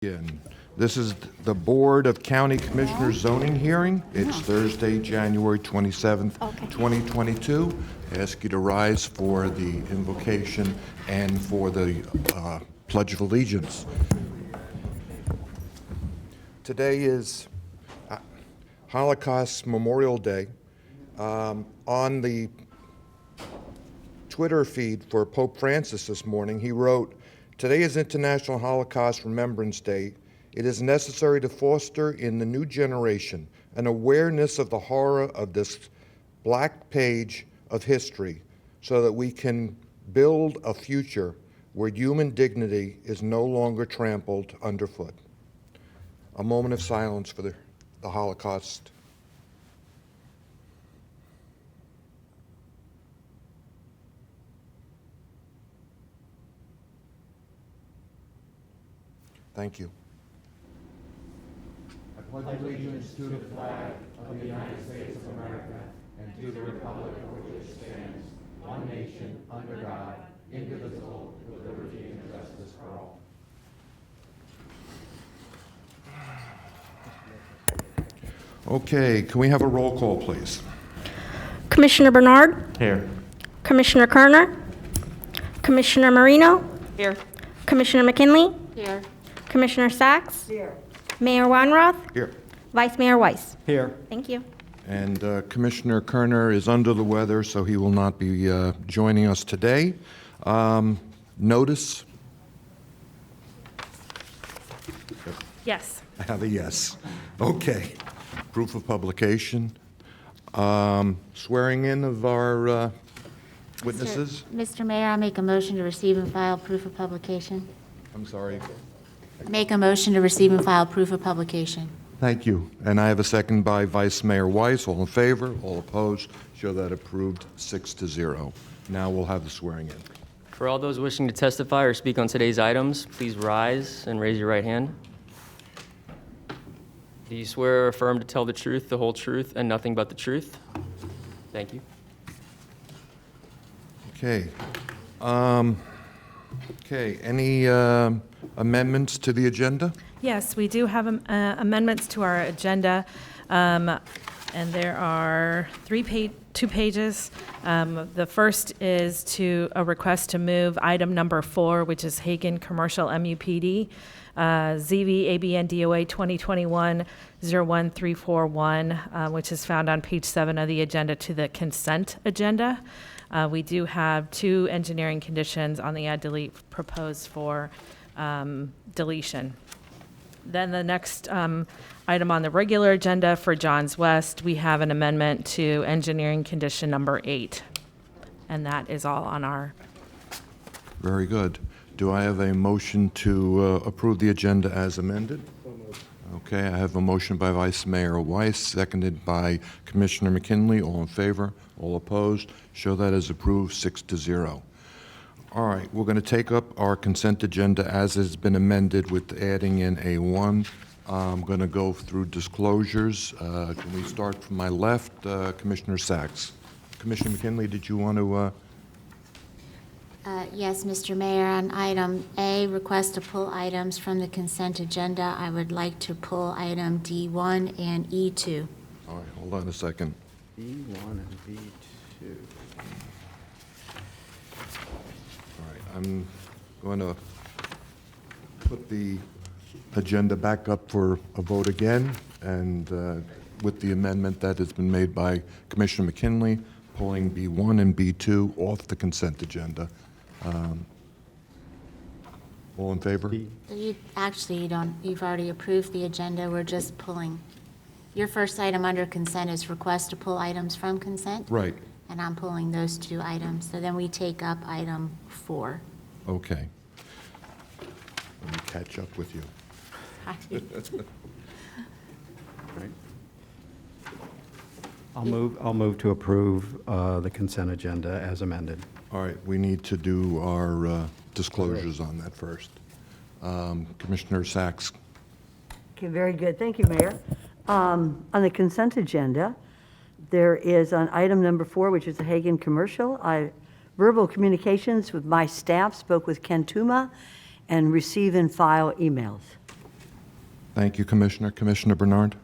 Again, this is the Board of County Commissioners zoning hearing. It's Thursday, January 27th, 2022. I ask you to rise for the invocation and for the Pledge of Allegiance. Today is Holocaust Memorial Day. On the Twitter feed for Pope Francis this morning, he wrote, "Today is International Holocaust Remembrance Day. It is necessary to foster in the new generation an awareness of the horror of this black page of history so that we can build a future where human dignity is no longer trampled underfoot." A moment of silence for the Holocaust. Thank you. I pledge allegiance to the flag of the United States of America and to the republic for which it stands, one nation, under God, indivisible, with liberty and justice for all. Okay, can we have a roll call, please? Commissioner Bernard, Here. Commissioner Kerner, Commissioner Marino, Here. Commissioner McKinley, Here. Commissioner Sachs, Mayor Wanroth, Here. Vice Mayor Weiss. Here. Thank you. And Commissioner Kerner is under the weather, so he will not be joining us today. Notice? Yes. I have a yes. Okay. Proof of publication. Swearing in of our witnesses. Mr. Mayor, I make a motion to receive and file proof of publication. I'm sorry. Make a motion to receive and file proof of publication. Thank you. And I have a second by Vice Mayor Weiss. All in favor? All opposed? Show that approved 6-0. Now we'll have the swearing in. For all those wishing to testify or speak on today's items, please rise and raise your right hand. Do you swear or affirm to tell the truth, the whole truth, and nothing but the truth? Thank you. Okay. Okay, any amendments to the agenda? Yes, we do have amendments to our agenda, and there are two pages. The first is a request to move item number 4, which is Hagen Commercial MUPD, ZV ABN DOA 2021-01341, which is found on page 7 of the agenda, to the consent agenda. We do have 2 engineering conditions on the add delete proposed for deletion. Then the next item on the regular agenda for Johns West, we have an amendment to engineering condition number 8. And that is all on our. Very good. Do I have a motion to approve the agenda as amended? Okay, I have a motion by Vice Mayor Weiss, seconded by Commissioner McKinley. All in favor? All opposed? Show that as approved, 6-0. All right, we're going to take up our consent agenda as has been amended with adding in A1. I'm going to go through disclosures. Can we start from my left? Commissioner Sachs. Commissioner McKinley, did you want to? Yes, Mr. Mayor, on item A, request to pull items from the consent agenda. I would like to pull item D1 and E2. All right, hold on a second. B1 and B2. All right, I'm going to put the agenda back up for a vote again, and with the amendment that has been made by Commissioner McKinley, pulling B1 and B2 off the consent agenda. All in favor? You've already approved the agenda. We're just pulling. Your first item under consent is request to pull items from consent. Right. And I'm pulling those 2 items. So then we take up item 4. Okay. Let me catch up with you. I'll move to approve the consent agenda as amended. All right, we need to do our disclosures on that first. Commissioner Sachs. Okay, very good. Thank you, Mayor. On the consent agenda, there is on item number 4, which is the Hagen Commercial. Verbal communications with my staff, spoke with Ken Tuma, and receive and file emails. Thank you, Commissioner. Commissioner Bernard?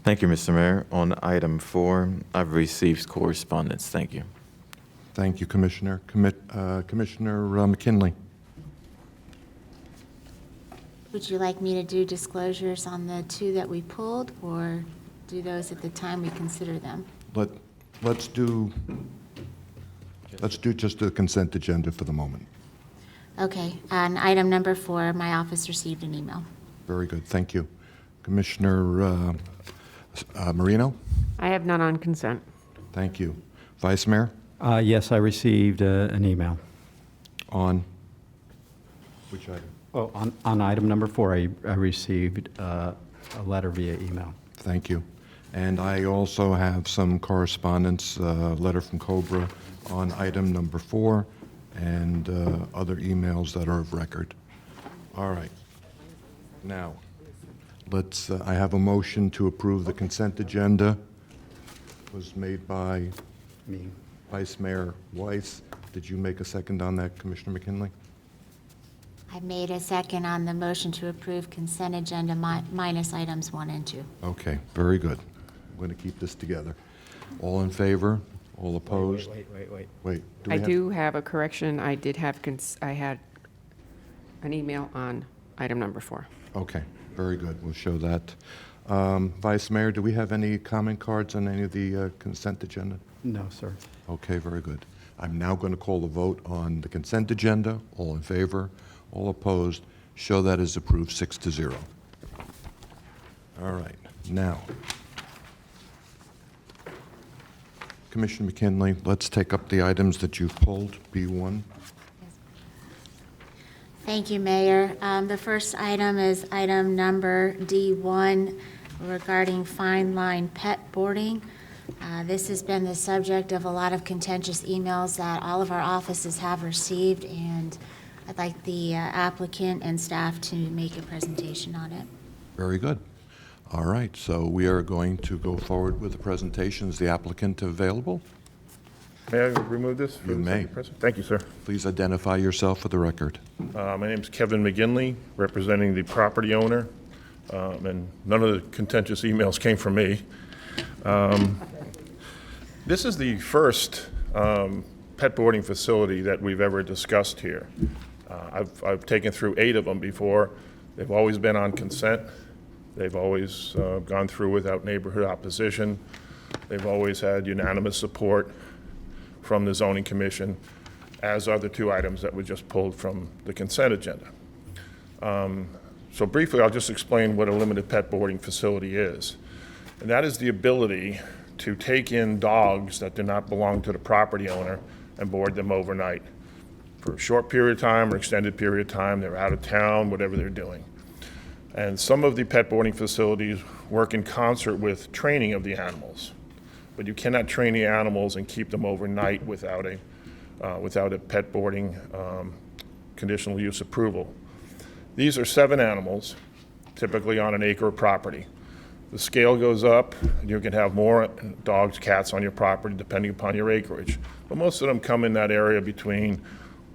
Thank you, Mr. Mayor. On item 4, I've received correspondence. Thank you. Thank you, Commissioner. Commissioner McKinley? Would you like me to do disclosures on the 2 that we pulled, or do those at the time we consider them? Let's do just the consent agenda for the moment. Okay, on item number 4, my office received an email. Very good, thank you. Commissioner Marino? I have none on consent. Thank you. Vice Mayor? Yes, I received an email. On which item? Oh, on item number 4, I received a letter via email. Thank you. And I also have some correspondence, letter from Cobra on item number 4, and other emails that are of record. All right. Now, I have a motion to approve the consent agenda. Was made by Me. Vice Mayor Weiss. Did you make a second on that, Commissioner McKinley? I made a second on the motion to approve consent agenda minus items 1 and 2. Okay, very good. I'm going to keep this together. All in favor? All opposed? Wait. I do have a correction. I did have, I had an email on item number 4. Okay, very good. We'll show that. Vice Mayor, do we have any comment cards on any of the consent agenda? No, sir. Okay, very good. I'm now going to call the vote on the consent agenda. All in favor? All opposed? Show that as approved, 6-0. All right, now, Commissioner McKinley, let's take up the items that you've pulled, B1. Thank you, Mayor. The first item is item number D1 regarding fine line pet boarding. This has been the subject of a lot of contentious emails that all of our offices have received, and I'd like the applicant and staff to make a presentation on it. Very good. All right, so we are going to go forward with the presentation. Is the applicant available? May I remove this? You may. Thank you, sir. Please identify yourself for the record. My name is Kevin McGinley, representing the property owner, and none of the contentious emails came from me. This is the first pet boarding facility that we've ever discussed here. I've taken through 8 of them before. They've always been on consent. They've always gone through without neighborhood opposition. They've always had unanimous support from the zoning commission, as are the 2 items that we just pulled from the consent agenda. So briefly, I'll just explain what a limited pet boarding facility is. And that is the ability to take in dogs that do not belong to the property owner and board them overnight for a short period of time or extended period of time. They're out of town, whatever they're doing. And some of the pet boarding facilities work in concert with training of the animals. But you cannot train the animals and keep them overnight without a pet boarding conditional use approval. These are 7 animals, typically on an acre of property. The scale goes up, and you can have more dogs, cats on your property depending upon your acreage. But most of them come in that area between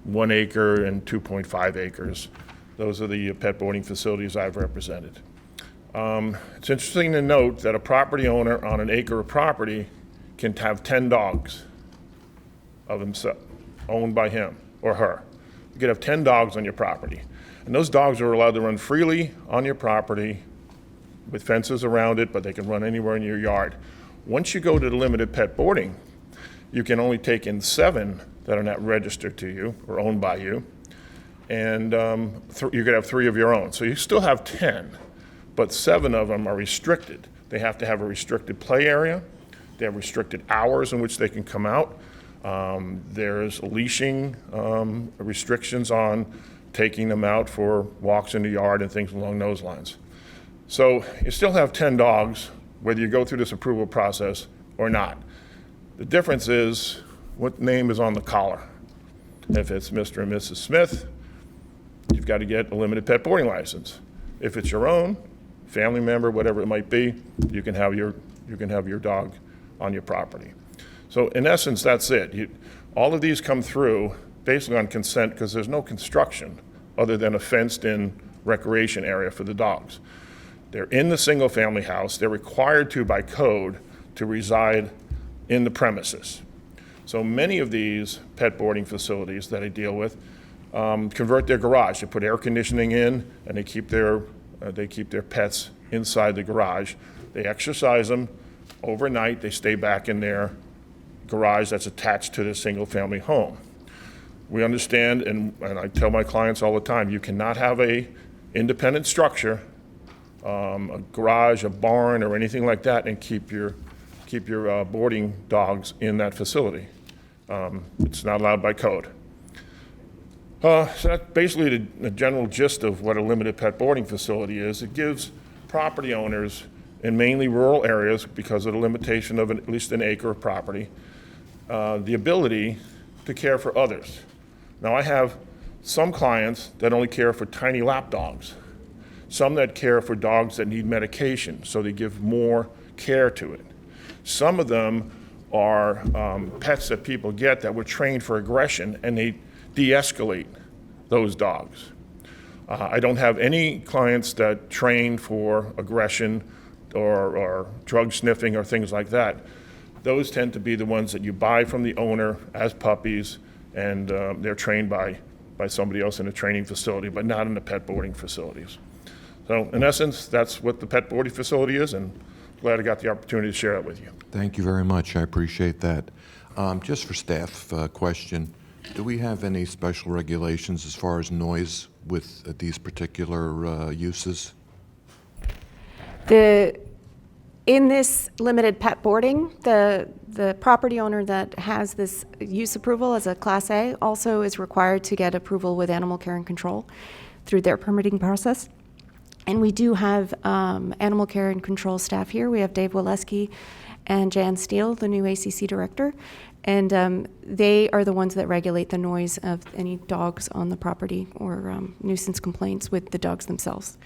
1 acre and 2.5 acres. Those are the pet boarding facilities I've represented. It's interesting to note that a property owner on an acre of property can have 10 dogs of himself, owned by him or her. You could have 10 dogs on your property. And those dogs are allowed to run freely on your property with fences around it, but they can run anywhere in your yard. Once you go to the limited pet boarding, you can only take in 7 that are not registered to you or owned by you. And you could have 3 of your own. So you still have 10, but 7 of them are restricted. They have to have a restricted play area. They have restricted hours in which they can come out. There's leashing restrictions on taking them out for walks in the yard and things along those lines. So you still have 10 dogs, whether you go through this approval process or not. The difference is what name is on the collar. If it's Mr. and Mrs. Smith, you've got to get a limited pet boarding license. If it's your own, family member, whatever it might be, you can have your dog on your property. So in essence, that's it. All of these come through basically on consent because there's no construction other than a fenced-in recreation area for the dogs. They're in the single-family house. They're required to, by code, to reside in the premises. So many of these pet boarding facilities that I deal with convert their garage. They put air conditioning in, and they keep their pets inside the garage. They exercise them overnight. They stay back in their garage that's attached to the single-family home. We understand, and I tell my clients all the time, you cannot have a independent structure, a garage, a barn, or anything like that, and keep your boarding dogs in that facility. It's not allowed by code. So that's basically the general gist of what a limited pet boarding facility is. It gives property owners in mainly rural areas, because of the limitation of at least an acre of property, the ability to care for others. Now, I have some clients that only care for tiny lap dogs, some that care for dogs that need medication, so they give more care to it. Some of them are pets that people get that were trained for aggression, and they de-escalate those dogs. I don't have any clients that train for aggression or drug sniffing or things like that. Those tend to be the ones that you buy from the owner as puppies, and they're trained by somebody else in a training facility, but not in the pet boarding facilities. So in essence, that's what the pet boarding facility is, and glad I got the opportunity to share it with you. Thank you very much. I appreciate that. Just for staff question, do we have any special regulations as far as noise with these particular uses? In this limited pet boarding, the property owner that has this use approval as a Class A also is required to get approval with Animal Care and Control through their permitting process. And we do have Animal Care and Control staff here. We have Dave Waleski and Jan Steele, the new ACC director. And they are the ones that regulate the noise of any dogs on the property or nuisance complaints with the dogs themselves.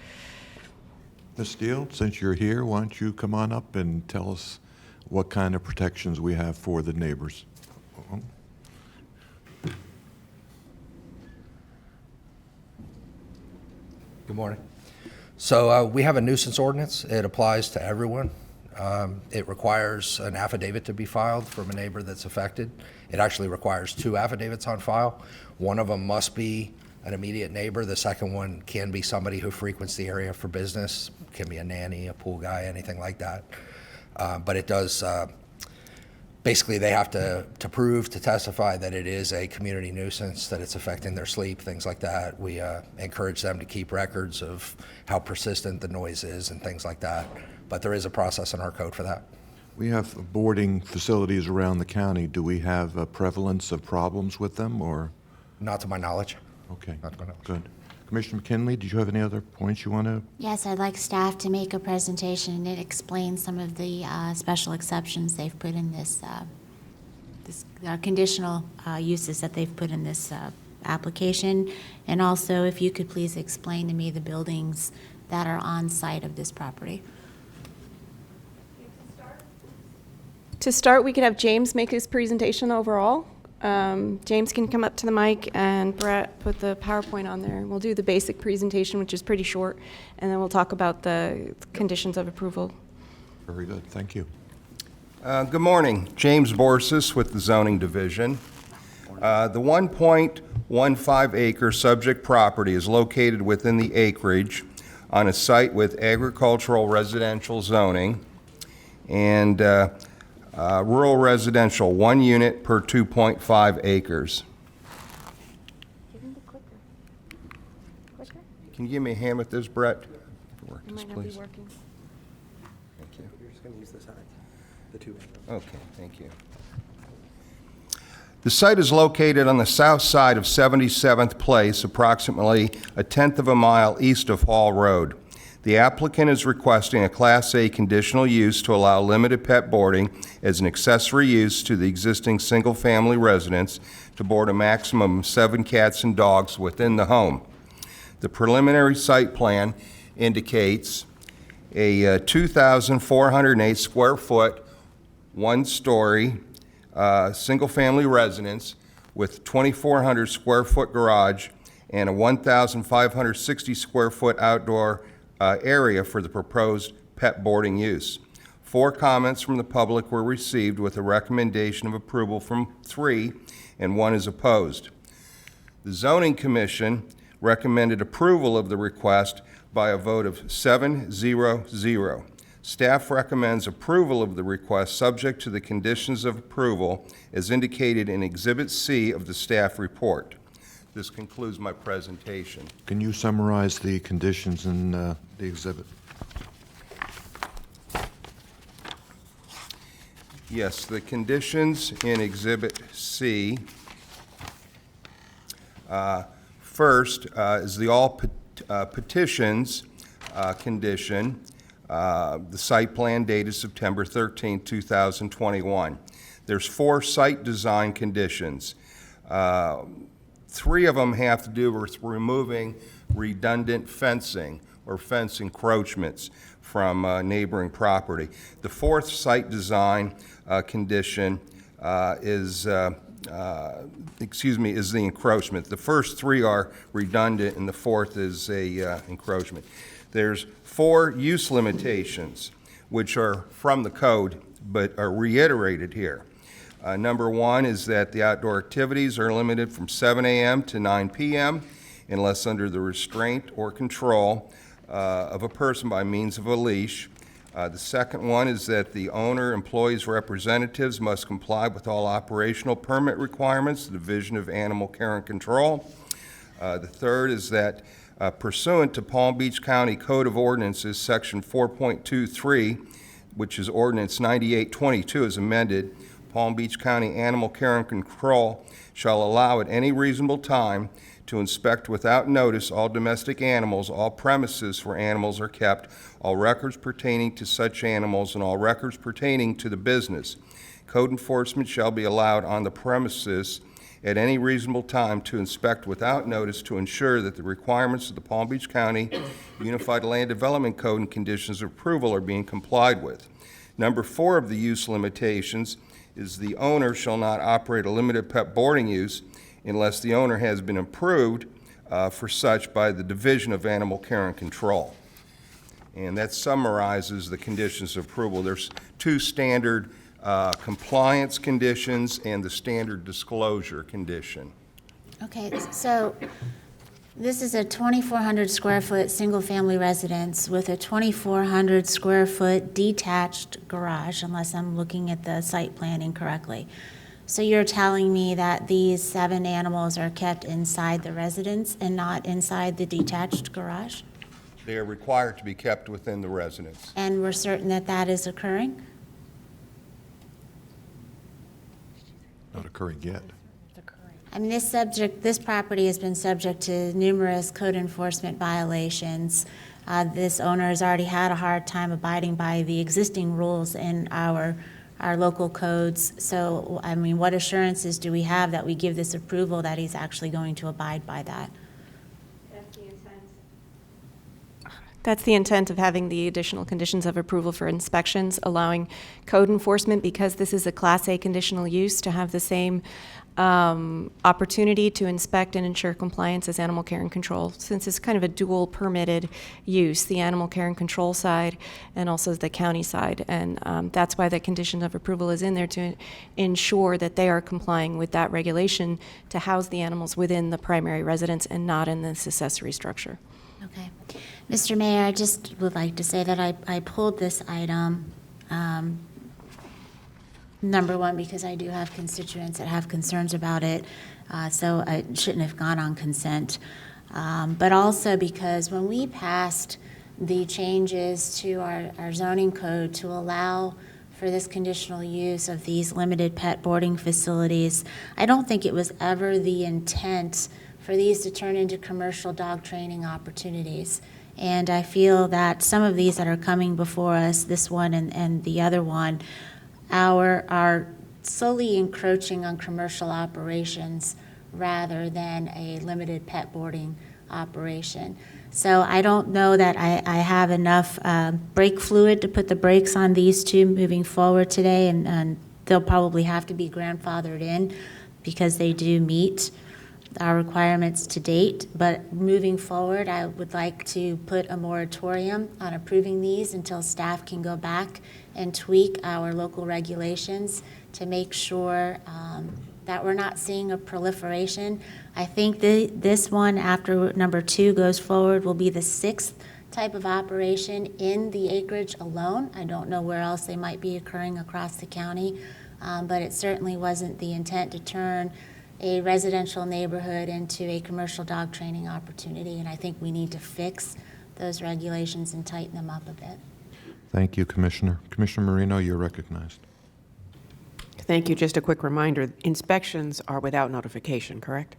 Ms. Steele, since you're here, why don't you come on up and tell us what kind of protections we have for the neighbors? Good morning. So we have a nuisance ordinance. It applies to everyone. It requires an affidavit to be filed from a neighbor that's affected. It actually requires 2 affidavits on file. One of them must be an immediate neighbor. The second one can be somebody who frequents the area for business, can be a nanny, a pool guy, anything like that. But it does, basically they have to prove, to testify that it is a community nuisance, that it's affecting their sleep, things like that. We encourage them to keep records of how persistent the noise is and things like that. But there is a process in our code for that. We have boarding facilities around the county. Do we have a prevalence of problems with them, or? Not to my knowledge. Okay, Not to my knowledge. good. Commissioner McKinley, did you have any other points you want to? Yes, I'd like staff to make a presentation, and it explains some of the special exceptions they've put in this conditional uses that they've put in this application. And also, if you could please explain to me the buildings that are on site of this property. To start, we could have James make his presentation overall. James can come up to the mic, and Brett put the PowerPoint on there. We'll do the basic presentation, which is pretty short, and then we'll talk about the conditions of approval. Very good, thank you. Good morning. James Borsis with the Zoning Division. The 1.15 acre subject property is located within the acreage on a site with agricultural residential zoning and rural residential, 1 unit per 2.5 acres. Can you give me a hand with this, Brett? Work this, please. Thank you. You're just going to use this side, the 2. Okay, thank you. The site is located on the south side of 77th Place, approximately 1/10 of a mile east of Hall Road. The applicant is requesting a Class A conditional use to allow limited pet boarding as an accessory use to the existing single-family residence to board a maximum of 7 cats and dogs within the home. The preliminary site plan indicates a 2,408 square foot, 1-story, single-family residence with 2,400 square foot garage and a 1,560 square foot outdoor area for the proposed pet boarding use. 4 comments from the public were received with a recommendation of approval from 3, and 1 is opposed. The Zoning Commission recommended approval of the request by a vote of 7-0-0. Staff recommends approval of the request subject to the conditions of approval as indicated in Exhibit C of the staff report. This concludes my presentation. Can you summarize the conditions in the exhibit? Yes, the conditions in Exhibit C. First is the all petitions condition. The site plan dated September 13, 2021. There's 4 site design conditions. 3 of them have to do with removing redundant fencing or fence encroachments from neighboring property. The 4th site design condition is the encroachment. The first 3 are redundant, and the 4th is a encroachment. There's 4 use limitations, which are from the code, but are reiterated here. Number 1 is that the outdoor activities are limited from 7 a.m. to 9 p.m. unless under the restraint or control of a person by means of a leash. The second one is that the owner, employees, representatives must comply with all operational permit requirements, the Division of Animal Care and Control. The third is that pursuant to Palm Beach County Code of Ordinances, Section 4.23, which is Ordinance 9822 as amended, Palm Beach County Animal Care and Control shall allow at any reasonable time to inspect without notice all domestic animals, all premises where animals are kept, all records pertaining to such animals, and all records pertaining to the business. Code enforcement shall be allowed on the premises at any reasonable time to inspect without notice to ensure that the requirements of the Palm Beach County Unified Land Development Code and conditions of approval are being complied with. Number 4 of the use limitations is the owner shall not operate a limited pet boarding use unless the owner has been approved for such by the Division of Animal Care and Control. And that summarizes the conditions of approval. There's 2 standard compliance conditions and the standard disclosure condition. Okay, so this is a 2,400 square foot single-family residence with a 2,400 square foot detached garage, unless I'm looking at the site plan incorrectly. So you're telling me that these 7 animals are kept inside the residence and not inside the detached garage? They are required to be kept within the residence. And we're certain that that is occurring? Not occurring yet. I mean, this property has been subject to numerous code enforcement violations. This owner has already had a hard time abiding by the existing rules in our local codes. So, I mean, what assurances do we have that we give this approval that he's actually going to abide by that? That's the intent of having the additional conditions of approval for inspections, allowing code enforcement, because this is a Class A conditional use, to have the same opportunity to inspect and ensure compliance as animal care and control, since it's kind of a dual permitted use, the animal care and control side and also the county side. And that's why the condition of approval is in there, to ensure that they are complying with that regulation to house the animals within the primary residence and not in this accessory structure. Okay. Mr. Mayor, I just would like to say that I pulled this item, number 1, because I do have constituents that have concerns about it, so it shouldn't have gone on consent. But also because when we passed the changes to our zoning code to allow for this conditional use of these limited pet boarding facilities, I don't think it was ever the intent for these to turn into commercial dog training opportunities. And I feel that some of these that are coming before us, this one and the other one, are slowly encroaching on commercial operations rather than a limited pet boarding operation. So I don't know that I have enough brake fluid to put the brakes on these 2 moving forward today, and they'll probably have to be grandfathered in because they do meet our requirements to date, but moving forward, I would like to put a moratorium on approving these until staff can go back and tweak our local regulations to make sure that we're not seeing a proliferation. I think this one, after number 2 goes forward, will be the 6th type of operation in the acreage alone. I don't know where else they might be occurring across the county, but it certainly wasn't the intent to turn a residential neighborhood into a commercial dog training opportunity, and I think we need to fix those regulations and tighten them up a bit. Thank you, Commissioner. Commissioner Marino, you're recognized. Thank you. Just a quick reminder, inspections are without notification, correct?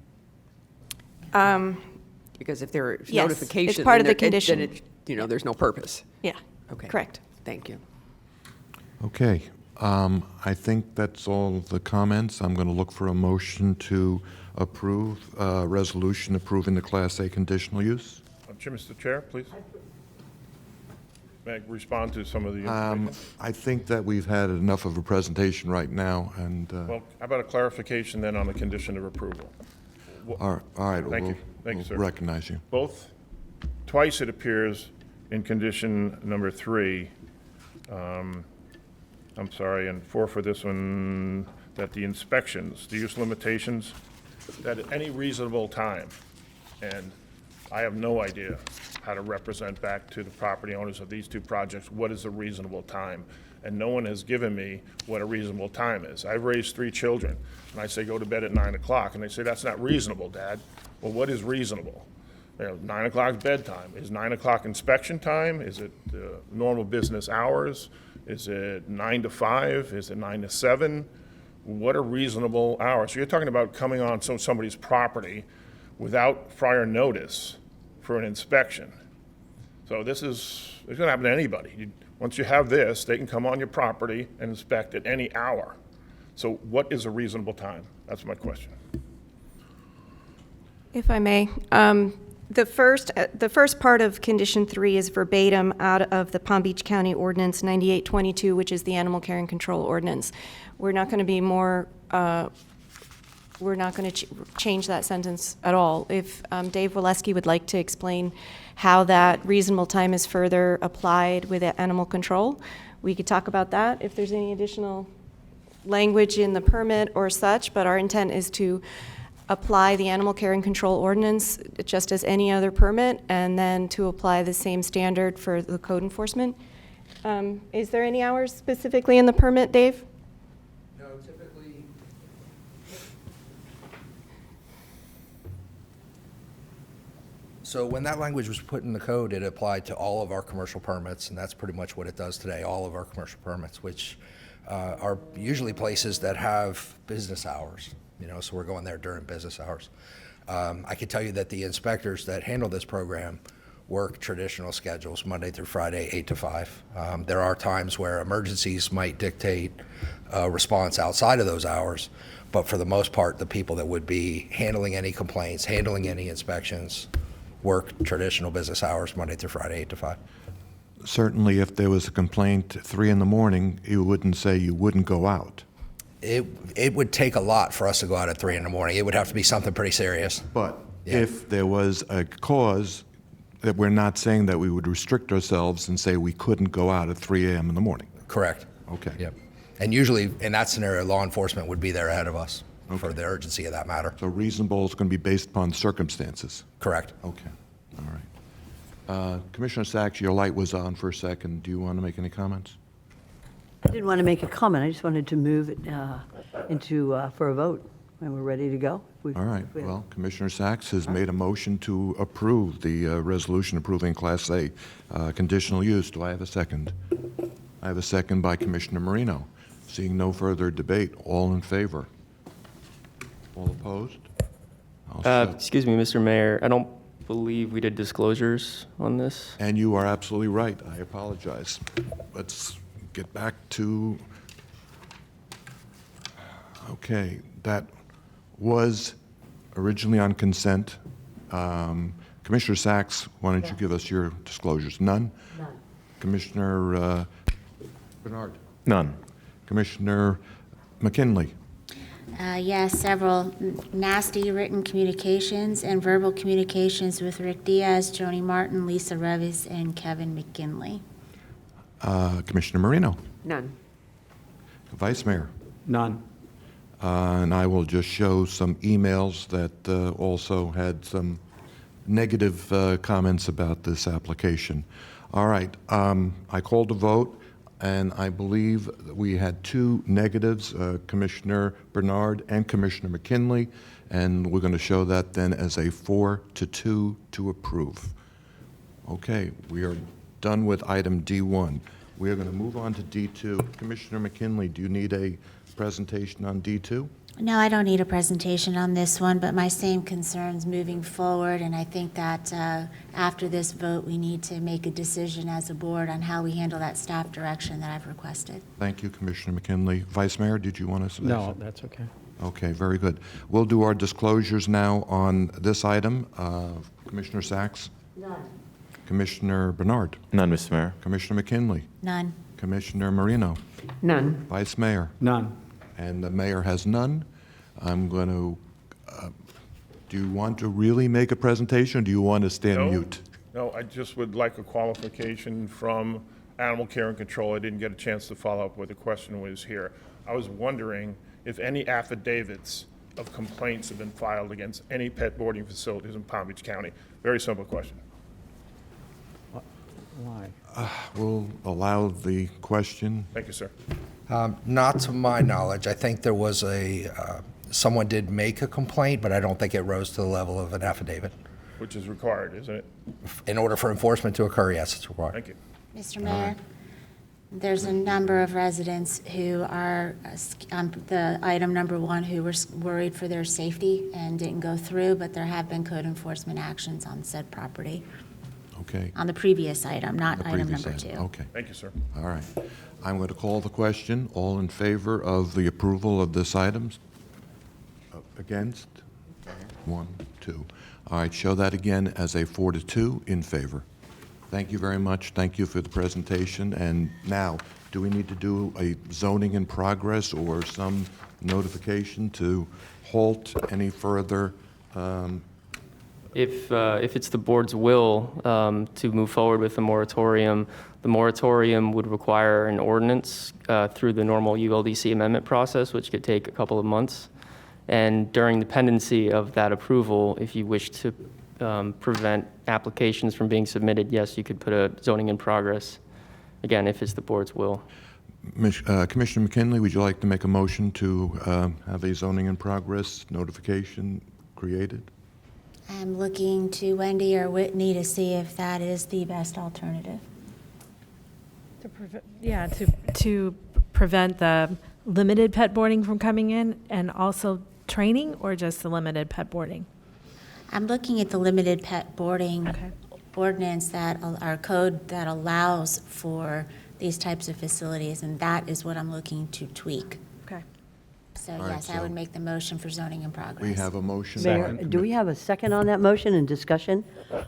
Because if there is Yes, notification, it's part of then the condition. then there's no purpose. Yeah, Okay. correct. Thank you. Okay, I think that's all the comments. I'm going to look for a motion to approve a resolution approving the Class A conditional use. Mr. Chair, please. May I respond to some of the information? I think that we've had enough of a presentation right now, and, Well, how about a clarification then on the condition of approval? all right, Thank you. we'll Thank you, sir. recognize you. Twice it appears in condition number 3, I'm sorry, and 4 for this one, that the inspections, the use limitations, that at any reasonable time, and I have no idea how to represent back to the property owners of these 2 projects what is a reasonable time, and no one has given me what a reasonable time is. I've raised 3 children, and I say go to bed at 9 o'clock, and they say that's not reasonable, Dad. Well, what is reasonable? 9 o'clock bedtime. Is 9 o'clock inspection time? Is it normal business hours? Is it 9 to 5? Is it 9 to 7? What are reasonable hours? So you're talking about coming on somebody's property without prior notice for an inspection. So it's going to happen to anybody. Once you have this, they can come on your property and inspect at any hour. So what is a reasonable time? That's my question. If I may, the first part of condition 3 is verbatim out of the Palm Beach County Ordinance 9822, which is the Animal Care and Control Ordinance. We're not going to be more, we're not going to change that sentence at all. If Dave Waleski would like to explain how that reasonable time is further applied with animal control, we could talk about that if there's any additional language in the permit or such, but our intent is to apply the Animal Care and Control Ordinance just as any other permit, and then to apply the same standard for the code enforcement. Is there any hours specifically in the permit, Dave? No, typically, so when that language was put in the code, it applied to all of our commercial permits, and that's pretty much what it does today, all of our commercial permits, which are usually places that have business hours, so we're going there during business hours. I can tell you that the inspectors that handle this program work traditional schedules, Monday through Friday, 8 to 5. There are times where emergencies might dictate a response outside of those hours, but for the most part, the people that would be handling any complaints, handling any inspections, work traditional business hours, Monday through Friday, 8 to 5. Certainly, if there was a complaint at 3 in the morning, you wouldn't say you wouldn't go out. It would take a lot for us to go out at 3 in the morning. It would have to be something pretty serious. But Yeah. if there was a cause, that we're not saying that we would restrict ourselves and say we couldn't go out at 3 a.m. in the morning. Correct. Okay. Yep. And usually, in that scenario, law enforcement would be there ahead of us for the urgency of that matter. So reasonable is going to be based upon circumstances. Correct. Okay, all right. Commissioner Sachs, your light was on for a second. Do you want to make any comments? I didn't want to make a comment. I just wanted to move it for a vote when we're ready to go. All right, well, Commissioner Sachs has made a motion to approve the resolution approving Class A conditional use. Do I have a second? I have a second by Commissioner Marino. Seeing no further debate, all in favor? All opposed? All set. Excuse me, Mr. Mayor, I don't believe we did disclosures on this. And you are absolutely right. I apologize. Let's get back to, okay, that was originally on consent. Commissioner Sachs, why don't you give us your disclosures? None? None. Commissioner Bernard? None. Commissioner McKinley? Yes, several nasty written communications and verbal communications with Rick Diaz, Joni Martin, Lisa Revis, and Kevin McKinley. Commissioner Marino? None. Vice Mayor? None. And I will just show some emails that also had some negative comments about this application. All right, I called a vote, and I believe that we had two negatives, Commissioner Bernard and Commissioner McKinley, and we're going to show that then as a 4-2 to approve. Okay, we are done with item D1. We are going to move on to D2. Commissioner McKinley, do you need a presentation on D2? No, I don't need a presentation on this one, but my same concerns moving forward, and I think that after this vote, we need to make a decision as a board on how we handle that staff direction that I've requested. Thank you, Commissioner McKinley. Vice Mayor, did you want to say No, something? that's okay. Okay, very good. We'll do our disclosures now on this item. Commissioner Sachs? None. Commissioner Bernard? None, Mr. Mayor. Commissioner McKinley? None. Commissioner Marino? None. Vice Mayor? None. And the mayor has none. I'm going to, do you want to really make a presentation, or do you want to stand No. mute? No, I just would like a qualification from Animal Care and Control. I didn't get a chance to follow up with the question was here. I was wondering if any affidavits of complaints have been filed against any pet boarding facilities in Palm Beach County. Very simple question. Why? We'll allow the question. Thank you, sir. Not to my knowledge. I think there was someone did make a complaint, but I don't think it rose to the level of an affidavit. Which is required, isn't it? In order for enforcement to occur, yes, it's required. Thank you. Mr. Mayor, there's a number of residents who are, the item number 1, who were worried for their safety and didn't go through, but there have been code enforcement actions on said property, Okay. on the previous item, not The item previous number item. 2. Okay. Thank you, sir. All right. I'm going to call the question. All in favor of the approval of this item? Against? 1, 2. All right, show that again as a 4-2 in favor. Thank you very much. Thank you for the presentation. And now, do we need to do a zoning in progress or some notification to halt any further? If it's the board's will to move forward with the moratorium would require an ordinance through the normal ULDC amendment process, which could take a couple of months. And during the pendency of that approval, if you wish to prevent applications from being submitted, yes, you could put a zoning in progress, again, if it's the board's will. Commissioner McKinley, would you like to make a motion to have a zoning in progress notification created? I'm looking to Wendy or Whitney to see if that is the best alternative. To prevent the limited pet boarding from coming in, and also training, or just the limited pet boarding? I'm looking at the limited pet boarding Okay. ordinance that, our code that allows for these types of facilities, and that is what I'm looking to tweak. Okay. So All right, yes, I so would make the motion for zoning in progress. We have a motion. Mayor, do we have a second on that motion and discussion?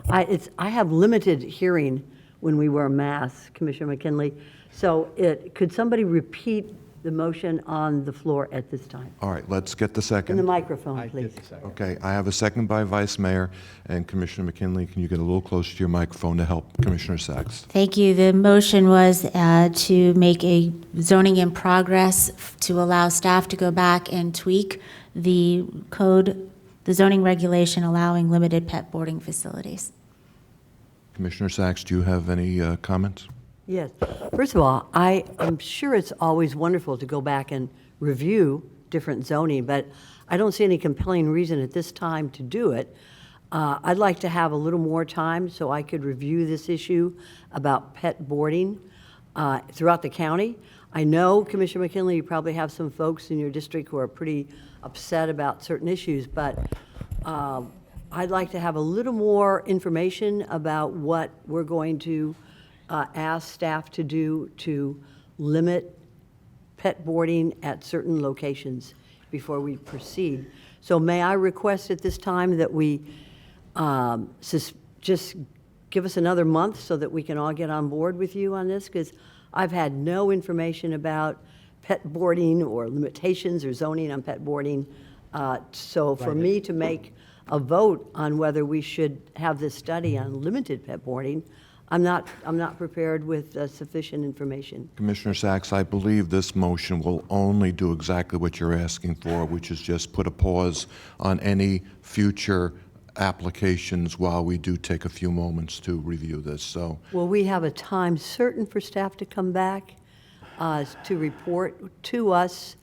I have limited hearing when we wear masks, Commissioner McKinley. So could somebody repeat the motion on the floor at this time? All right, let's get the In the second. microphone, I please. did the second. Okay, I have a second by Vice Mayor, and Commissioner McKinley, can you get a little closer to your microphone to help Commissioner Sachs? Thank you. The motion was to make a zoning in progress to allow staff to go back and tweak the code, the zoning regulation allowing limited pet boarding facilities. Commissioner Sachs, do you have any comments? Yes. First of all, I'm sure it's always wonderful to go back and review different zoning, but I don't see any compelling reason at this time to do it. I'd like to have a little more time so I could review this issue about pet boarding throughout the county. I know, Commissioner McKinley, you probably have some folks in your district who are pretty upset about certain issues, but I'd like to have a little more information about what we're going to ask staff to do to limit pet boarding at certain locations before we proceed. So may I request at this time that we just give us another month so that we can all get on board with you on this? Because I've had no information about pet boarding or limitations or zoning on pet boarding. So for me to make a vote on whether we should have this study on limited pet boarding, I'm not prepared with sufficient information. Commissioner Sachs, I believe this motion will only do exactly what you're asking for, which is just put a pause on any future applications while we do take a few moments to review this. So Will we have a time certain for staff to come back to report to us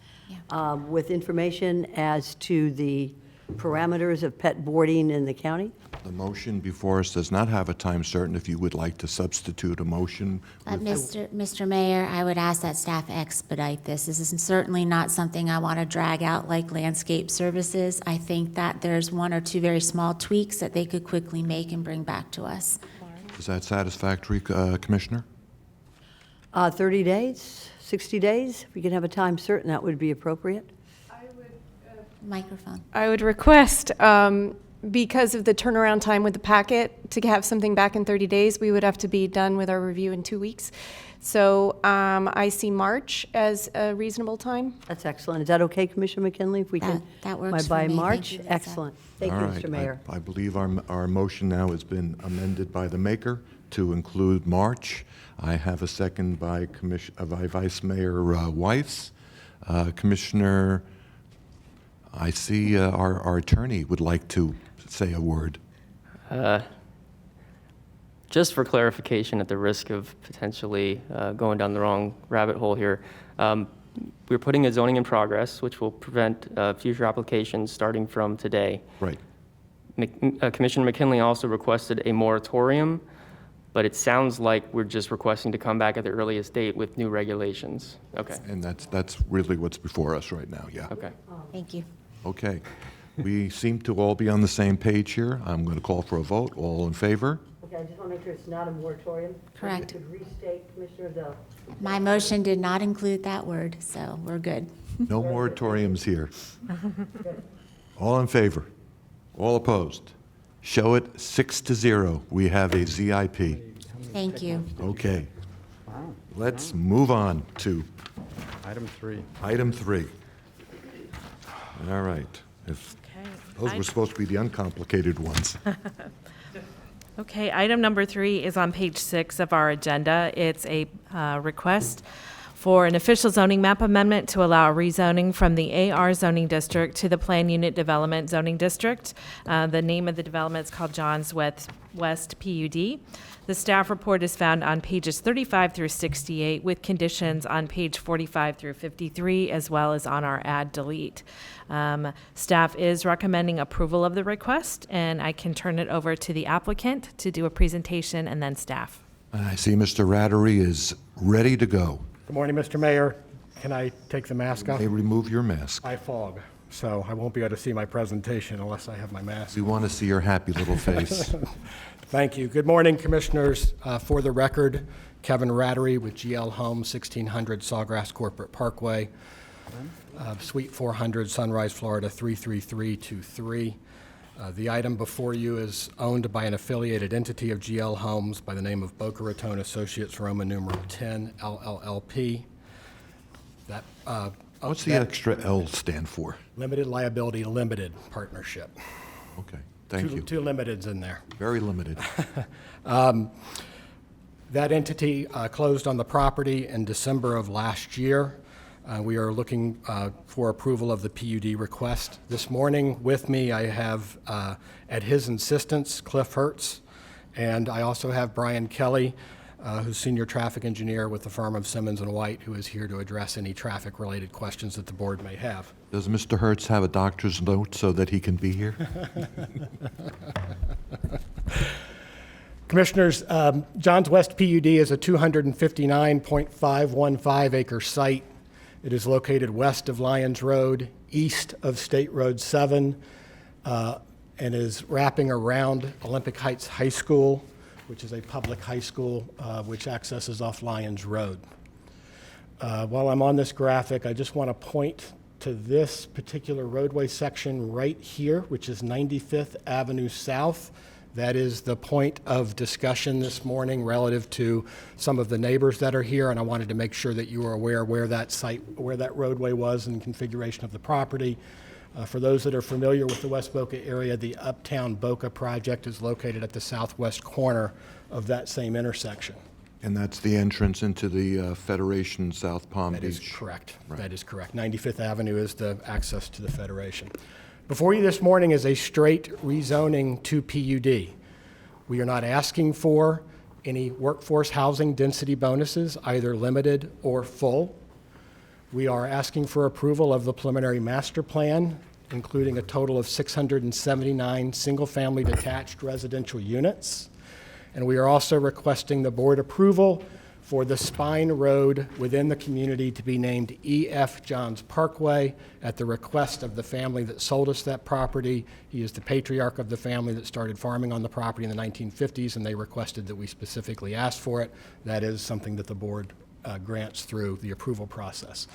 with information as to the parameters of pet boarding in the county? the motion before us does not have a time certain. If you would like to substitute a motion. Mr. Mayor, I would ask that staff expedite this. This is certainly not something I want to drag out like landscape services. I think that there's one or two very small tweaks that they could quickly make and bring back to us. Is that satisfactory, Commissioner? 30 days, 60 days? If we could have a time certain, that would be appropriate. Microphone. I would request, because of the turnaround time with the packet, to have something back in 30 days, we would have to be done with our review in 2 weeks. So I see March as a reasonable time. That's excellent. Is that okay, Commissioner McKinley, if we can? That works by for me. Thank March? you, Lisa. Excellent. Thank you, All right. Mr. Mayor. I believe our motion now has been amended by the maker to include March. I have a second by Vice Mayor Weiss. Commissioner, I see our attorney would like to say a word. Just for clarification, at the risk of potentially going down the wrong rabbit hole here, we're putting a zoning in progress, which will prevent future applications starting from today. Right. Commissioner McKinley also requested a moratorium, but it sounds like we're just requesting to come back at the earliest date with new regulations. Okay. And that's really what's before us right now, yeah. Okay. Thank you. Okay. We seem to all be on the same page here. I'm going to call for a vote. All in favor? Okay, I just want to make sure it's not a moratorium. Correct. If you could restate, Commissioner, My motion did not include that word, so we're good. No moratoriums here. All in favor? All opposed? Show it 6-0. We have a ZIP. Thank you. Okay. Let's move on to Item 3. item 3. All right. If those were supposed to be the uncomplicated ones. Okay, item number 3 is on page 6 of our agenda. It's a request for an official zoning map amendment to allow rezoning from the AR zoning district to the Plan Unit Development zoning district. The name of the development is called John's West PUD. The staff report is found on pages 35 through 68 with conditions on page 45 through 53, as well as on our add delete. Staff is recommending approval of the request, and I can turn it over to the applicant to do a presentation and then staff. I see Mr. Rattery is ready to go. Good morning, Mr. Mayor. Can I take the mask off? May remove your mask. I fog, so I won't be able to see my presentation unless I have my mask. We want to see your happy little face. Thank you. Good morning, Commissioners. For the record, Kevin Rattery with GL Homes, 1600 Sawgrass Corporate Parkway, Suite 400, Sunrise, Florida, 33323. The item before you is owned by an affiliated entity of GL Homes by the name of Boca Raton Associates, Roman numeral 10, LLLP. What's the extra L stand for? Limited Liability Limited Partnership. Okay, thank you. Two limiteds in there. Very limited. That entity closed on the property in December of last year. We are looking for approval of the PUD request. This morning with me, I have, at his insistence, Cliff Hertz, and I also have Brian Kelly, who's senior traffic engineer with the firm of Simmons & White, who is here to address any traffic-related questions that the board may have. Does Mr. Hertz have a doctor's note so that he can be here? Commissioners, John's West PUD is a 259.515 acre site. It is located west of Lyons Road, east of State Road 7, and is wrapping around Olympic Heights High School, which is a public high school which accesses off Lyons Road. While I'm on this graphic, I just want to point to this particular roadway section right here, which is 95th Avenue South. That is the point of discussion this morning relative to some of the neighbors that are here, and I wanted to make sure that you were aware where that roadway was and configuration of the property. For those that are familiar with the West Boca area, the Uptown Boca project is located at the southwest corner of that same intersection. And that's the entrance into the Federation South Palm Beach? That is correct. Right. That is correct. 95th Avenue is the access to the Federation. Before you this morning is a straight rezoning to PUD. We are not asking for any workforce housing density bonuses, either limited or full. We are asking for approval of the preliminary master plan, including a total of 679 single-family detached residential units. And we are also requesting the board approval for the spine road within the community to be named E.F. Johns Parkway at the request of the family that sold us that property. He is the patriarch of the family that started farming on the property in the 1950s, and they requested that we specifically ask for it. That is something that the board grants through the approval process.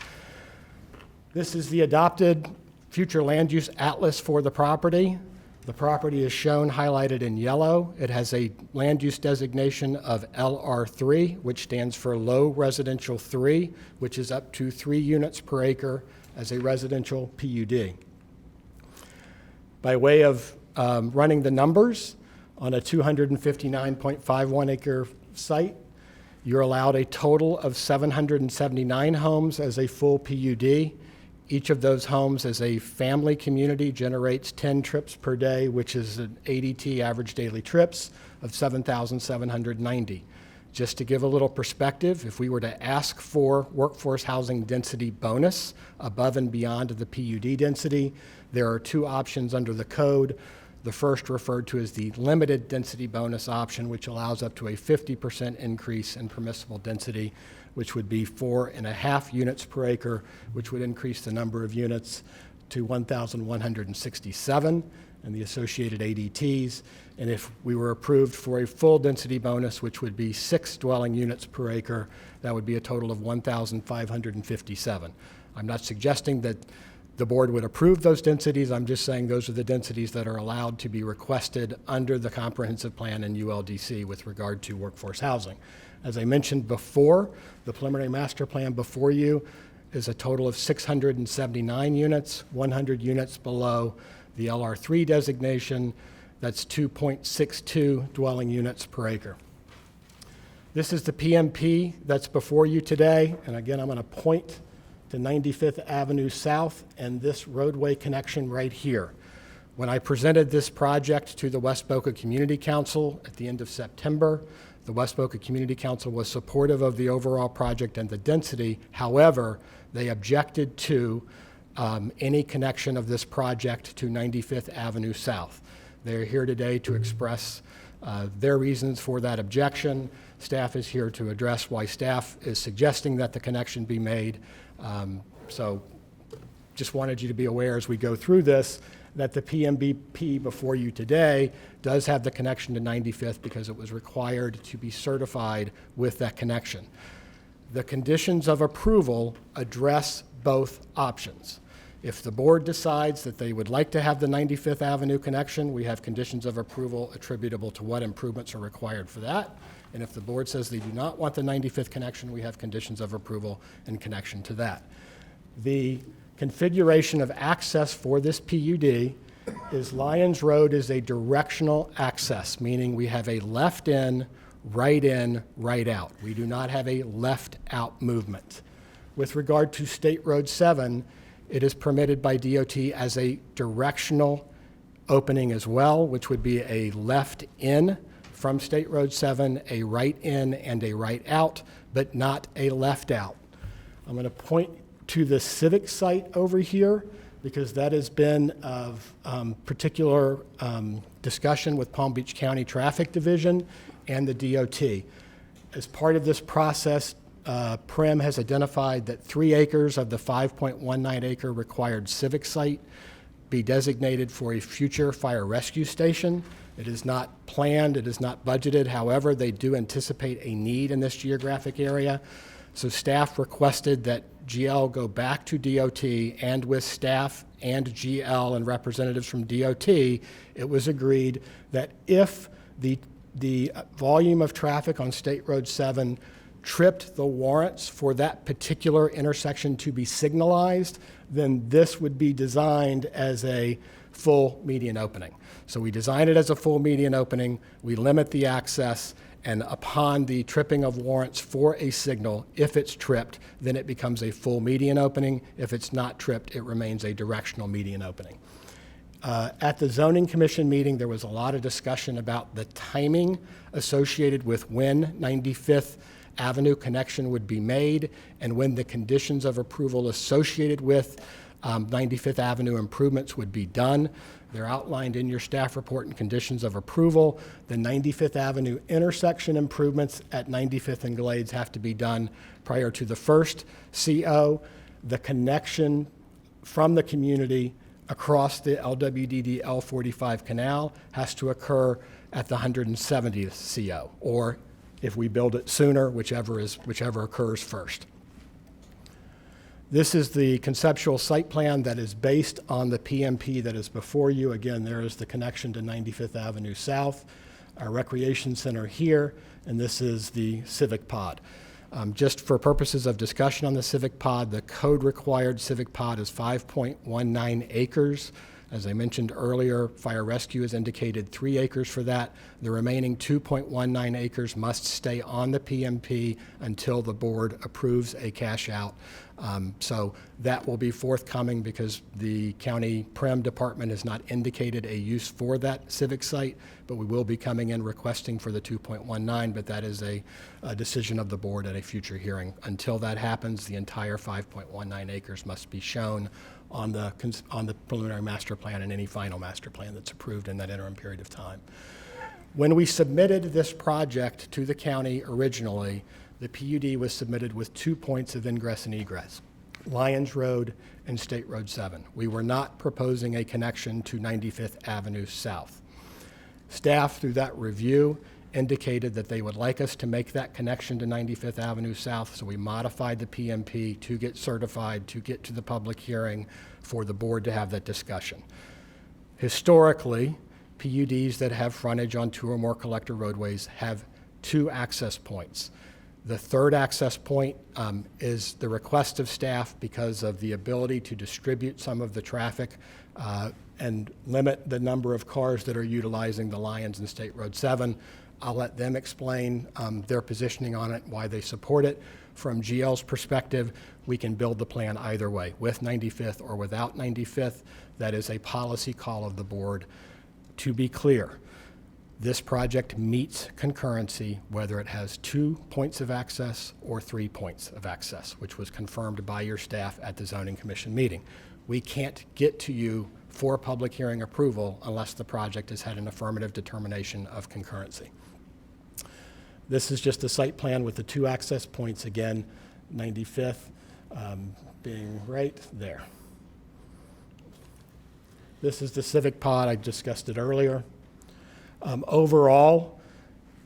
This is the adopted future land use atlas for the property. The property is shown highlighted in yellow. It has a land use designation of LR3, which stands for Low Residential 3, which is up to 3 units per acre as a residential PUD. By way of running the numbers, on a 259.51 acre site, you're allowed a total of 779 homes as a full PUD. Each of those homes as a family community generates 10 trips per day, which is an ADT, average daily trips, of 7,790. Just to give a little perspective, if we were to ask for workforce housing density bonus above and beyond the PUD density, there are 2 options under the code. The first, referred to as the limited density bonus option, which allows up to a 50% increase in permissible density, which would be 4.5 units per acre, which would increase the number of units to 1,167 and the associated ADTs. And if we were approved for a full density bonus, which would be 6 dwelling units per acre, that would be a total of 1,557. I'm not suggesting that the board would approve those densities. I'm just saying those are the densities that are allowed to be requested under the comprehensive plan in ULDC with regard to workforce housing. As I mentioned before, the preliminary master plan before you is a total of 679 units, 100 units below the LR3 designation. That's 2.62 dwelling units per acre. This is the PMP that's before you today. And again, I'm going to point to 95th Avenue South and this roadway connection right here. When I presented this project to the West Boca Community Council at the end of September, the West Boca Community Council was supportive of the overall project and the density. However, they objected to any connection of this project to 95th Avenue South. They're here today to express their reasons for that objection. Staff is here to address why staff is suggesting that the connection be made. So just wanted you to be aware as we go through this that the PMBP before you today does have the connection to 95th because it was required to be certified with that connection. The conditions of approval address both options. If the board decides that they would like to have the 95th Avenue connection, we have conditions of approval attributable to what improvements are required for that. And if the board says they do not want the 95th connection, we have conditions of approval in connection to that. The configuration of access for this PUD is Lyons Road is a directional access, meaning we have a left in, right out. We do not have a left out movement. With regard to State Road 7, it is permitted by DOT as a directional opening as well, which would be a left in from State Road 7, a right in and a right out, but not a left out. I'm going to point to the civic site over here because that has been of particular discussion with Palm Beach County Traffic Division and the DOT. As part of this process, PRIM has identified that 3 acres of the 5.19 acre required civic site be designated for a future fire rescue station. It is not planned, it is not budgeted. However, they do anticipate a need in this geographic area. So staff requested that GL go back to DOT, and with staff and GL and representatives from DOT, it was agreed that if the volume of traffic on State Road 7 tripped the warrants for that particular intersection to be signalized, then this would be designed as a full median opening. So we designed it as a full median opening, we limit the access, and upon the tripping of warrants for a signal, if it's tripped, then it becomes a full median opening. If it's not tripped, it remains a directional median opening. At the Zoning Commission meeting, there was a lot of discussion about the timing associated with when 95th Avenue connection would be made and when the conditions of approval associated with 95th Avenue improvements would be done. They're outlined in your staff report and conditions of approval. The 95th Avenue intersection improvements at 95th and Glades have to be done prior to the first CO. The connection from the community across the LWDD L45 canal has to occur at the 170th CO, or if we build it sooner, whichever occurs first. This is the conceptual site plan that is based on the PMP that is before you. Again, there is the connection to 95th Avenue South, our recreation center here, and this is the civic pod. Just for purposes of discussion on the civic pod, the code required civic pod is 5.19 acres. As I mentioned earlier, fire rescue has indicated 3 acres for that. The remaining 2.19 acres must stay on the PMP until the board approves a cash out. So that will be forthcoming because the county PREM department has not indicated a use for that civic site, but we will be coming in requesting for the 2.19, but that is a decision of the board at a future hearing. Until that happens, the entire 5.19 acres must be shown on the preliminary master plan and any final master plan that's approved in that interim period of time. When we submitted this project to the county originally, the PUD was submitted with 2 points of ingress and egress, Lyons Road and State Road 7. We were not proposing a connection to 95th Avenue South. Staff, through that review, indicated that they would like us to make that connection to 95th Avenue South, so we modified the PMP to get certified, to get to the public hearing for the board to have that discussion. Historically, PUDs that have frontage on 2 or more collector roadways have 2 access points. The third access point is the request of staff because of the ability to distribute some of the traffic and limit the number of cars that are utilizing the Lyons and State Road 7. I'll let them explain their positioning on it, why they support it. From GL's perspective, we can build the plan either way, with 95th or without 95th. That is a policy call of the board. To be clear, this project meets concurrency whether it has 2 points of access or 3 points of access, which was confirmed by your staff at the Zoning Commission meeting. We can't get to you for public hearing approval unless the project has had an affirmative determination of concurrency. This is just a site plan with the 2 access points, again, 95th being right there. This is the civic pod. I discussed it earlier. Overall,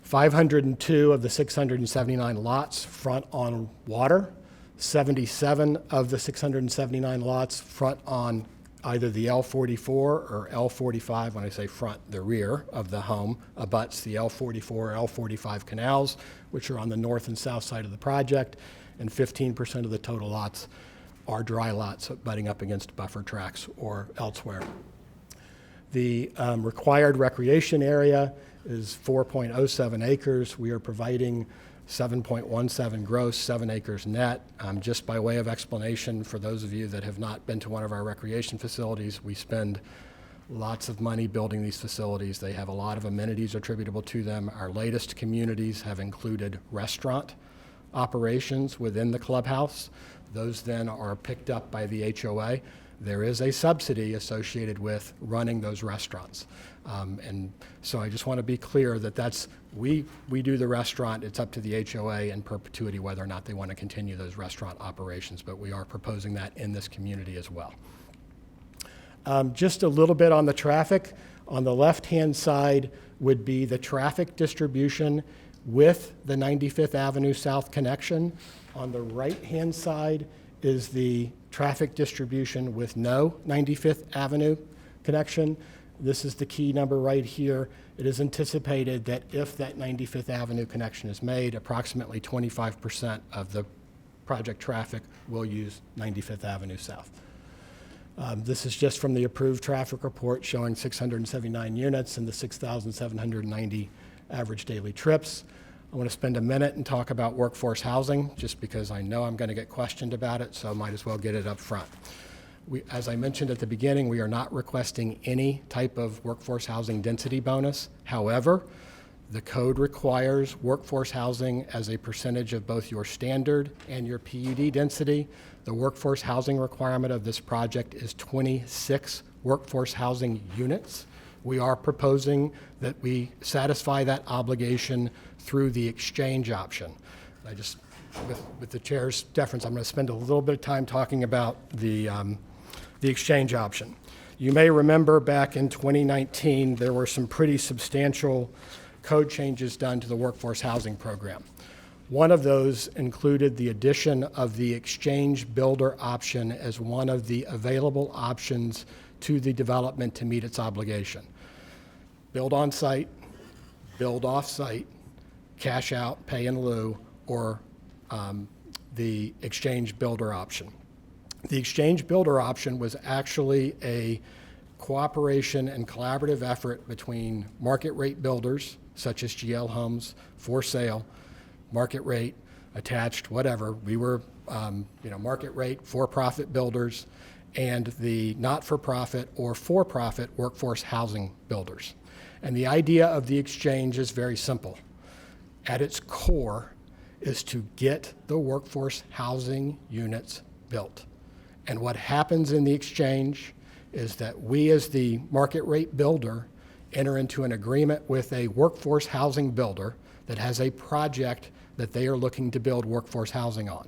502 of the 679 lots front on water. 77 of the 679 lots front on either the L44 or L45. When I say front, the rear of the home abuts the L44 or L45 canals, which are on the north and south side of the project, and 15% of the total lots are dry lots butting up against buffer tracks or elsewhere. The required recreation area is 4.07 acres. We are providing 7.17 gross, 7 acres net. Just by way of explanation, for those of you that have not been to one of our recreation facilities, we spend lots of money building these facilities. They have a lot of amenities attributable to them. Our latest communities have included restaurant operations within the clubhouse. Those then are picked up by the HOA. There is a subsidy associated with running those restaurants. And so I just want to be clear that we do the restaurant. It's up to the HOA in perpetuity whether or not they want to continue those restaurant operations, but we are proposing that in this community as well. Just a little bit on the traffic. On the left-hand side would be the traffic distribution with the 95th Avenue South connection. On the right-hand side is the traffic distribution with no 95th Avenue connection. This is the key number right here. It is anticipated that if that 95th Avenue connection is made, approximately 25% of the project traffic will use 95th Avenue South. This is just from the approved traffic report showing 679 units and the 6,790 average daily trips. I want to spend a minute and talk about workforce housing, just because I know I'm going to get questioned about it, so I might as well get it up front. As I mentioned at the beginning, we are not requesting any type of workforce housing density bonus. However, the code requires workforce housing as a percentage of both your standard and your PUD density. The workforce housing requirement of this project is 26 workforce housing units. We are proposing that we satisfy that obligation through the exchange option. With the chair's deference, I'm going to spend a little bit of time talking about the exchange option. You may remember back in 2019, there were some pretty substantial code changes done to the workforce housing program. One of those included the addition of the exchange builder option as one of the available options to the development to meet its obligation. Build on site, build off site, cash out, pay in lieu, or the exchange builder option. The exchange builder option was actually a cooperation and collaborative effort between market rate builders, such as GL Homes, for sale, market rate, attached, whatever. We were, market rate, for-profit builders, and the not-for-profit or for-profit workforce housing builders. And the idea of the exchange is very simple. At its core is to get the workforce housing units built. And what happens in the exchange is that we, as the market rate builder, enter into an agreement with a workforce housing builder that has a project that they are looking to build workforce housing on.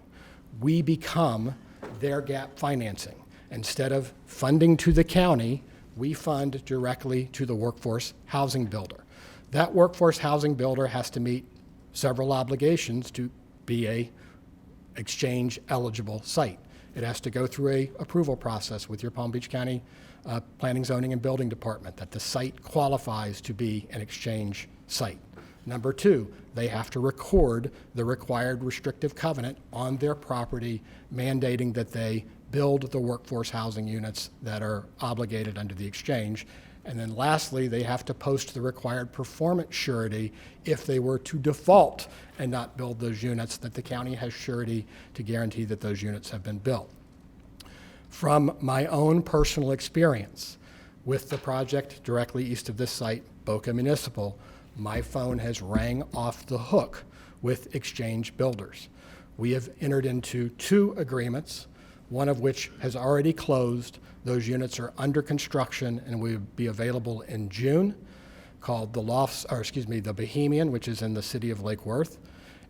We become their gap financing. Instead of funding to the county, we fund directly to the workforce housing builder. That workforce housing builder has to meet several obligations to be a exchange eligible site. It has to go through a approval process with your Palm Beach County Planning, Zoning, and Building Department that the site qualifies to be an exchange site. Number two, they have to record the required restrictive covenant on their property mandating that they build the workforce housing units that are obligated under the exchange. And then lastly, they have to post the required performance surety if they were to default and not build those units, that the county has surety to guarantee that those units have been built. From my own personal experience with the project directly east of this site, Boca Municipal, my phone has rang off the hook with exchange builders. We have entered into 2 agreements, one of which has already closed. Those units are under construction and will be available in June, called the Bohemian, which is in the city of Lake Worth.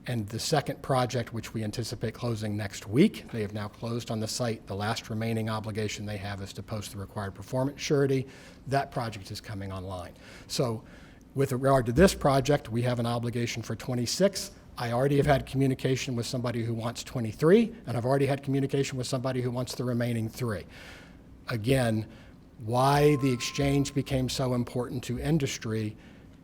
And the second project, which we anticipate closing next week, they have now closed on the site. The last remaining obligation they have is to post the required performance surety. That project is coming online. So with regard to this project, we have an obligation for 26. I already have had communication with somebody who wants 23, and I've already had communication with somebody who wants the remaining 3. Again, why the exchange became so important to industry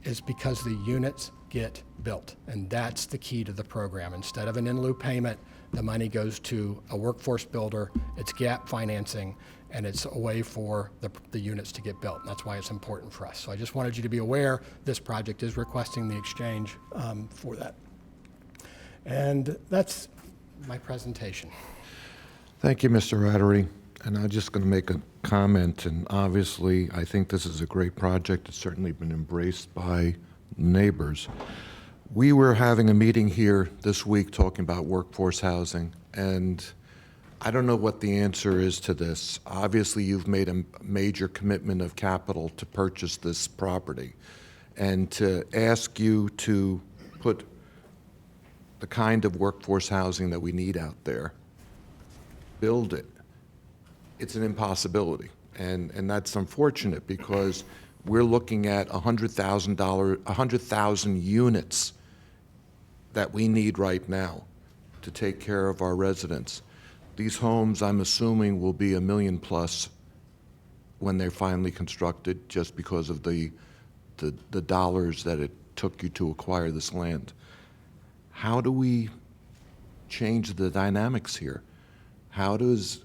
is because the units get built, and that's the key to the program. Instead of an in lieu payment, the money goes to a workforce builder. It's gap financing, and it's a way for the units to get built. And that's why it's important for us. So I just wanted you to be aware this project is requesting the exchange for that. And that's my presentation. Thank you, Mr. Rattery. And I'm just going to make a comment, and obviously, I think this is a great project. It's certainly been embraced by neighbors. We were having a meeting here this week talking about workforce housing, and I don't know what the answer is to this. Obviously, you've made a major commitment of capital to purchase this property, and to ask you to put the kind of workforce housing that we need out there, build it, it's an impossibility. And that's unfortunate because we're looking at 100,000 units that we need right now to take care of our residents. these homes, I'm assuming, will be $1 million plus when they're finally constructed, just because of the dollars that it took you to acquire this land. How do we change the dynamics here? How does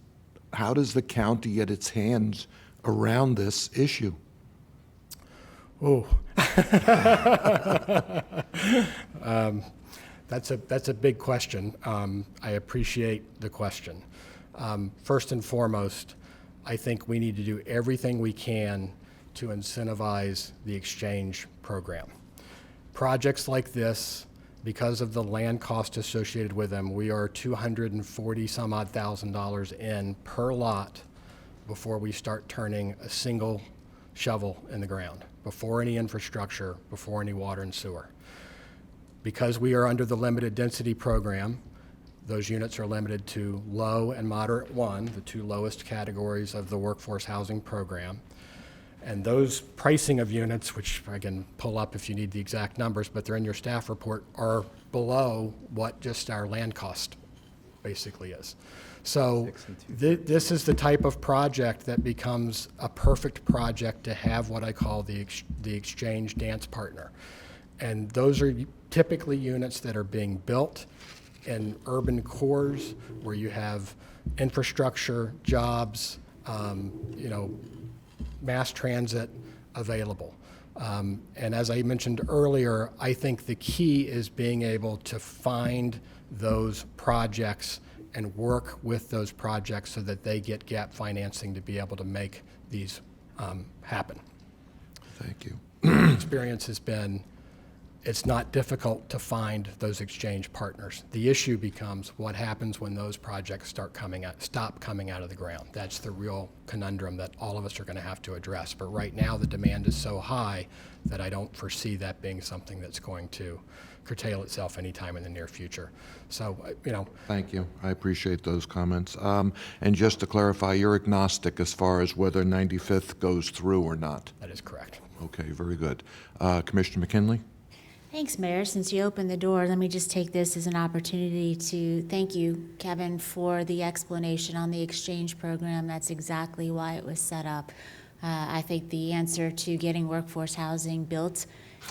the county get its hands around this issue? Oh. That's a big question. I appreciate the question. First and foremost, I think we need to do everything we can to incentivize the exchange program. Projects like this, because of the land cost associated with them, we are $240 some odd thousand in per lot before we start turning a single shovel in the ground, before any infrastructure, before any water and sewer. Because we are under the limited density program, those units are limited to low and moderate 1, the 2 lowest categories of the workforce housing program. And those pricing of units, which I can pull up if you need the exact numbers, but they're in your staff report, are below what just our land cost basically is. So this is the type of project that becomes a perfect project to have what I call the exchange dance partner. And those are typically units that are being built in urban cores where you have infrastructure, jobs, mass transit available. And as I mentioned earlier, I think the key is being able to find those projects and work with those projects so that they get gap financing to be able to make these happen. Thank you. The experience has been, it's not difficult to find those exchange partners. The issue becomes what happens when those projects stop coming out of the ground. That's the real conundrum that all of us are going to have to address. But right now, the demand is so high that I don't foresee that being something that's going to curtail itself anytime in the near future. So, Thank you. I appreciate those comments. And just to clarify, you're agnostic as far as whether 95th goes through or not? That is correct. Okay, very good. Commissioner McKinley? Thanks, Mayor. Since you opened the door, let me just take this as an opportunity to thank you, Kevin, for the explanation on the exchange program. That's exactly why it was set up. I think the answer to getting workforce housing built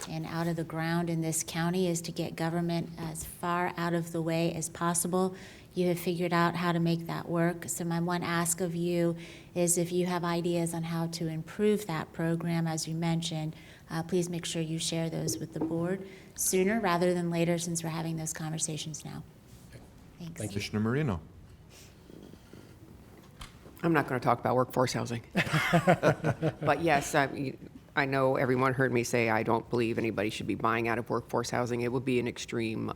and out of the ground in this county is to get government as far out of the way as possible. You have figured out how to make that work. So my one ask of you is if you have ideas on how to improve that program, as you mentioned, please make sure you share those with the board sooner rather than later, since we're having those conversations now. Thanks. Thank you. Commissioner Marino? I'm not going to talk about workforce housing. But yes, I know everyone heard me say I don't believe anybody should be buying out of workforce housing. It would be an extreme,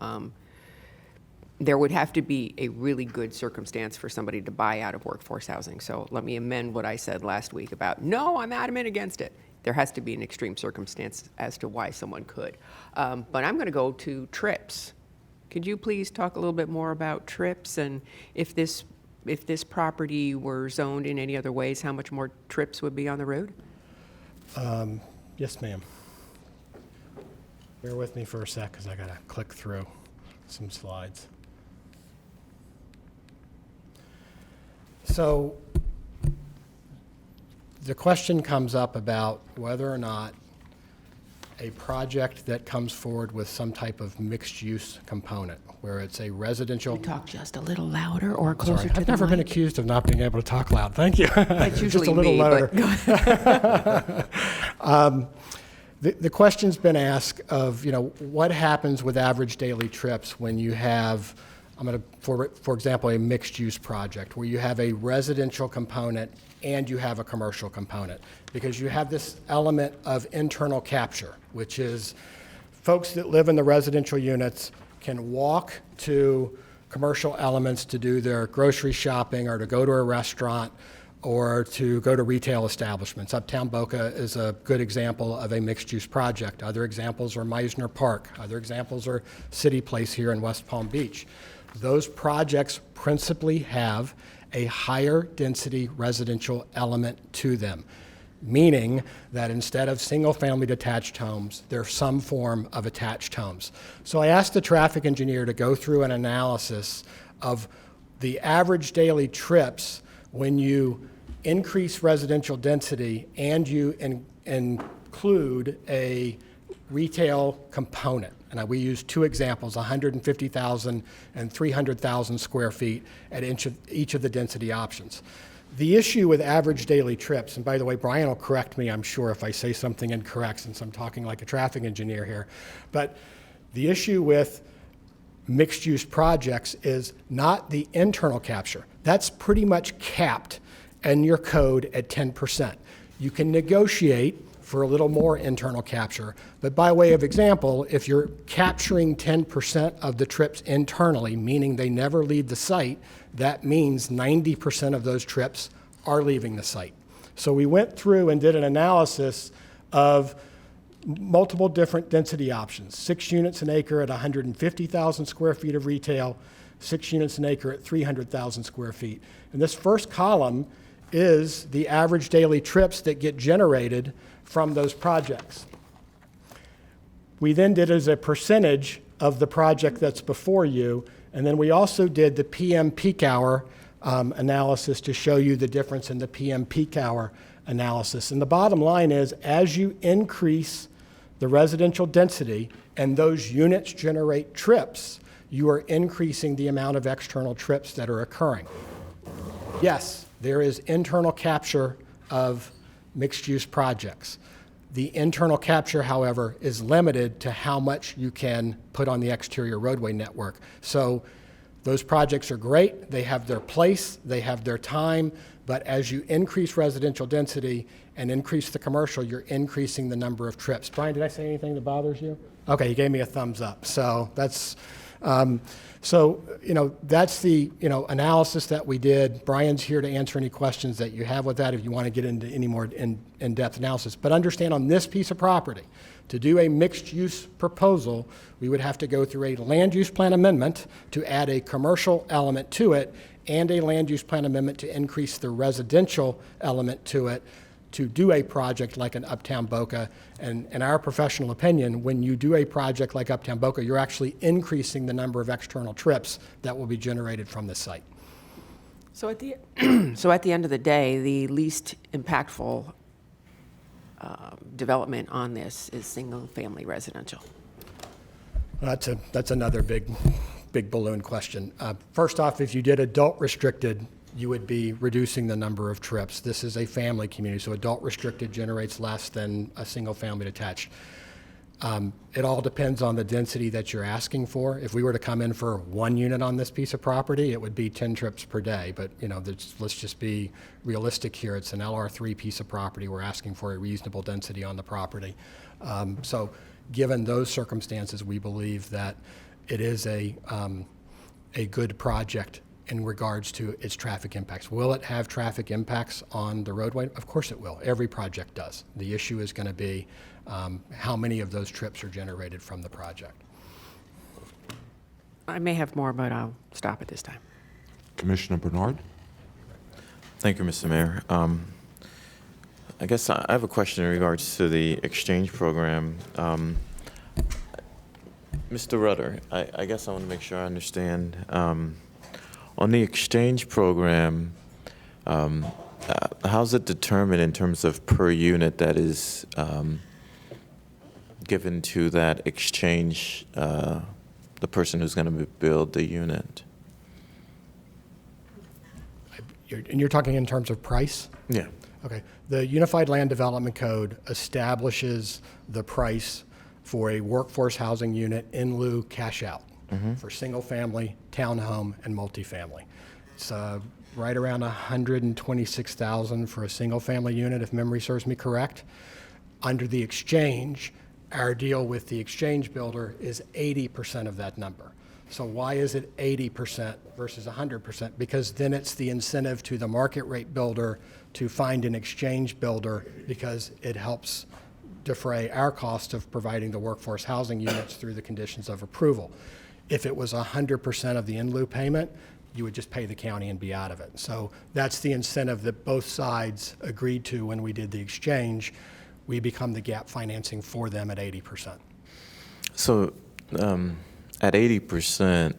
there would have to be a really good circumstance for somebody to buy out of workforce housing. So let me amend what I said last week about, no, I'm adamant against it. There has to be an extreme circumstance as to why someone could. But I'm going to go to trips. Could you please talk a little bit more about trips, and if this property were zoned in any other ways, how much more trips would be on the road? Yes, ma'am. Bear with me for a sec because I got to click through some slides. So the question comes up about whether or not a project that comes forward with some type of mixed-use component, where it's a residential... Talk just a little louder or Sorry, closer to the I've never been mic. accused of not being able to talk loud. Thank you. That's usually just a little me, louder. but go The question's been asked of, what happens with average daily trips when you have, for example, a mixed-use project where you have a residential component and you have a commercial component, because you have this element of internal capture, which is folks that live in the residential units can walk to commercial elements to do their grocery shopping or to go to a restaurant or to go to retail establishments. Uptown Boca is a good example of a mixed-use project. Other examples are Meisner Park. Other examples are City Place here in West Palm Beach. Those projects principally have a higher density residential element to them, meaning that instead of single-family detached homes, there's some form of attached homes. So I asked the traffic engineer to go through an analysis of the average daily trips, when you increase residential density and you include a retail component, and we use two examples, 150,000 and 300,000 square feet at each of the density options. The issue with average daily trips, and by the way, Brian will correct me, I'm sure, if I say something incorrect since I'm talking like a traffic engineer here, but the issue with mixed-use projects is not the internal capture. That's pretty much capped in your code at 10%. You can negotiate for a little more internal capture, but by way of example, if you're capturing 10% of the trips internally, meaning they never leave the site, that means 90% of those trips are leaving the site. So we went through and did an analysis of multiple different density options, 6 units an acre at 150,000 square feet of retail, 6 units an acre at 300,000 square feet. And this first column is the average daily trips that get generated from those projects. We then did as a percentage of the project that's before you, and then we also did the PM peak hour analysis to show you the difference in the PM peak hour analysis. And the bottom line is, as you increase the residential density and those units generate trips, you are increasing the amount of external trips that are occurring. Yes, there is internal capture of mixed-use projects. The internal capture, however, is limited to how much you can put on the exterior roadway network. So those projects are great, they have their place, they have their time, but as you increase residential density and increase the commercial, you're increasing the number of trips. Brian, did I say anything that bothers you? Okay, you gave me a thumbs up. So that's, that's the, analysis that we did. Brian's here to answer any questions that you have with that if you want to get into any more in-depth analysis. But understand, on this piece of property, to do a mixed-use proposal, we would have to go through a land use plan amendment to add a commercial element to it and a land use plan amendment to increase the residential element to it to do a project like an Uptown Boca. And in our professional opinion, when you do a project like Uptown Boca, you're actually increasing the number of external trips that will be generated from the site. So at the end of the day, the least impactful development on this is single-family residential. That's another big balloon question. First off, if you did adult restricted, you would be reducing the number of trips. This is a family community, so adult restricted generates less than a single family detached. It all depends on the density that you're asking for. If we were to come in for 1 unit on this piece of property, it would be 10 trips per day. But let's just be realistic here. It's an LR3 piece of property. We're asking for a reasonable density on the property. So given those circumstances, we believe that it is a good project in regards to its traffic impacts. Will it have traffic impacts on the roadway? Of course it will. Every project does. The issue is going to be how many of those trips are generated from the project. I may have more, but I'll stop at this time. Commissioner Bernard? Thank you, Mr. Mayor. I guess I have a question in regards to the exchange program. Mr. Rudder, I guess I want to make sure I understand. On the exchange program, how's it determined in terms of per unit that is given to that exchange, the person who's going to build the unit? And you're talking in terms of price? Yeah. Okay. The Unified Land Development Code establishes the price for a workforce housing unit in lieu cash out for single family, townhome, and multifamily. It's right around $126,000 for a single family unit, if memory serves me correct. Under the exchange, our deal with the exchange builder is 80% of that number. So why is it 80% versus 100%? Because then it's the incentive to the market rate builder to find an exchange builder, because it helps defray our cost of providing the workforce housing units through the conditions of approval. If it was 100% of the in lieu payment, you would just pay the county and be out of it. So that's the incentive that both sides agreed to when we did the exchange. We become the gap financing for them at 80%. So at 80%,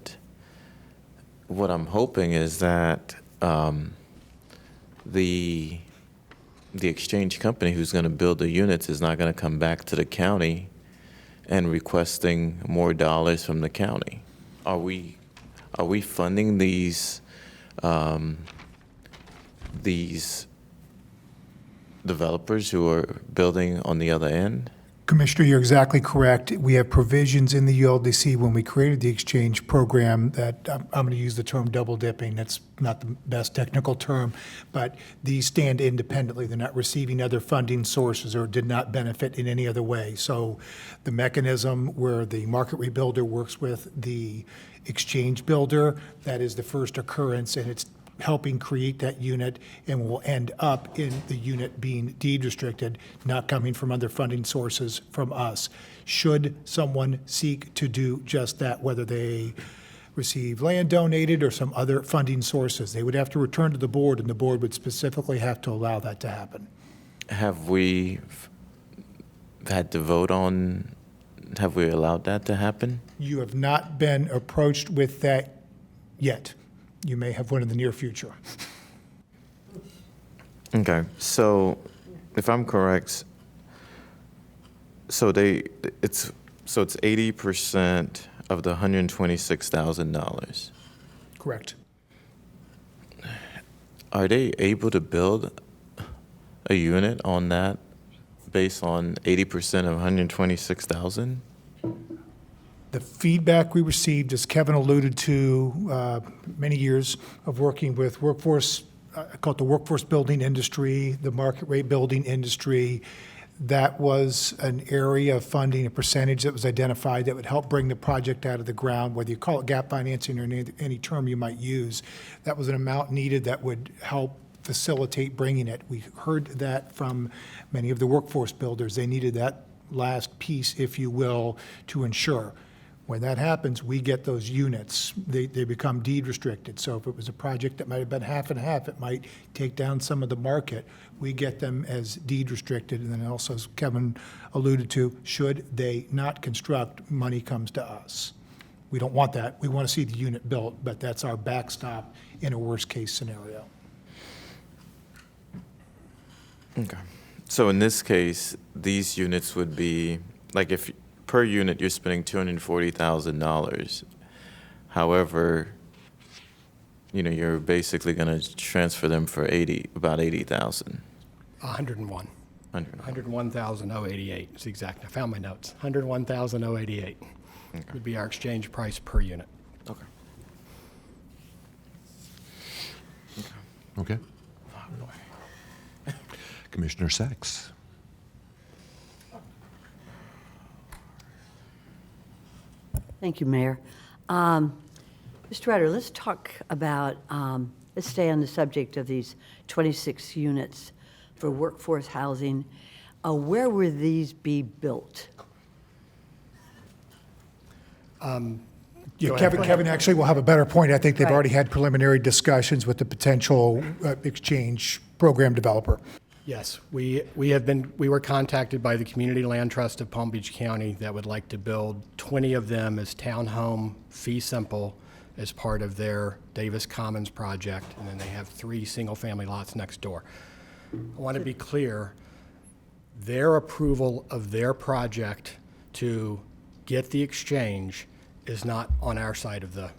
what I'm hoping is that the exchange company who's going to build the units is not going to come back to the county and requesting more dollars from the county. Are we funding these developers who are building on the other end? Commissioner, you're exactly correct. We have provisions in the ULDC when we created the exchange program that, I'm going to use the term double dipping. That's not the best technical term, but these stand independently. They're not receiving other funding sources or did not benefit in any other way. So the mechanism where the market rate builder works with the exchange builder, that is the first occurrence, and it's helping create that unit and will end up in the unit being deed restricted, not coming from other funding sources from us. Should someone seek to do just that, whether they receive land donated or some other funding sources, they would have to return to the board, and the board would specifically have to allow that to happen. Have we had to vote on, have we allowed that to happen? You have not been approached with that yet. You may have one in the near future. Okay, so if I'm correct, so it's 80% of the $126,000. Correct. Are they able to build a unit on that based on 80% of 126,000? The feedback we received, as Kevin alluded to, many years of working with workforce, I call it the workforce building industry, the market rate building industry, that was an area of funding, a percentage that was identified that would help bring the project out of the ground, whether you call it gap financing or any term you might use. That was an amount needed that would help facilitate bringing it. We heard that from many of the workforce builders. They needed that last piece, if you will, to ensure. When that happens, we get those units. They become deed restricted. So if it was a project that might have been half and half, it might take down some of the market. We get them as deed restricted. And then also, as Kevin alluded to, should they not construct, money comes to us. We don't want that. We want to see the unit built, but that's our backstop in a worst-case scenario. Okay. So in this case, these units would be, like if per unit you're spending $240,000. However, you're basically going to transfer them for about 80,000. 101. 101. 101,088 is exact. I found my notes. 101,088 would be our exchange price per unit. Okay. Okay. Commissioner Sachs. Thank you, Mayor. Mr. Ryder, let's talk about, let's stay on the subject of these 26 units for workforce housing. Where will these be built? Yeah, Kevin actually will have a better point. I think they've already had preliminary discussions with the potential exchange program developer. Yes, we were contacted by the Community Land Trust of Palm Beach County that would like to build 20 of them as townhome fee simple as part of their Davis Commons project, and then they have 3 single-family lots next door. I want to be clear, their approval of their project to get the exchange is not on our side of the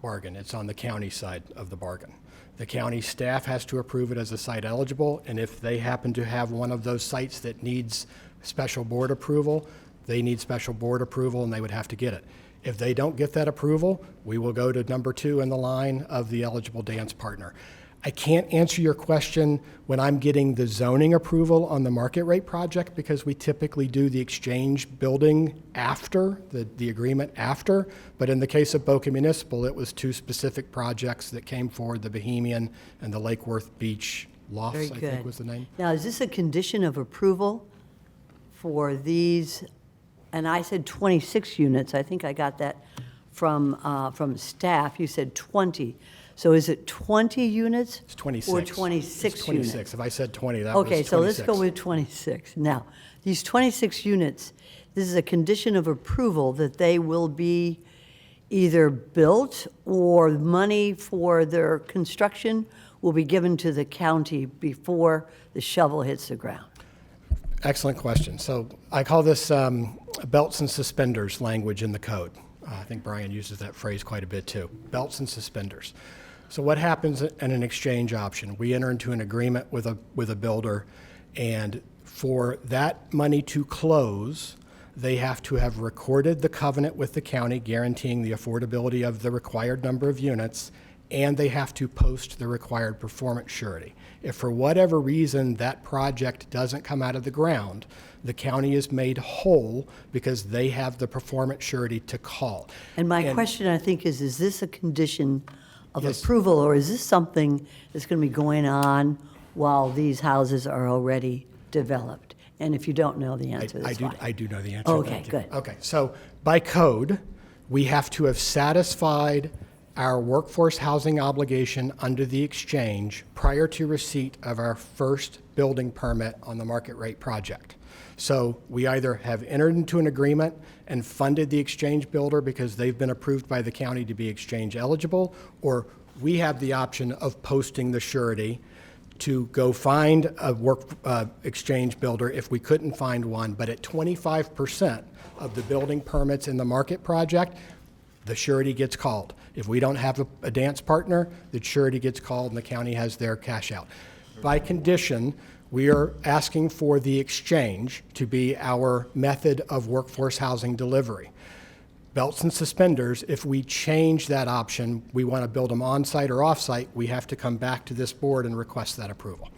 bargain. It's on the county side of the bargain. The county staff has to approve it as a site eligible, and if they happen to have one of those sites that needs special board approval, they need special board approval and they would have to get it. If they don't get that approval, we will go to number 2 in the line of the eligible dance partner. I can't answer your question when I'm getting the zoning approval on the market rate project because we typically do the exchange building after, the agreement after. But in the case of Boca Municipal, it was 2 specific projects that came forward, the Bohemian and the Lake Worth Beach Lofts, I think was the name. Now, is this a condition of approval for these? And I said 26 units. I think I got that from staff. You said 20. So is it 20 units? It's 26. Or 26 It's 26. units? If I said 20, that was 26. Okay, so let's go with 26. Now, these 26 units, this is a condition of approval that they will be either built or money for their construction will be given to the county before the shovel hits the ground? Excellent question. So I call this belts and suspenders language in the code. I think Brian uses that phrase quite a bit too, belts and suspenders. So what happens in an exchange option? We enter into an agreement with a builder, and for that money to close, they have to have recorded the covenant with the county guaranteeing the affordability of the required number of units, and they have to post the required performance surety. If for whatever reason that project doesn't come out of the ground, the county is made whole because they have the performance surety to call. And my question, I think, is this a condition of Yes. approval, or is this something that's going to be going on while these houses are already developed? And if you don't know the answer, that's fine. I do know the answer. Okay, Thank you. good. Okay, so by code, we have to have satisfied our workforce housing obligation under the exchange prior to receipt of our first building permit on the market rate project. So we either have entered into an agreement and funded the exchange builder because they've been approved by the county to be exchange eligible, or we have the option of posting the surety to go find a exchange builder if we couldn't find one. But at 25% of the building permits in the market project, the surety gets called. If we don't have a dance partner, the surety gets called and the county has their cash out. By condition, we are asking for the exchange to be our method of workforce housing delivery. Belts and suspenders, if we change that option, we want to build them on-site or off-site, we have to come back to this board and request that approval.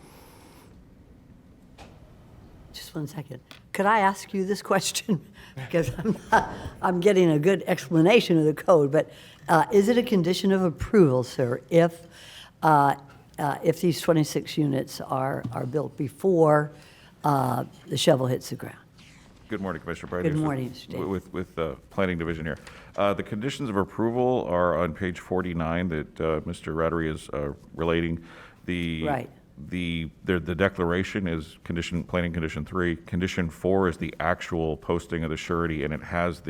Just one second. Could I ask you this question? Because I'm getting a good explanation of the code, but is it a condition of approval, sir, if these 26 units are built before the shovel hits the ground? Good morning, Commissioner Brady. Good morning, Mr. Davis. With the Planning Division here. The conditions of approval are on page 49 that Mr. Rattery is relating. Right. The declaration is planning condition 3. Condition 4 is the actual posting of the surety, and it has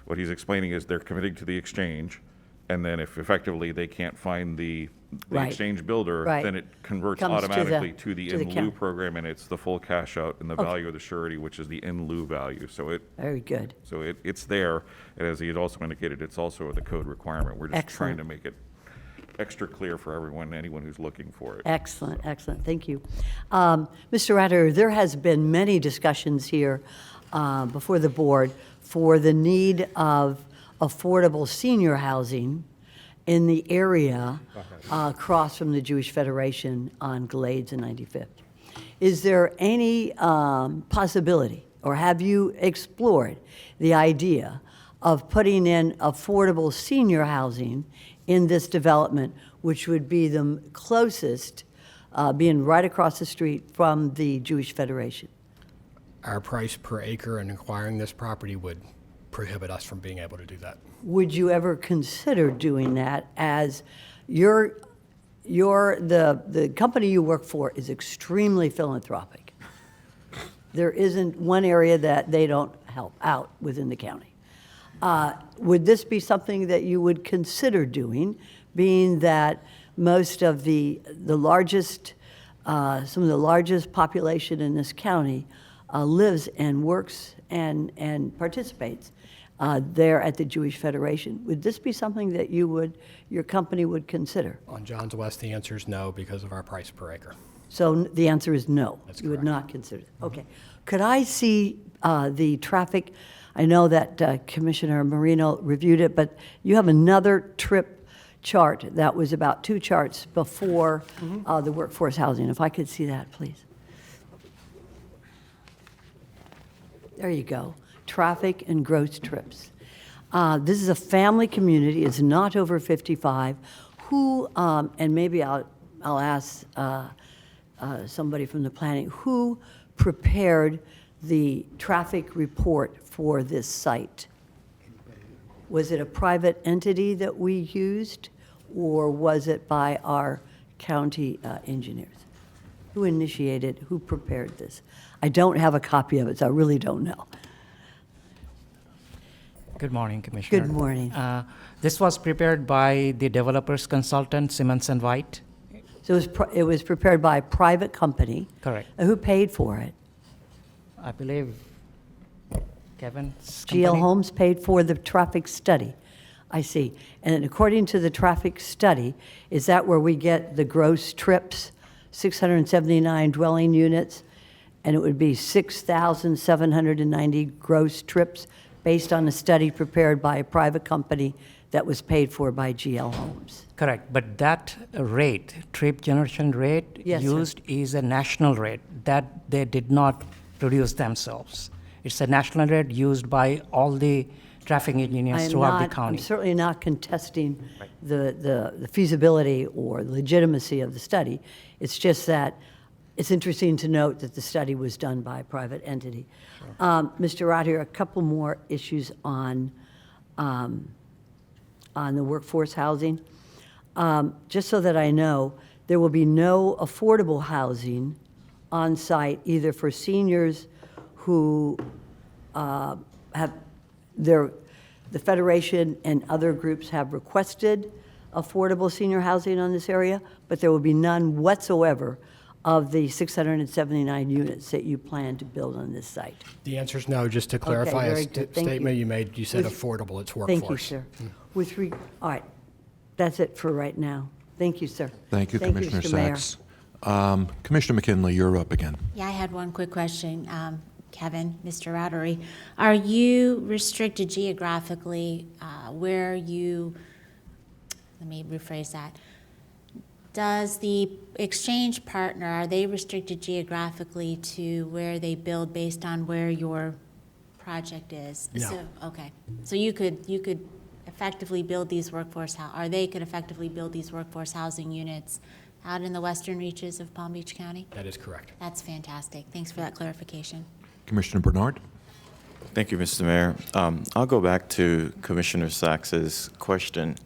what he's explaining is they're committing to the exchange, and then if effectively they can't find the Right. exchange builder, Right. then it converts Comes to the- automatically to the to the in lieu county. program, and it's the full cash out and the Okay. value of the surety, which is the in lieu value. So Very good. it's there, and as he had also indicated, it's also the code requirement. We're just trying Excellent. to make it extra clear for anyone who's looking for it. Excellent, excellent. Thank you. Mr. Ratter, there has been many discussions here before the board for the need of affordable senior housing in the area across from the Jewish Federation on Glades and 95th. Is there any possibility, or have you explored the idea of putting in affordable senior housing in this development, which would be the closest, being right across the street from the Jewish Federation? Our price per acre in acquiring this property would prohibit us from being able to do that. Would you ever consider doing that, as the company you work for is extremely philanthropic? There isn't one area that they don't help out within the county. Would this be something that you would consider doing, being that most of some of the largest population in this county lives and works and participates there at the Jewish Federation? Would this be something that your company would consider? On Johns West, the answer is no because of our price per acre. So the answer is no. That's You would correct. not consider it. Okay. Could I see the traffic? I know that Commissioner Marino reviewed it, but you have another trip chart that was about 2 charts before the workforce housing. If I could see that, please. There you go. Traffic and gross trips. This is a family community. It's not over 55. Who, and maybe I'll ask somebody from the planning, who prepared the traffic report for this site? Was it a private entity that we used, or was it by our county engineers? Who initiated, who prepared this? I don't have a copy of it, so I really don't know. Good morning, Commissioner. Good morning. This was prepared by the developer's consultant, Simmons and White. So it was prepared by a private company. Correct. Who paid for it? I believe Kevin's GL company? Homes paid for the traffic study. I see. And according to the traffic study, is that where we get the gross trips, 679 dwelling units, and it would be 6,790 gross trips based on a study prepared by a private company that was paid for by GL Homes? Correct, but that rate, trip generation rate Yes, sir. used is a national rate that they did not produce themselves. It's a national rate used by all the traffic engineers throughout the county. I'm certainly not contesting the feasibility or legitimacy of the study. It's just that it's interesting to note that the study was done by a private entity. Mr. Rotter, a couple more issues on the workforce housing. Just so that I know, there will be no affordable housing on site either for seniors who have the Federation and other groups have requested affordable senior housing on this area, but there will be none whatsoever of the 679 units that you plan to build on this site. The answer is no. Just to clarify very a good. Thank statement you. you made, you said With- affordable, it's workforce. Thank you, sir. All right, that's it for right now. Thank you, sir. Thank you, Commissioner Mr. Mayor. Sachs. Commissioner McKinley, you're up again. Yeah, I had one quick question. Kevin, Mr. Rotary, are you restricted geographically where you, let me rephrase that. Does the exchange partner, are they restricted geographically to where they build based on where your project is? No. So, okay. So you could effectively build these or they could effectively build these workforce housing units out in the western reaches of Palm Beach County? That is correct. That's fantastic. Thanks for that clarification. Commissioner Bernard? Thank you, Mr. Mayor. I'll go back to Commissioner Sachs's question.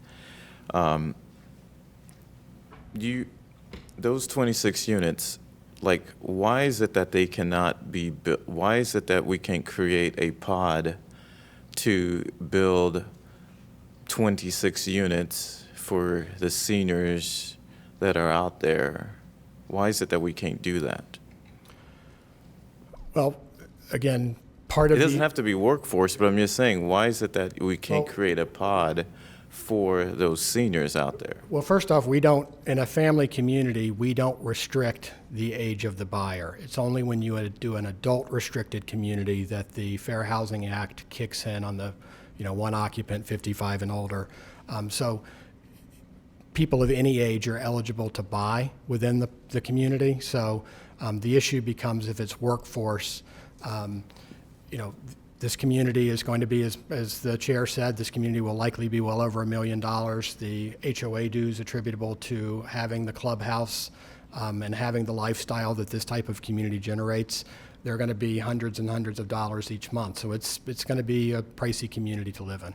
Those 26 units, like, why is it that they cannot be built? Why is it that we can't create a pod to build 26 units for the seniors that are out there? Why is it that we can't do that? Well, again, part of It doesn't the, have to be workforce, but I'm just saying, why is it that we can't Well- create a pod for those seniors out there? well, first off, we don't, in a family community, we don't restrict the age of the buyer. It's only when you do an adult restricted community that the Fair Housing Act kicks in on the, one occupant, 55 and older. So people of any age are eligible to buy within the community. So the issue becomes if it's workforce, this community is going to be, as the chair said, this community will likely be well over $1 million. The HOA dues attributable to having the clubhouse and having the lifestyle that this type of community generates, they're going to be hundreds and hundreds of dollars each month. So it's going to be a pricey community to live in.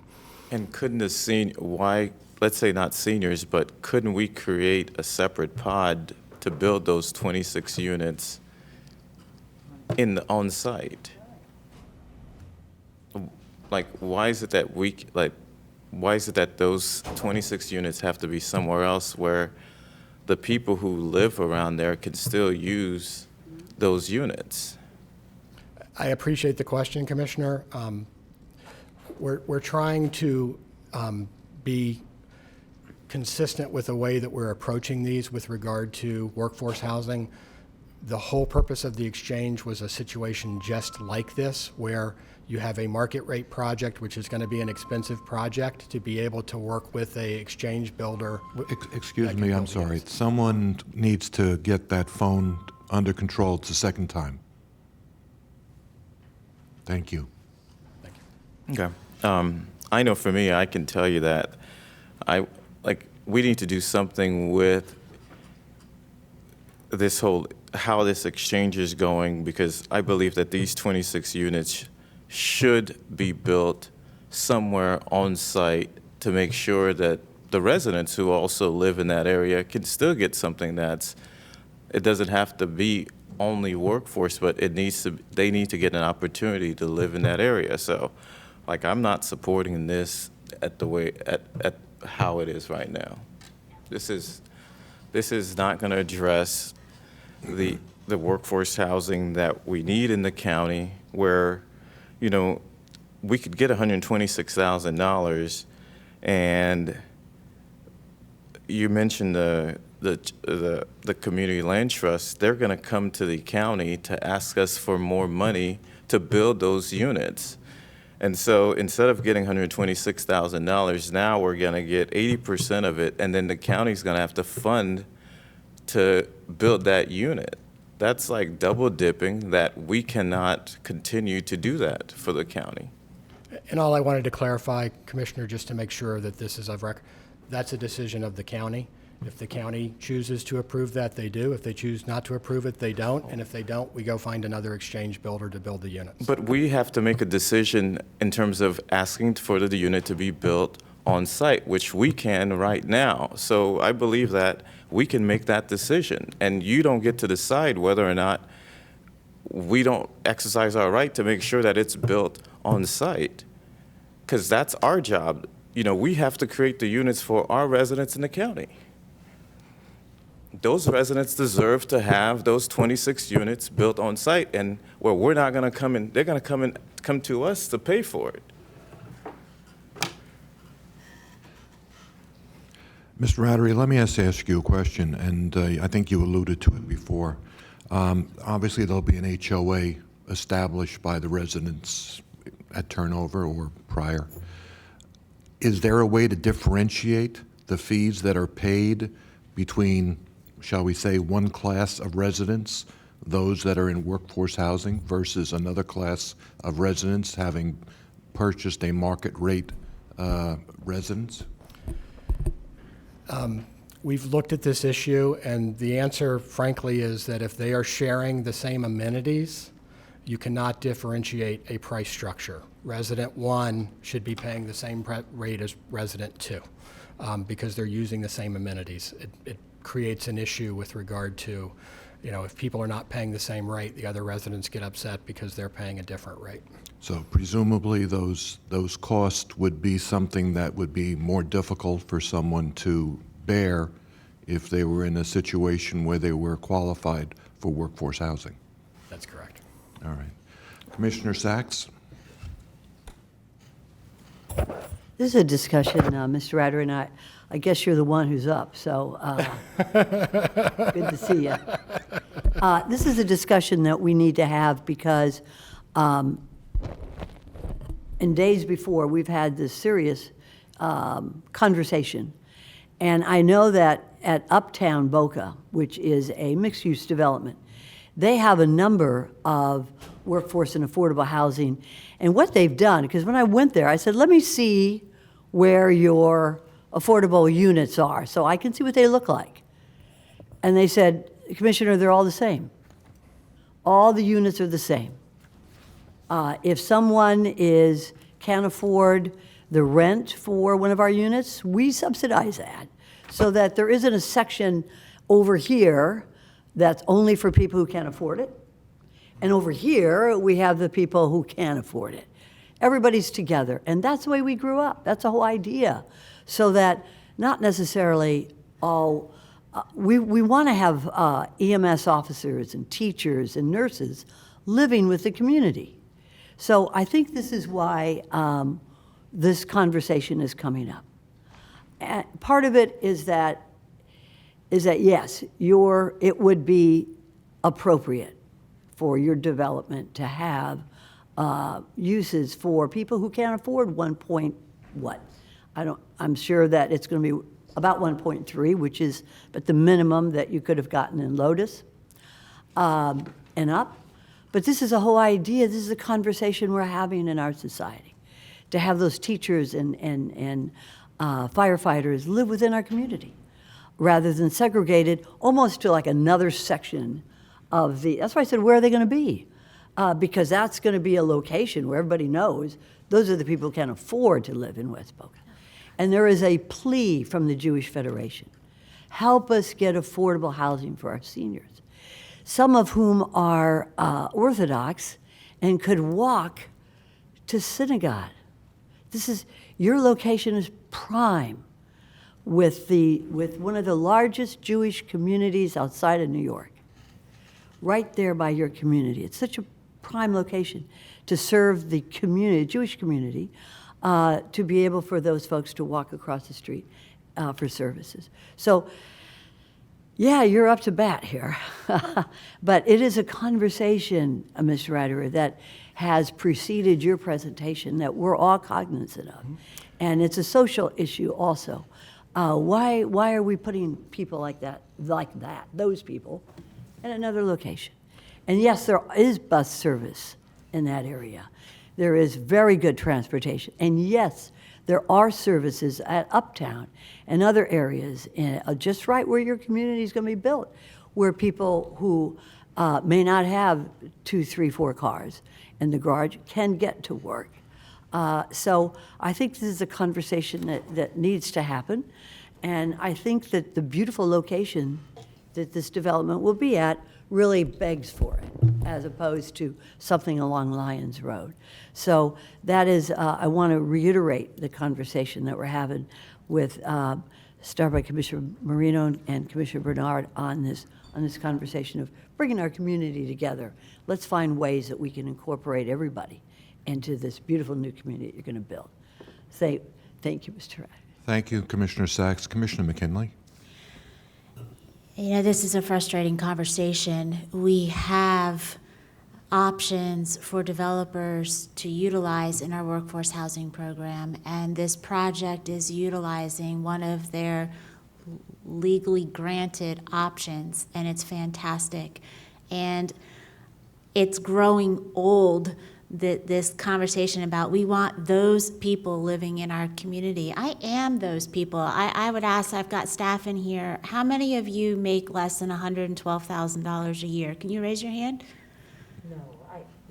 And couldn't let's say not seniors, but couldn't we create a separate pod to build those 26 units on site? Like, why is it that why is it that those 26 units have to be somewhere else where the people who live around there can still use those units? I appreciate the question, Commissioner. We're trying to be consistent with the way that we're approaching these with regard to workforce housing. The whole purpose of the exchange was a situation just like this, where you have a market rate project, which is going to be an expensive project, to be able to work with a exchange builder. Excuse me, I'm sorry. Someone needs to get that phone under control. It's the second time. Thank you. Okay. I know for me, I can tell you that we need to do something with this how this exchange is going, because I believe that these 26 units should be built somewhere on site to make sure that the residents who also live in that area can still get something it doesn't have to be only workforce, but they need to get an opportunity to live in that area. So Like, I'm not supporting this at how it is right now. This is not going to address the workforce housing that we need in the county, where, you know, we could get $126,000, and you mentioned the community land trust. They're going to come to the county to ask us for more money to build those units. And so instead of getting $126,000, now we're going to get 80% of it, and then the county's going to have to fund to build that unit. That's like double dipping, that we cannot continue to do that for the county. And all I wanted to clarify, Commissioner, just to make sure that this is of record, that's a decision of the county. If the county chooses to approve that, they do. If they choose not to approve it, they don't. And if they don't, we go find another exchange builder to build the units. But we have to make a decision in terms of asking for the unit to be built on site, which we can right now. So I believe that we can make that decision, and you don't get to decide whether or not we don't exercise our right to make sure that it's built on site, because that's our job. You know, we have to create the units for our residents in the county. Those residents deserve to have those 26 units built on site, and where we're not going to come in, they're going to come to us to pay for it. Mr. Rattery, let me ask you a question, and I think you alluded to it before. Obviously, there'll be an HOA established by the residents at turnover or prior. Is there a way to differentiate the fees that are paid between, shall we say, one class of residents, those that are in workforce housing, versus another class of residents having purchased a market rate residence? We've looked at this issue, and the answer, frankly, is that if they are sharing the same amenities, you cannot differentiate a price structure. Resident 1 should be paying the same rate as resident 2 because they're using the same amenities. It creates an issue with regard to, you know, if people are not paying the same rate, the other residents get upset because they're paying a different rate. So presumably those costs would be something that would be more difficult for someone to bear if they were in a situation where they were qualified for workforce housing. That's correct. All right. Commissioner Sachs? This is a discussion, Mr. Ratter, and I guess you're the one who's up, so good to see you. This is a discussion that we need to have because in days before, we've had this serious conversation. And I know that at Uptown Boca, which is a mixed-use development, they have a number of workforce and affordable housing. And what they've done, because when I went there, I said, let me see where your affordable units are so I can see what they look like. And they said, Commissioner, they're all the same. All the units are the same. If someone can't afford the rent for one of our units, we subsidize that so that there isn't a section over here that's only for people who can't afford it. And over here, we have the people who can afford it. Everybody's together, and that's the way we grew up. That's the whole idea. So that not necessarily all, we want to have EMS officers and teachers and nurses living with the community. So I think this is why this conversation is coming up. And part of it is that yes, it would be appropriate for your development to have uses for people who can't afford I'm sure that it's going to be about 1.3, which is but the minimum that you could have gotten in Lotus and up. But this is a whole idea. This is a conversation we're having in our society, to have those teachers and firefighters live within our community rather than segregated almost to like another section of that's why I said, where are they going to be? Because that's going to be a location where everybody knows those are the people who can't afford to live in West Boca. And there is a plea from the Jewish Federation. Help us get affordable housing for our seniors, some of whom are Orthodox and could walk to synagogue Your location is prime with one of the largest Jewish communities outside of New York, right there by your community. It's such a prime location to serve the community, Jewish community, to be able for those folks to walk across the street for services. So, yeah, you're up to bat here. But it is a conversation, Mr. Ryder, that has preceded your presentation that we're all cognizant of. And it's a social issue also. Why are we putting people like that, those people, in another location? And yes, there is bus service in that area. There is very good transportation. And yes, there are services at Uptown and other areas, just right where your community is going to be built, where people who may not have 2, 3, 4 cars in the garage can get to work. So I think this is a conversation that needs to happen. And I think that the beautiful location that this development will be at really begs for it, as opposed to something along Lyons Road. So that is, I want to reiterate the conversation that we're having with, started by Commissioner Marino and Commissioner Bernard on this conversation of bringing our community together. Let's find ways that we can incorporate everybody into this beautiful new community you're going to build. Thank you, Mr. Ryder. Thank you, Commissioner Sachs. Commissioner McKinley? You know, this is a frustrating conversation. We have options for developers to utilize in our workforce housing program, and this project is utilizing one of their legally granted options, and it's fantastic. And it's growing old, this conversation about we want those people living in our community. I am those people. I would ask, I've got staff in here, how many of you make less than $112,000 a year? Can you raise your hand?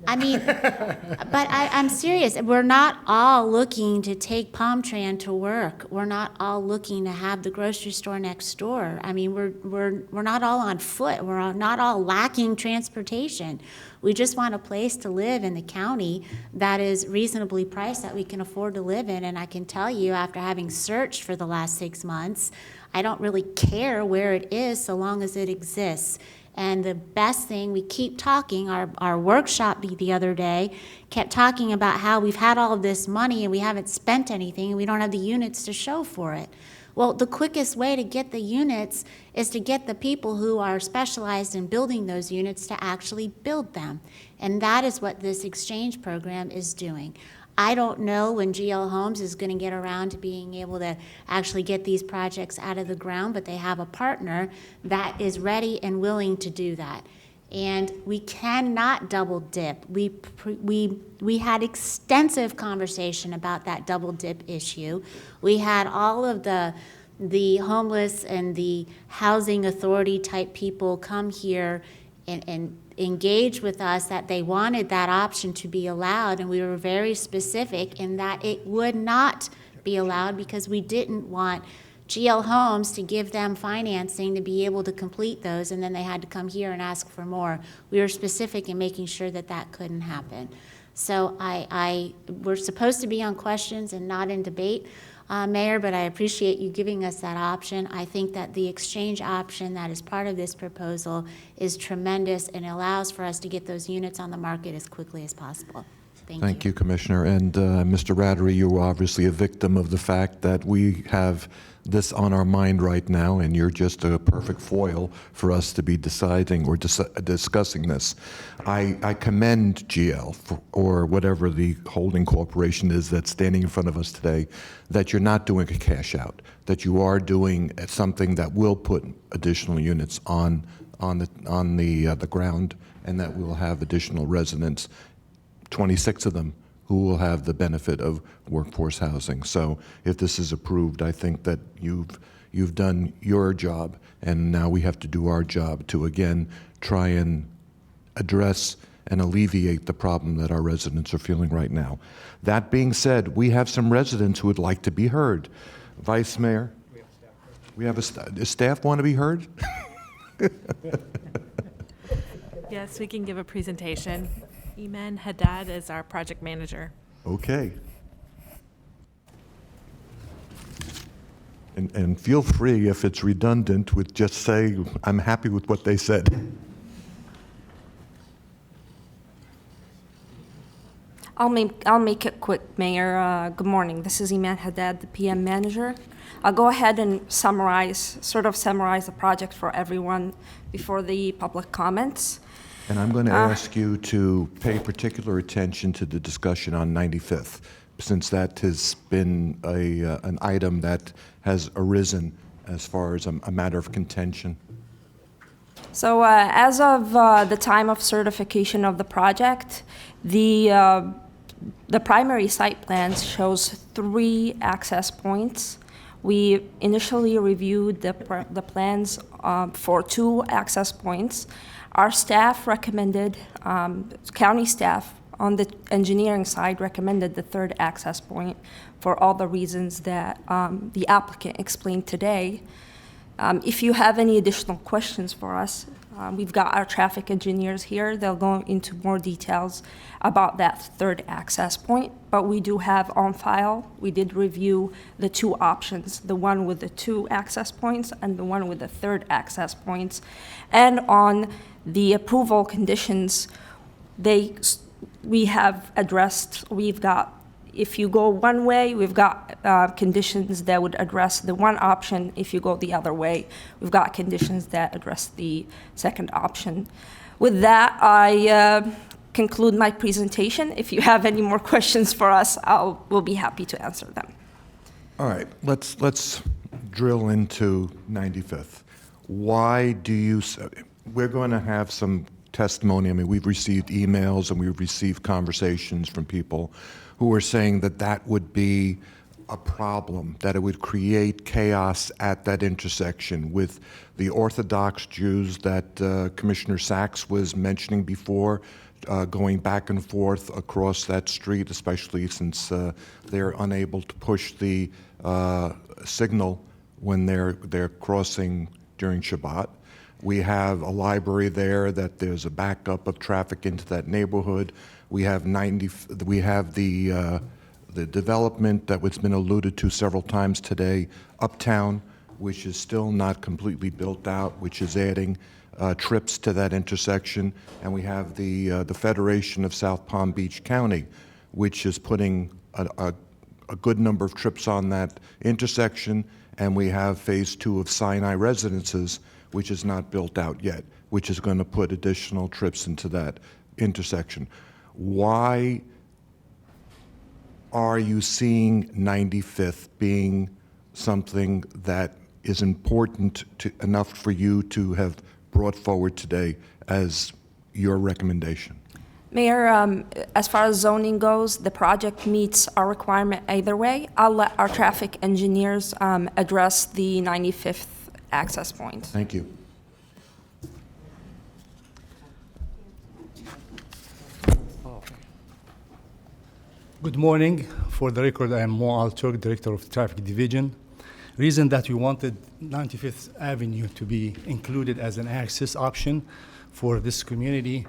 I mean, but I'm serious. We're not all looking to take Palmtran to work. We're not all looking to have the grocery store next door. I mean, we're not all on foot. We're not all lacking transportation. We just want a place to live in the county that is reasonably priced, that we can afford to live in. And I can tell you, after having searched for the last 6 months, I don't really care where it is so long as it exists. And the best thing, we keep talking, our workshop the other day kept talking about how we've had all of this money and we haven't spent anything and we don't have the units to show for it. Well, the quickest way to get the units is to get the people who are specialized in building those units to actually build them. And that is what this exchange program is doing. I don't know when GL Homes is going to get around to being able to actually get these projects out of the ground, but they have a partner that is ready and willing to do that. And we cannot double dip. We had extensive conversation about that double dip issue. We had all of the homeless and the housing authority type people come here and engage with us that they wanted that option to be allowed, and we were very specific in that it would not be allowed because we didn't want GL Homes to give them financing to be able to complete those, and then they had to come here and ask for more. We were specific in making sure that that couldn't happen. So we're supposed to be on questions and not in debate, Mayor, but I appreciate you giving us that option. I think that the exchange option that is part of this proposal is tremendous and allows for us to get those units on the market as quickly as possible. Thank you, Commissioner. And Mr. Rattery, you're obviously a victim of the fact that we have this on our mind right now, and you're just a perfect foil for us to be deciding or discussing this. I commend GL, or whatever the holding corporation is that's standing in front of us today, that you're not doing a cash out, that you are doing something that will put additional units on the ground, and that we'll have additional residents, 26 of them, who will have the benefit of workforce housing. So if this is approved, I think that you've done your job, and now we have to do our job to, again, try and address and alleviate the problem that our residents are feeling right now. That being said, we have some residents who would like to be heard. Vice Mayor? We have does staff want to be heard? Yes, we can give a presentation. Iman Haddad is our project manager. Okay. And feel free, if it's redundant, with just say, I'm happy with what they said. I'll make it quick, Mayor. Good morning. This is Iman Haddad, the PM manager. I'll go ahead and summarize the project for everyone before the public comments. And I'm going to ask you to pay particular attention to the discussion on 95th, since that has been an item that has arisen as far as a matter of contention. So as of the time of certification of the project, the primary site plans shows 3 access points. We initially reviewed the plans for 2 access points. Our staff recommended, county staff on the engineering side recommended the 3rd access point for all the reasons that the applicant explained today. If you have any additional questions for us, we've got our traffic engineers here. They'll go into more details about that 3rd access point, but we do have on file, we did review the 2 options, the one with the 2 access points and the one with the 3rd access points. And on the approval conditions, we have addressed, if you go one way, we've got conditions that would address the one option. If you go the other way, we've got conditions that address the 2nd option. With that, I conclude my presentation. If you have any more questions for us, we'll be happy to answer them. All right, let's drill into 95th. Why do you, we're going to have some testimony. I mean, we've received emails and we've received conversations from people who are saying that that would be a problem, that it would create chaos at that intersection with the Orthodox Jews that Commissioner Sachs was mentioning before, going back and forth across that street, especially since they're unable to push the signal when they're crossing during Shabbat. We have a library there that there's a backup of traffic into that neighborhood. We have the development that has been alluded to several times today, Uptown, which is still not completely built out, which is adding trips to that intersection. And we have the Federation of South Palm Beach County, which is putting a good number of trips on that intersection. And we have phase 2 of Sinai Residences, which is not built out yet, which is going to put additional trips into that intersection. Why are you seeing 95th being something that is important enough for you to have brought forward today as your recommendation? Mayor, as far as zoning goes, the project meets our requirement either way. I'll let our traffic engineers address the 95th access point. Thank you. Good morning. For the record, I am Mo Al-Turk, Director of Traffic Division. Reason that we wanted 95th Avenue to be included as an access option for this community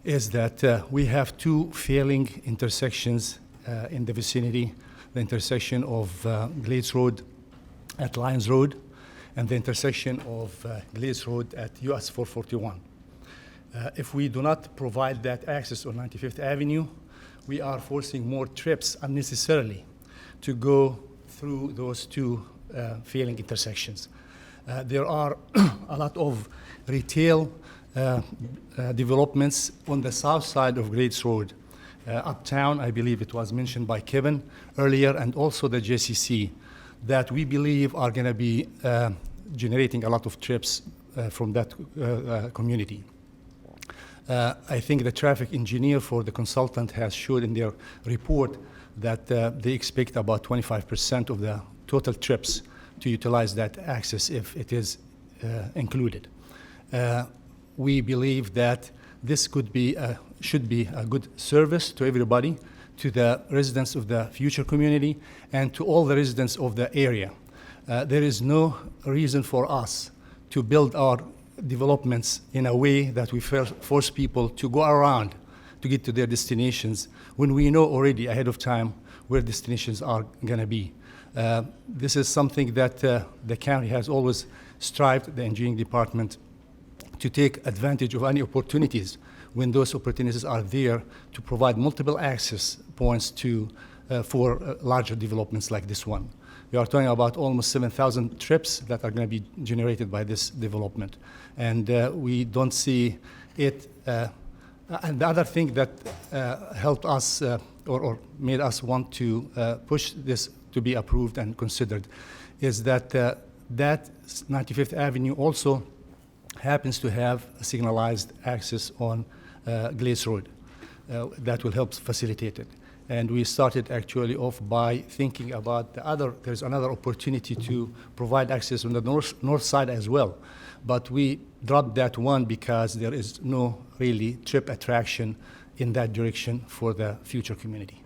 is that we have 2 failing intersections in the vicinity, the intersection of Glades Road at Lyons Road and the intersection of Glades Road at US 441. If we do not provide that access on 95th Avenue, we are forcing more trips unnecessarily to go through those 2 failing intersections. There are a lot of retail developments on the south side of Glades Road. Uptown, I believe it was mentioned by Kevin earlier, and also the JCC, that we believe are going to be generating a lot of trips from that community. I think the traffic engineer for the consultant has showed in their report that they expect about 25% of the total trips to utilize that access if it is included. We believe that this should be a good service to everybody, to the residents of the future community, and to all the residents of the area. There is no reason for us to build our developments in a way that we force people to go around to get to their destinations when we know already ahead of time where destinations are going to be. This is something that the county has always strived, the engineering department, to take advantage of any opportunities when those opportunities are there to provide multiple access points for larger developments like this one. We are talking about almost 7,000 trips that are going to be generated by this development. And we don't see it. And the other thing that helped us or made us want to push this to be approved and considered is that that 95th Avenue also happens to have a signalized access on Glaze Road that will help facilitate it. And we started actually off by thinking about there's another opportunity to provide access on the north side as well. But we dropped that one because there is no really trip attraction in that direction for the future community.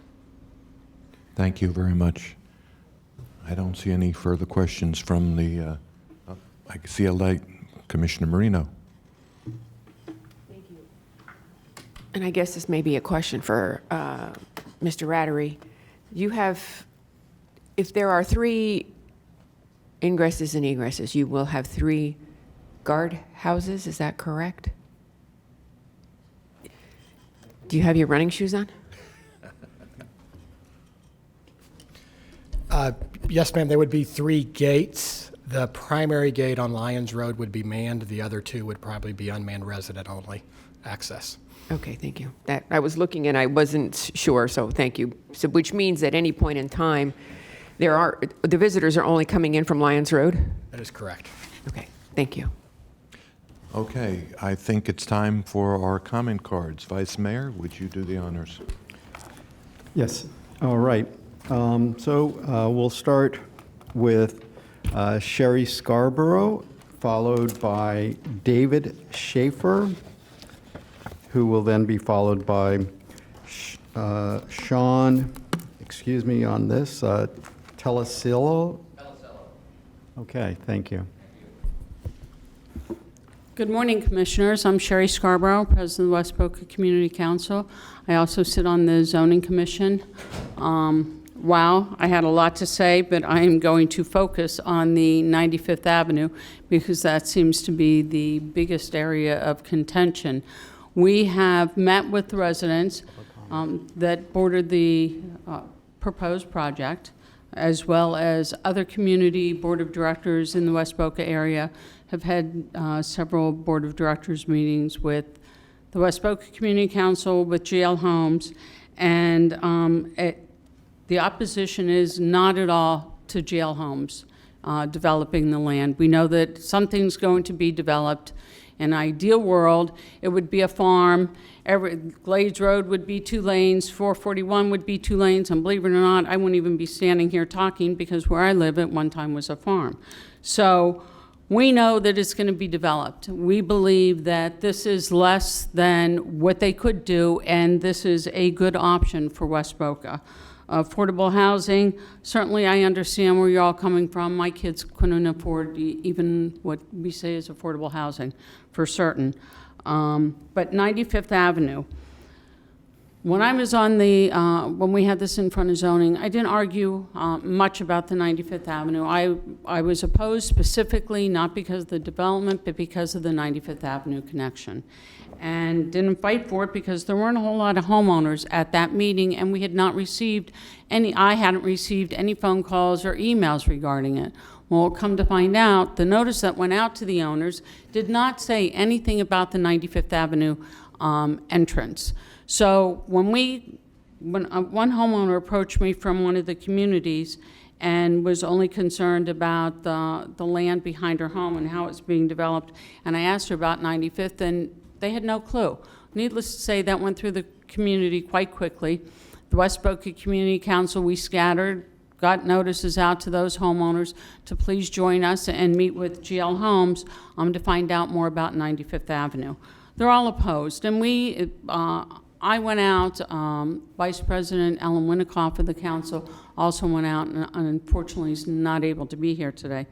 Thank you very much. I don't see any further questions from the, I see a light. Commissioner Marino. Thank you. And I guess this may be a question for Mr. Rattery. You have, if there are 3 ingresses and egresses, you will have 3 guard houses, is that correct? Do you have your running shoes on? Yes, ma'am, there would be 3 gates. The primary gate on Lyons Road would be manned. The other 2 would probably be unmanned resident only access. Okay, thank you. That I was looking and I wasn't sure, so thank you. So, which means at any point in time, the visitors are only coming in from Lyons Road? That is correct. Okay, thank you. Okay, I think it's time for our comment cards. Vice Mayor, would you do the honors? Yes, all right. We'll start with Sherry Scarborough, followed by David Schaefer, who will then be followed by Sean, excuse me on this, Telesillo. Okay, thank you. Good morning, Commissioners. I'm Sherry Scarborough, President of the West Boca Community Council. I also sit on the Zoning Commission. Wow, I had a lot to say, but I am going to focus on the 95th Avenue because that seems to be the biggest area of contention. We have met with the residents that bordered the proposed project, as well as other community board of directors in the West Boca area, have had several board of directors meetings with the West Boca Community Council, with GL Homes, and the opposition is not at all to GL Homes developing the land. We know that something's going to be developed. In an ideal world, it would be a farm. Glades Road would be 2 lanes, 441 would be 2 lanes, and believe it or not, I wouldn't even be standing here talking because where I live at one time was a farm. So we know that it's going to be developed. We believe that this is less than what they could do, and this is a good option for West Boca. Affordable housing, certainly I understand where you're all coming from. My kids couldn't afford even what we say is affordable housing, for certain. But 95th Avenue, when I was on the, when we had this in front of zoning, I didn't argue much about the 95th Avenue. I was opposed specifically, not because of the development, but because of the 95th Avenue connection. And didn't fight for it because there weren't a whole lot of homeowners at that meeting, and we had not received I hadn't received any phone calls or emails regarding it. Well, come to find out, the notice that went out to the owners did not say anything about the 95th Avenue entrance. So when one homeowner approached me from one of the communities and was only concerned about the land behind her home and how it's being developed, and I asked her about 95th, and they had no clue. Needless to say, that went through the community quite quickly. The West Boca Community Council, we scattered, got notices out to those homeowners to please join us and meet with GL Homes to find out more about 95th Avenue. They're all opposed, and I went out, Vice President Ellen Winnicott of the council also went out, and unfortunately is not able to be here today.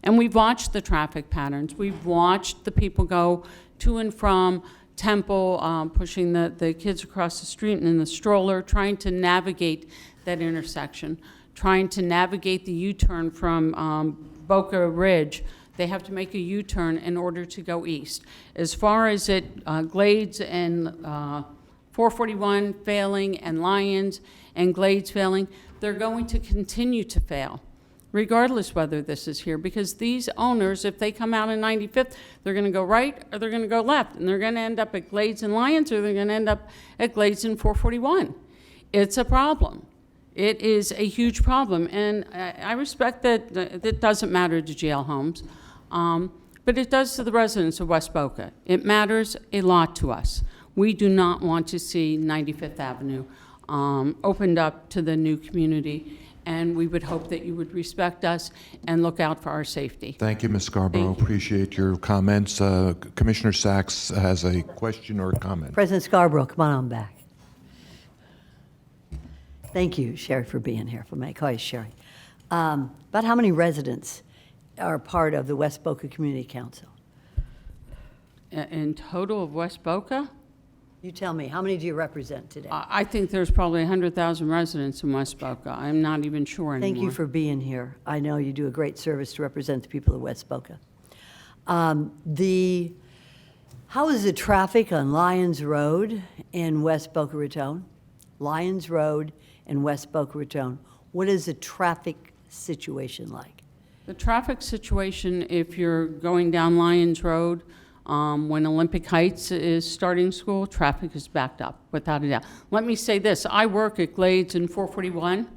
And we've watched the traffic patterns. We've watched the people go to and from Temple, pushing the kids across the street and in the stroller, trying to navigate that intersection. trying to navigate the U-turn from Boca Ridge. They have to make a U-turn in order to go east. As far as Glades and 441 failing and Lyons and Glades failing, they're going to continue to fail, regardless whether this is here, because these owners, if they come out in 95th, they're going to go right or they're going to go left, and they're going to end up at Glades and Lyons, or they're going to end up at Glades and 441. It's a problem. It is a huge problem, and I respect that it doesn't matter to GL Homes, but it does to the residents of West Boca. It matters a lot to us. We do not want to see 95th Avenue opened up to the new community, and we would hope that you would respect us and look out for our safety. Thank you, Ms. Scarborough. Appreciate your comments. Commissioner Sachs has a question or a comment. President Scarborough, come on back. Thank you, Sherry, for being here. For me, I call you Sherry. About how many residents are part of the West Boca Community Council? In total of West Boca? You tell me, how many do you represent today? I think there's probably 100,000 residents in West Boca. I'm not even sure anymore. Thank you for being here. I know you do a great service to represent the people of West Boca. How is the traffic on Lyons Road in West Boca Raton? Lyons Road in West Boca Raton. What is the traffic situation like? The traffic situation, if you're going down Lyons Road, when Olympic Heights is starting school, traffic is backed up, without a doubt. Let me say this, I work at Glades and 441.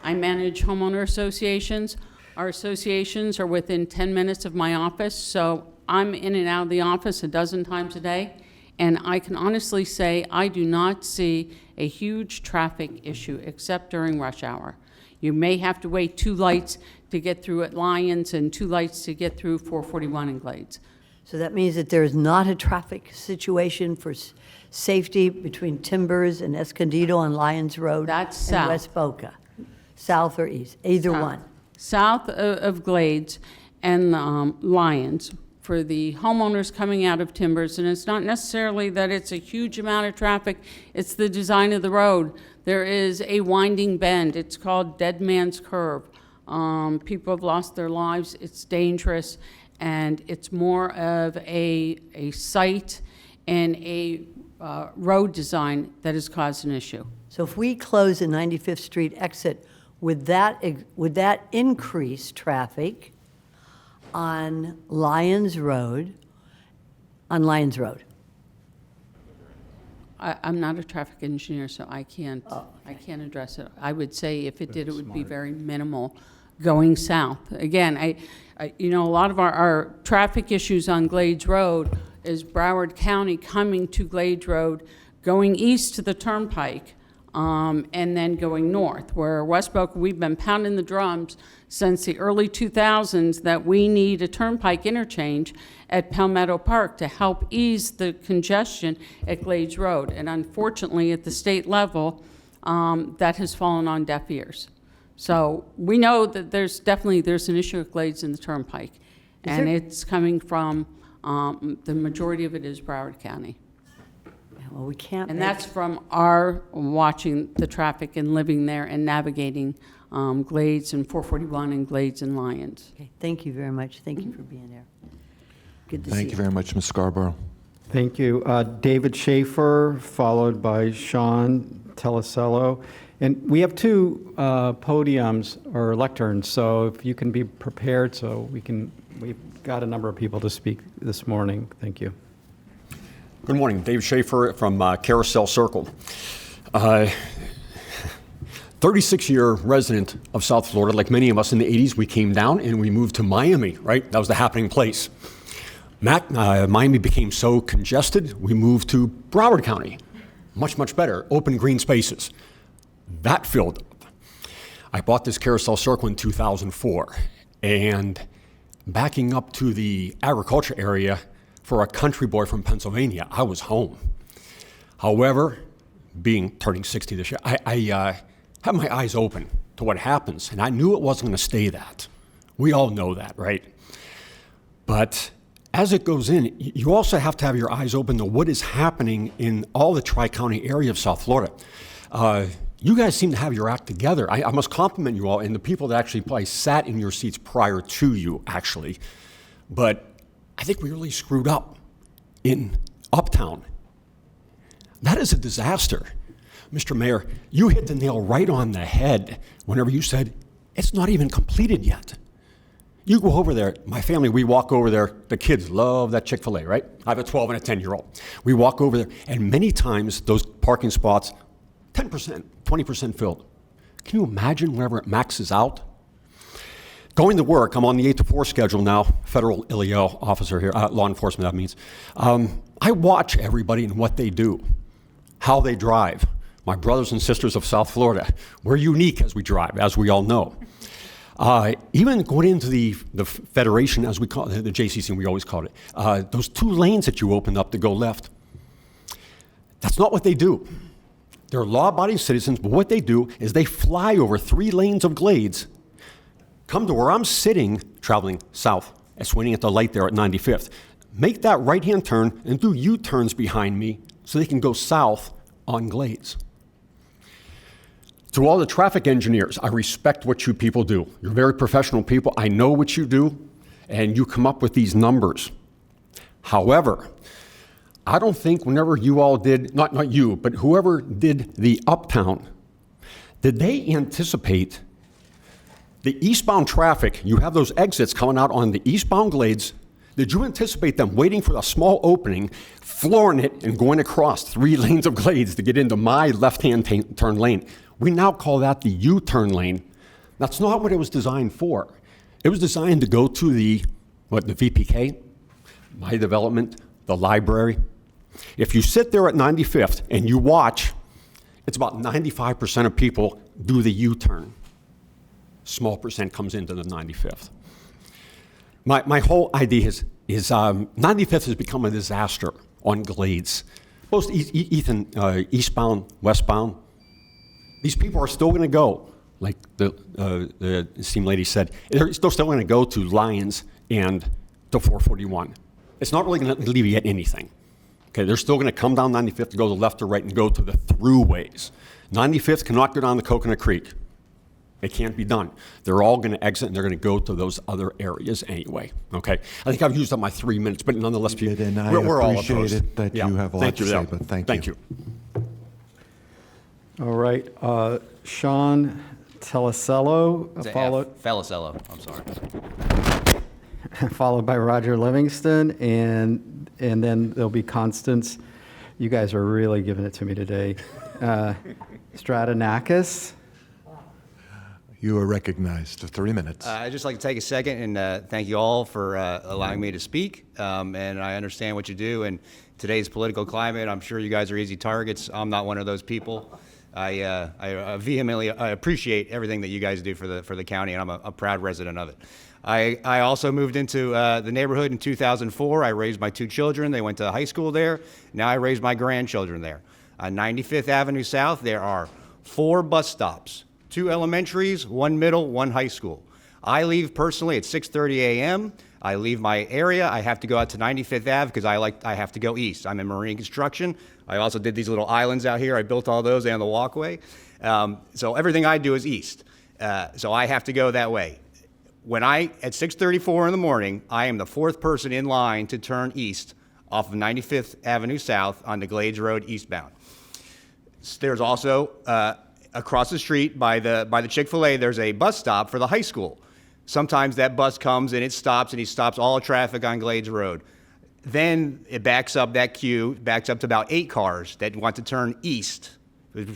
I manage homeowner associations. Our associations are within 10 minutes of my office, so I'm in and out of the office a dozen times a day, and I can honestly say I do not see a huge traffic issue except during rush hour. You may have to wait 2 lights to get through at Lyons and 2 lights to get through 441 in Glades. So that means that there is not a traffic situation for safety between Timbers and Escondido on Lyons Road? That's and south. West Boca? South or east? Either one? South of Glades and Lyons for the homeowners coming out of Timbers. And it's not necessarily that it's a huge amount of traffic, it's the design of the road. There is a winding bend. It's called Dead Man's Curve. People have lost their lives. It's dangerous. And it's more of a site and a road design that has caused an issue. So if we close the 95th Street exit, would that increase traffic on Lyons Road? On Lyons Road? I'm not a traffic engineer, so I can't address it. I would say if it did, it would be very minimal going south. Again, you know, a lot of our traffic issues on Glades Road is Broward County coming to Glades Road, going east to the Turnpike, and then going north. Where West Boca, we've been pounding the drums since the early 2000s that we need a Turnpike interchange at Palmetto Park to help ease the congestion at Glades Road. And unfortunately, at the state level, that has fallen on deaf ears. So we know that there's an issue at Glades and the Turnpike, and it's coming from, the majority of it is Broward County. Well, we can't. And that's from our watching the traffic and living there and navigating Glades and 441 and Glades and Lyons. Okay, thank you very much. Thank you for being here. Good to see you. Thank you very much, Ms. Scarborough. Thank you. David Schaefer, followed by Sean Telesello. And we have 2 podiums or lecterns, so if you can be prepared, so we've got a number of people to speak this morning. Thank you. Good morning, Dave Schaefer from Carousel Circle. 36-year resident of South Florida. Like many of us in the 80s, we came down and we moved to Miami, right? That was the happening place. Miami became so congested, we moved to Broward County. Much, much better, open green spaces. That filled up. I bought this Carousel Circle in 2004, and backing up to the agriculture area for a country boy from Pennsylvania, I was home. However, turning 60 this year, I have my eyes open to what happens, and I knew it wasn't going to stay that. We all know that, right? But as it goes in, you also have to have your eyes open to what is happening in all the Tri-County area of South Florida. You guys seem to have your act together. I must compliment you all and the people that actually probably sat in your seats prior to you, actually. But I think we really screwed up in Uptown. That is a disaster. Mr. Mayor, you hit the nail right on the head whenever you said, it's not even completed yet. You go over there, my family, we walk over there, the kids love that Chick-fil-A, right? I have a 12 and a 10-year-old. We walk over there, and many times those parking spots, 10%, 20% filled. Can you imagine whenever it maxes out? Going to work, I'm on the 8 to 4 schedule now, federal LEO officer here, law enforcement, that means. I watch everybody and what they do, how they drive. My brothers and sisters of South Florida, we're unique as we drive, as we all know. Even going into the Federation, as we call it, the JCC, we always called it, those 2 lanes that you opened up to go left, that's not what they do. They're law-abiding citizens, but what they do is they fly over 3 lanes of glades, come to where I'm sitting, traveling south, and swinging at the light there at 95th, make that right-hand turn and do U-turns behind me so they can go south on glades. To all the traffic engineers, I respect what you people do. You're very professional people. I know what you do, and you come up with these numbers. However, I don't think whenever you all did, not you, but whoever did the Uptown, did they anticipate the eastbound traffic? You have those exits coming out on the eastbound glades. Did you anticipate them waiting for a small opening, flooring it, and going across 3 lanes of glades to get into my left-hand turn lane? We now call that the U-turn lane. That's not what it was designed for. It was designed to go to the VPK, my development, the library. If you sit there at 95th and you watch, it's about 95% of people do the U-turn. Small percent comes into the 95th. My whole idea is 95th has become a disaster on glades, both eastbound, westbound. These people are still going to go, like the esteemed lady said, they're still going to go to Lyons and to 441. It's not really going to alleviate anything. Okay, they're still going to come down 95th to go to the left or right and go to the throughways. 95th cannot go down to Coconut Creek. It can't be done. They're all going to exit and they're going to go to those other areas anyway. Okay, I think I've used up my 3 minutes, but nonetheless, we're all opposed. I appreciate it that you have a lot to say, but thank you. All right, Sean Telesello, Felicello, I'm sorry. followed by Roger Livingston, and then there'll be Constance. You guys are really giving it to me today. Stratonakis. You are recognized for 3 minutes. I'd just like to take a second and thank you all for allowing me to speak. And I understand what you do. And today's political climate, I'm sure you guys are easy targets. I'm not one of those people. I vehemently appreciate everything that you guys do for the county, and I'm a proud resident of it. I also moved into the neighborhood in 2004. I raised my 2 children. They went to high school there. Now I raise my grandchildren there. On 95th Avenue South, there are 4 bus stops, 2 elementaries, 1 middle, 1 high school. I leave personally at 6:30 a.m. I leave my area. I have to go out to 95th Ave because I have to go east. I'm in marine construction. I also did these little islands out here. I built all those and the walkway. So everything I do is east. So I have to go that way. At 6:34 in the morning, I am the 4th person in line to turn east off of 95th Avenue South onto Glades Road eastbound. There's also, across the street by the Chick-fil-A, there's a bus stop for the high school. Sometimes that bus comes and he stops all traffic on Glades Road. Then it backs up, that queue backs up to about 8 cars that want to turn east,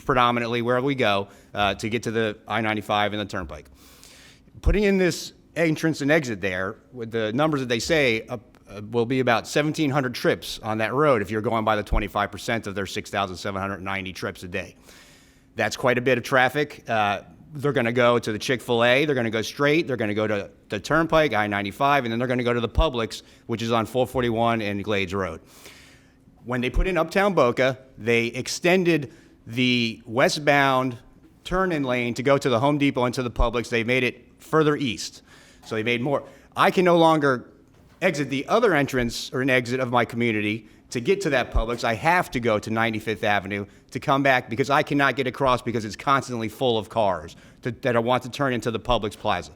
predominantly where we go, to get to the I-95 and the Turnpike. Putting in this entrance and exit there, with the numbers that they say, will be about 1,700 trips on that road if you're going by the 25% of their 6,790 trips a day. That's quite a bit of traffic. They're going to go to the Chick-fil-A, they're going to go straight, they're going to go to the Turnpike, I-95, and then they're going to go to the Publix, which is on 441 and Glades Road. When they put in Uptown Boca, they extended the westbound turn-in lane to go to the Home Depot and to the Publix. They made it further east. So they made more. I can no longer exit the other entrance or an exit of my community, to get to that Publix, I have to go to 95th Avenue to come back because I cannot get across because it's constantly full of cars that I want to turn into the Publix Plaza.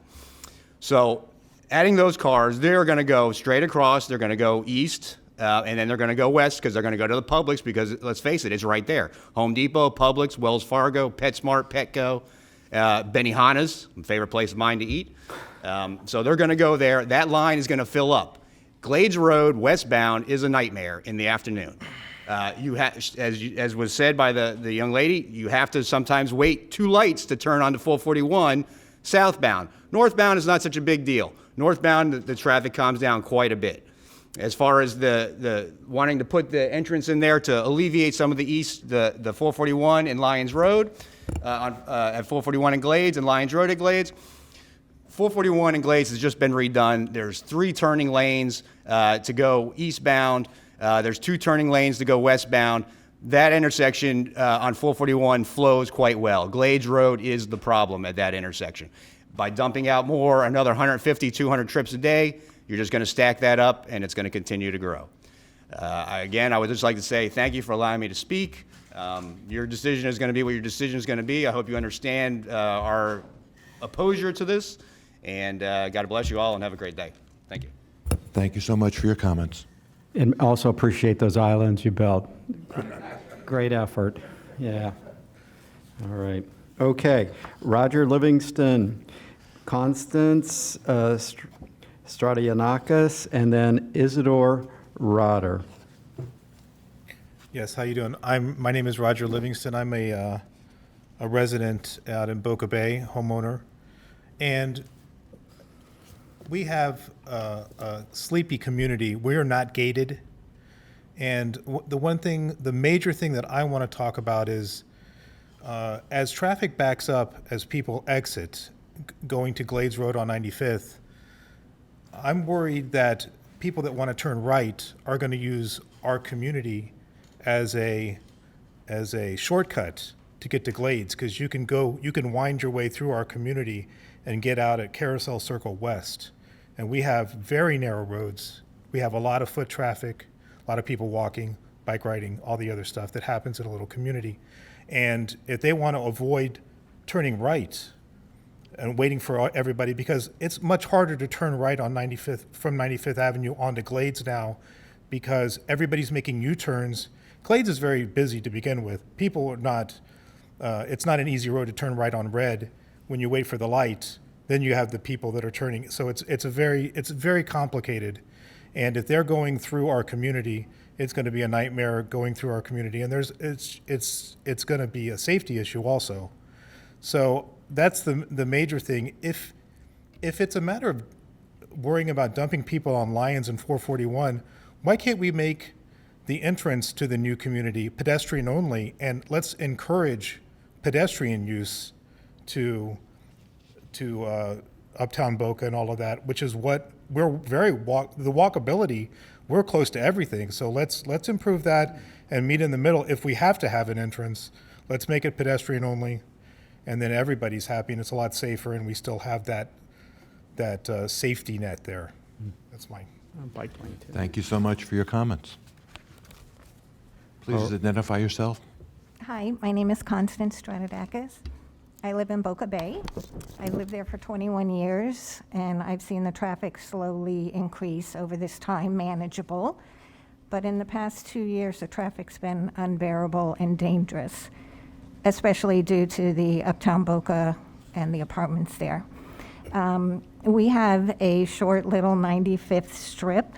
So adding those cars, they're going to go straight across. They're going to go east, and then they're going to go west because they're going to go to the Publix because, let's face it, it's right there. Home Depot, Publix, Wells Fargo, PetSmart, Petco, Benihana's, my favorite place of mine to eat. So they're going to go there. That line is going to fill up. Glades Road westbound is a nightmare in the afternoon. You as was said by the young lady, you have to sometimes wait 2 lights to turn onto 441 southbound. Northbound is not such a big deal. Northbound, the traffic calms down quite a bit. As far as the wanting to put the entrance in there to alleviate some of the 441 and Lyons Road, at 441 and Glades and Lyons Road at Glades, 441 and Glades has just been redone. There's 3 turning lanes to go eastbound. There's 2 turning lanes to go westbound. That intersection on 441 flows quite well. Glades Road is the problem at that intersection. By dumping out more, another 150, 200 trips a day, you're just going to stack that up, and it's going to continue to grow. Again, I would just like to say thank you for allowing me to speak. Your decision is going to be what your decision is going to be. I hope you understand our opposure to this. And God bless you all and have a great day. Thank you. Thank you so much for your comments. And also appreciate those islands you built. Great effort. Yeah. All right. Okay. Roger Livingston, Constance Stradianakis, and then Isidore Rotter. Yes, how you doing? My name is Roger Livingston. I'm a resident out in Boca Bay, homeowner. And we have a sleepy community. We're not gated. And the major thing that I want to talk about is as traffic backs up, as people exit going to Glades Road on 95th, I'm worried that people that want to turn right are going to use our community as a shortcut to get to Glades, because you can wind your way through our community and get out at Carousel Circle West. And we have very narrow roads. We have a lot of foot traffic, a lot of people walking, bike riding, all the other stuff that happens in a little community. And if they want to avoid turning right and waiting for everybody, because it's much harder to turn right on 95th from 95th Avenue onto Glades now, because everybody's making U-turns. Glades is very busy to begin with. People are not, it's not an easy road to turn right on red when you wait for the light. Then you have the people that are turning. So it's very complicated. And if they're going through our community, it's going to be a nightmare going through our community. And it's going to be a safety issue also. So that's the major thing. If it's a matter of worrying about dumping people on Lyons and 441, why can't we make the entrance to the new community pedestrian only, and let's encourage pedestrian use to Uptown Boca and all of that, which is what we're the walkability, we're close to everything. So let's improve that and meet in the middle. If we have to have an entrance, let's make it pedestrian only, and then everybody's happy and it's a lot safer, and we still have that safety net there. That's mine. Bike lane too. Thank you so much for your comments. Please identify yourself. Hi, my name is Constance Stratadakis. I live in Boca Bay. I lived there for 21 years, and I've seen the traffic slowly increase over this time, manageable. But in the past 2 years, the traffic's been unbearable and dangerous, especially due to the Uptown Boca and the apartments there. We have a short little 95th strip.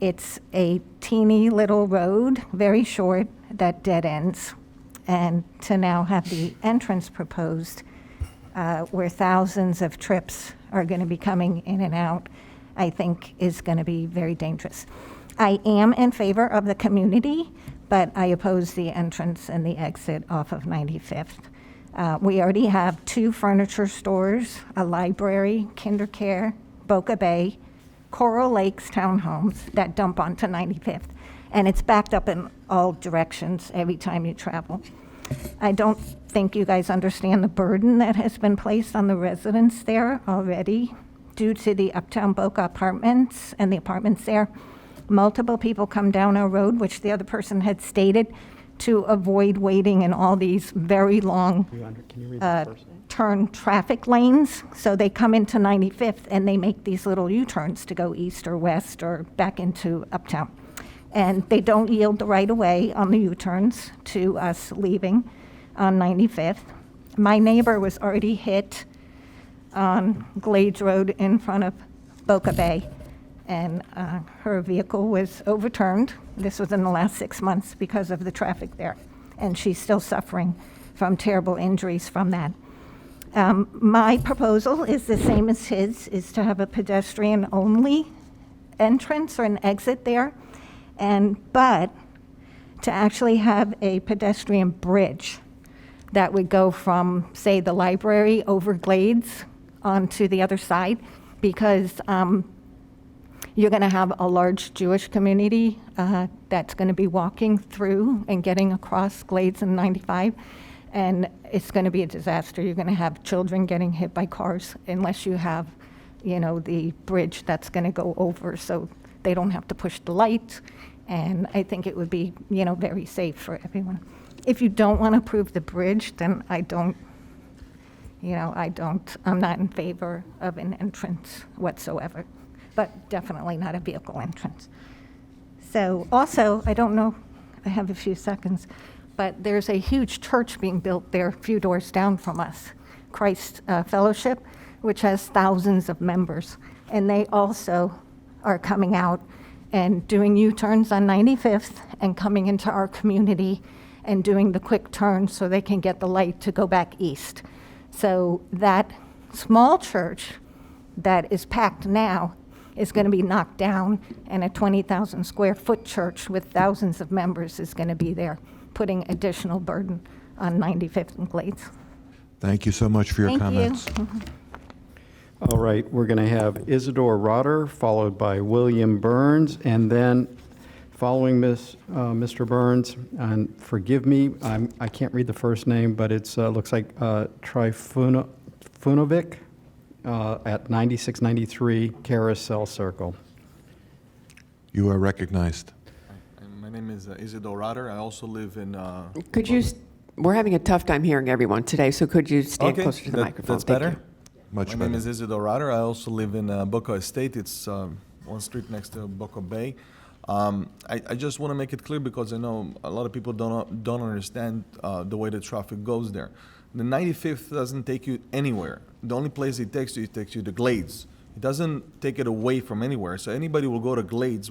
It's a teeny little road, very short, that dead ends. And to now have the entrance proposed, where thousands of trips are going to be coming in and out, I think is going to be very dangerous. I am in favor of the community, but I oppose the entrance and the exit off of 95th. We already have 2 furniture stores, a library, KinderCare, Boca Bay, Coral Lakes townhomes that dump onto 95th. And it's backed up in all directions every time you travel. I don't think you guys understand the burden that has been placed on the residents there already due to the Uptown Boca Apartments and the apartments there. Multiple people come down our road, which the other person had stated, to avoid waiting in all these very long Can you read the first name? turn traffic lanes. So they come into 95th and they make these little U-turns to go east or west or back into Uptown. And they don't yield the right of way on the U-turns to us leaving on 95th. My neighbor was already hit on Glades Road in front of Boca Bay, and her vehicle was overturned. This was in the last 6 months because of the traffic there, and she's still suffering from terrible injuries from that. My proposal is the same as his, is to have a pedestrian-only entrance or an exit there, but to actually have a pedestrian bridge that would go from, say, the library over Glades onto the other side, because you're going to have a large Jewish community that's going to be walking through and getting across Glades and 95, and it's going to be a disaster. You're going to have children getting hit by cars unless you have, the bridge that's going to go over so they don't have to push the light, and I think it would be, very safe for everyone. If you don't want to approve the bridge, then I'm not in favor of an entrance whatsoever, but definitely not a vehicle entrance. So also, I don't know, I have a few seconds, but there's a huge church being built there a few doors down from us, Christ Fellowship, which has thousands of members. And they also are coming out and doing U-turns on 95th and coming into our community and doing the quick turn so they can get the light to go back east. So that small church that is packed now is going to be knocked down, and a 20,000 square foot church with thousands of members is going to be there, putting additional burden on 95th and Glades. Thank you so much for your comments. Thank you. All right, we're going to have Isidore Rotter, followed by William Burns, and then following Mr. Burns, and forgive me, I can't read the first name, but it looks like Trifunovic at 9693 Carousel Circle. You are recognized. My name is Isidore Rotter. I also live in... We're having a tough time hearing everyone today, so could you stand closer to the microphone? That's Thank better? you. Much My name is Isidore Rotter. I also live in Boca Estate. It's one street next to Boca Bay. I just want to make it clear because I know a lot of people don't understand the way the traffic goes there. The 95th doesn't take you anywhere. The only place it takes you to Glades. It doesn't take it away from anywhere. So anybody will go to Glades,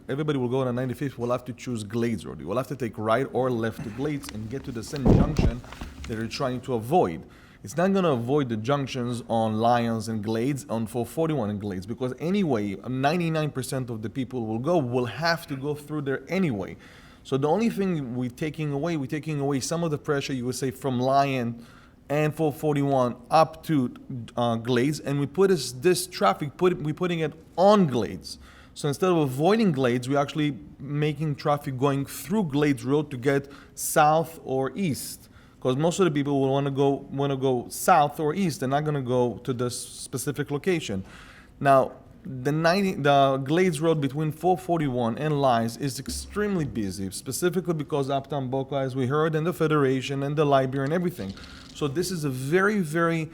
everybody will go on the 95th, will have to choose Glades Road. You will have to take right or left to Glades and get to the same junction that you're trying to avoid. It's not going to avoid the junctions on Lyons and Glades, on 441 and Glades, because anyway, 99% of the people will have to go through there anyway. So the only thing we're taking away some of the pressure, you would say, from Lyon and 441 up to Glades, and we put this traffic, we're putting it on Glades. So instead of avoiding Glades, we're actually making traffic going through Glades Road to get south or east. Because most of the people will want to go south or east. They're not going to go to this specific location. Now, the Glades Road between 441 and Lyons is extremely busy, specifically because Uptown Boca, as we heard, and the Federation and the library and everything. So this is a very, very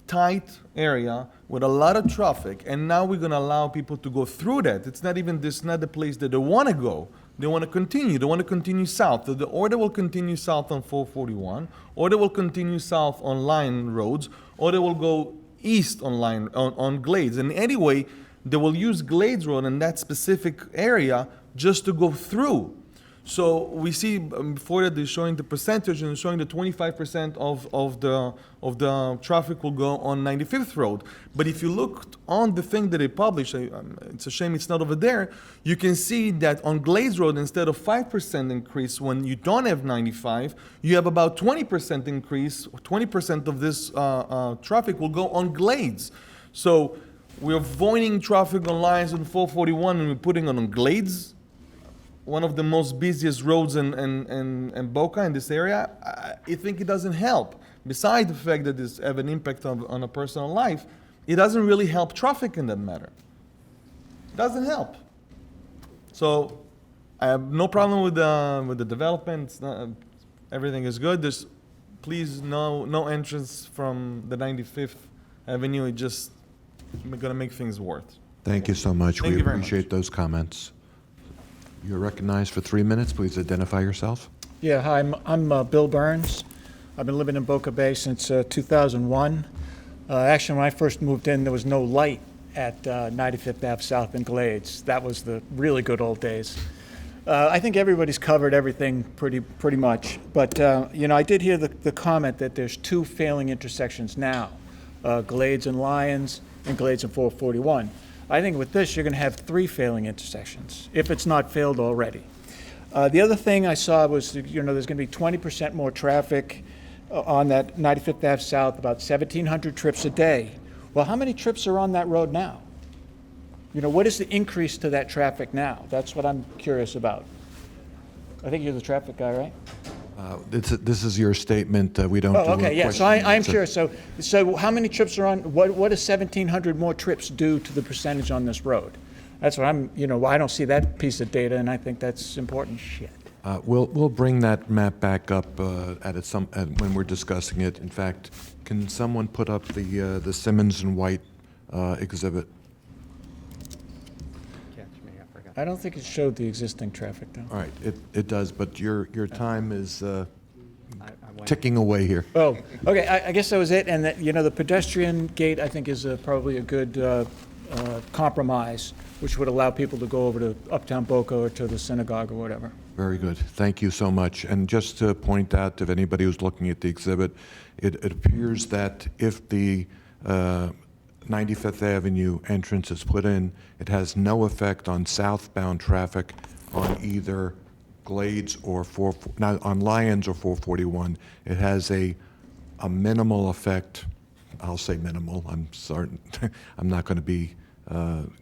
tight area with a lot of traffic, and now we're going to allow people to go through that. It's not the place that they want to go. They want to continue. They want to continue south. Or they will continue south on 441, or they will continue south on Lyon roads, or they will go east on Glades. And anyway, they will use Glades Road in that specific area just to go through. So we see before that they're showing the percentage and showing that 25% of the traffic will go on 95th Road. But if you look on the thing that they published, it's a shame it's not over there, you can see that on Glades Road, instead of 5% increase when you don't have 95, you have about 20% increase, 20% of this traffic will go on Glades. So we're avoiding traffic on Lyons and 441 and we're putting it on Glades, one of the most busiest roads in Boca, in this area. I think it doesn't help. Besides the fact that this have an impact on a personal life, it doesn't really help traffic in that matter. It doesn't help. So I have no problem with the development. It's not, everything is good. There's, please, no entrance from the 95th Avenue. It just gonna make things worse. Thank you so much. Thank We you very much. appreciate those comments. You're recognized for 3 minutes. Please identify yourself. Yeah, hi, I'm Bill Burns. I've been living in Boca Bay since 2001. Actually, when I first moved in, there was no light at 95th Ave South in Glades. That was the really good old days. I think everybody's covered everything pretty much. But, I did hear the comment that there's 2 failing intersections now, Glades and Lyons and Glades and 441. I think with this, you're going to have 3 failing intersections, if it's not failed already. The other thing I saw was, there's going to be 20% more traffic on that 95th Ave South, about 1,700 trips a day. Well, how many trips are on that road now? What is the increase to that traffic now? That's what I'm curious about. I think you're the traffic guy, right? This is your statement. We don't do Oh, a okay, yeah, so question and I'm answer. curious. So how many trips are on, what does 1,700 more trips do to the percentage on this road? That's what I don't see that piece of data, and I think that's important. Shit. We'll bring that map back up when we're discussing it. In fact, can someone put up the Simmons and White exhibit? I don't think it showed the existing traffic, though. All right, it does, but your time is ticking away here. Oh, okay, I guess that was it, and that, the pedestrian gate, I think, is probably a good compromise, which would allow people to go over to Uptown Boca or to the synagogue or whatever. Very good. Thank you so much. And just to point out, if anybody who's looking at the exhibit, it appears that if the 95th Avenue entrance is put in, it has no effect on southbound traffic on either Glades or on Lyons or 441. It has a minimal effect. I'll say minimal. I'm sorry. I'm not going to be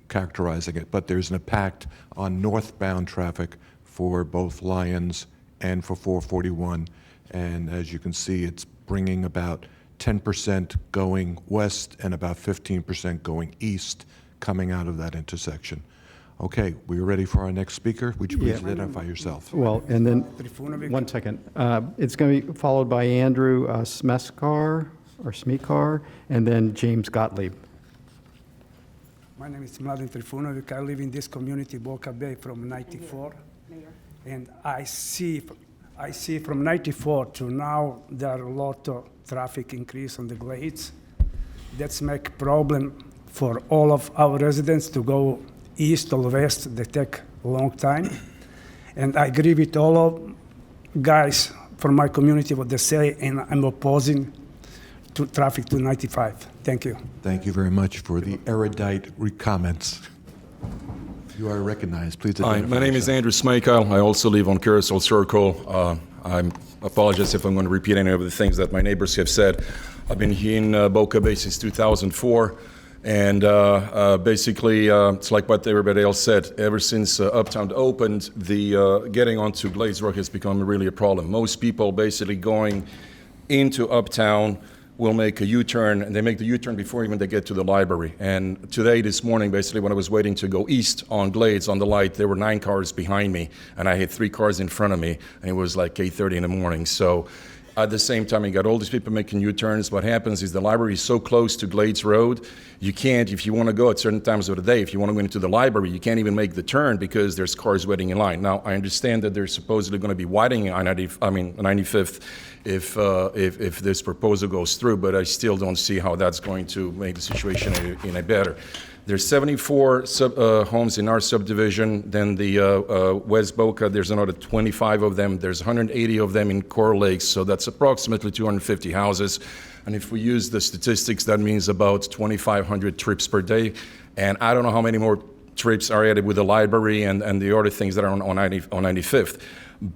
characterizing it, but there's an impact on northbound traffic for both Lyons and for 441. And as you can see, it's bringing about 10% going west and about 15% going east coming out of that intersection. Okay, we're ready for our next speaker. Would you please identify yourself? Well, and then, 1 second. It's going to be followed by Andrew Smekar, and then James Gottlieb. My name is Mladen Trifunovic. I live in this community, Boca Bay, from 94. And I see from 94 to now, there are a lot of traffic increase on the Glades. That's make problem for all of our residents to go east or west. They take a long time. And I agree with all of guys from my community what they say, and I'm opposing to traffic to 95. Thank you. Thank you very much for the erudite comments. You are recognized. Please Hi, identify my name is yourself. Andrew Smekar. I also live on Carousel Circle. I apologize if I'm going to repeat any of the things that my neighbors have said. I've been here in Boca Bay since 2004, and basically it's like what everybody else said. Ever since Uptown opened, the getting onto Glades Rock has become really a problem. Most people basically going into Uptown will make a U-turn, and they make the U-turn before even they get to the library. And today, this morning, basically, when I was waiting to go east on Glades, on the light, there were 9 cars behind me, and I had 3 cars in front of me, and it was like 8:30 in the morning. So at the same time, you got all these people making U-turns. What happens is the library is so close to Glades Road, you can't, if you want to go at certain times of the day, if you want to go into the library, you can't even make the turn because there's cars waiting in line. Now, I understand that they're supposedly going to be widening 95th if this proposal goes through, but I still don't see how that's going to make the situation any better. There's 74 homes in our subdivision. Then the West Boca, there's another 25 of them. There's 180 of them in Coral Lakes, so that's approximately 250 houses. And if we use the statistics, that means about 2,500 trips per day. And I don't know how many more trips are added with the library and the other things that are on 95th.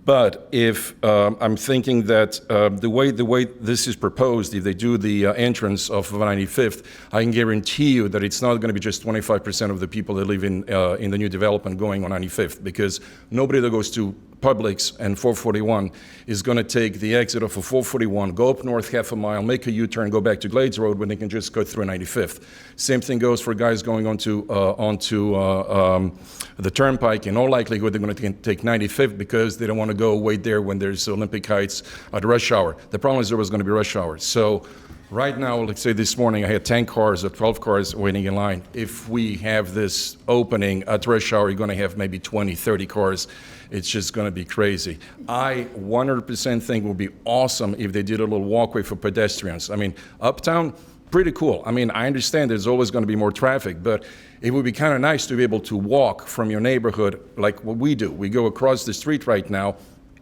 But if I'm thinking that the way this is proposed, if they do the entrance of 95th, I can guarantee you that it's not going to be just 25% of the people that live in the new development going on 95th, because nobody that goes to Publix and 441 is going to take the exit off of 441, go up north half a mile, make a U-turn, go back to Glades Road when they can just go through 95th. Same thing goes for guys going onto the Turnpike. In all likelihood, they're going to take 95th because they don't want to go wait there when there's Olympic Heights at rush hour. The problem is there was going to be rush hour. So right now, let's say this morning, I had 10 cars or 12 cars waiting in line. If we have this opening at rush hour, you're going to have maybe 20, 30 cars. It's just going to be crazy. I 100% think it would be awesome if they did a little walkway for pedestrians. I mean, uptown, pretty cool. I mean, I understand there's always going to be more traffic, but it would be kind of nice to be able to walk from your neighborhood like what we do. We go across the street right now.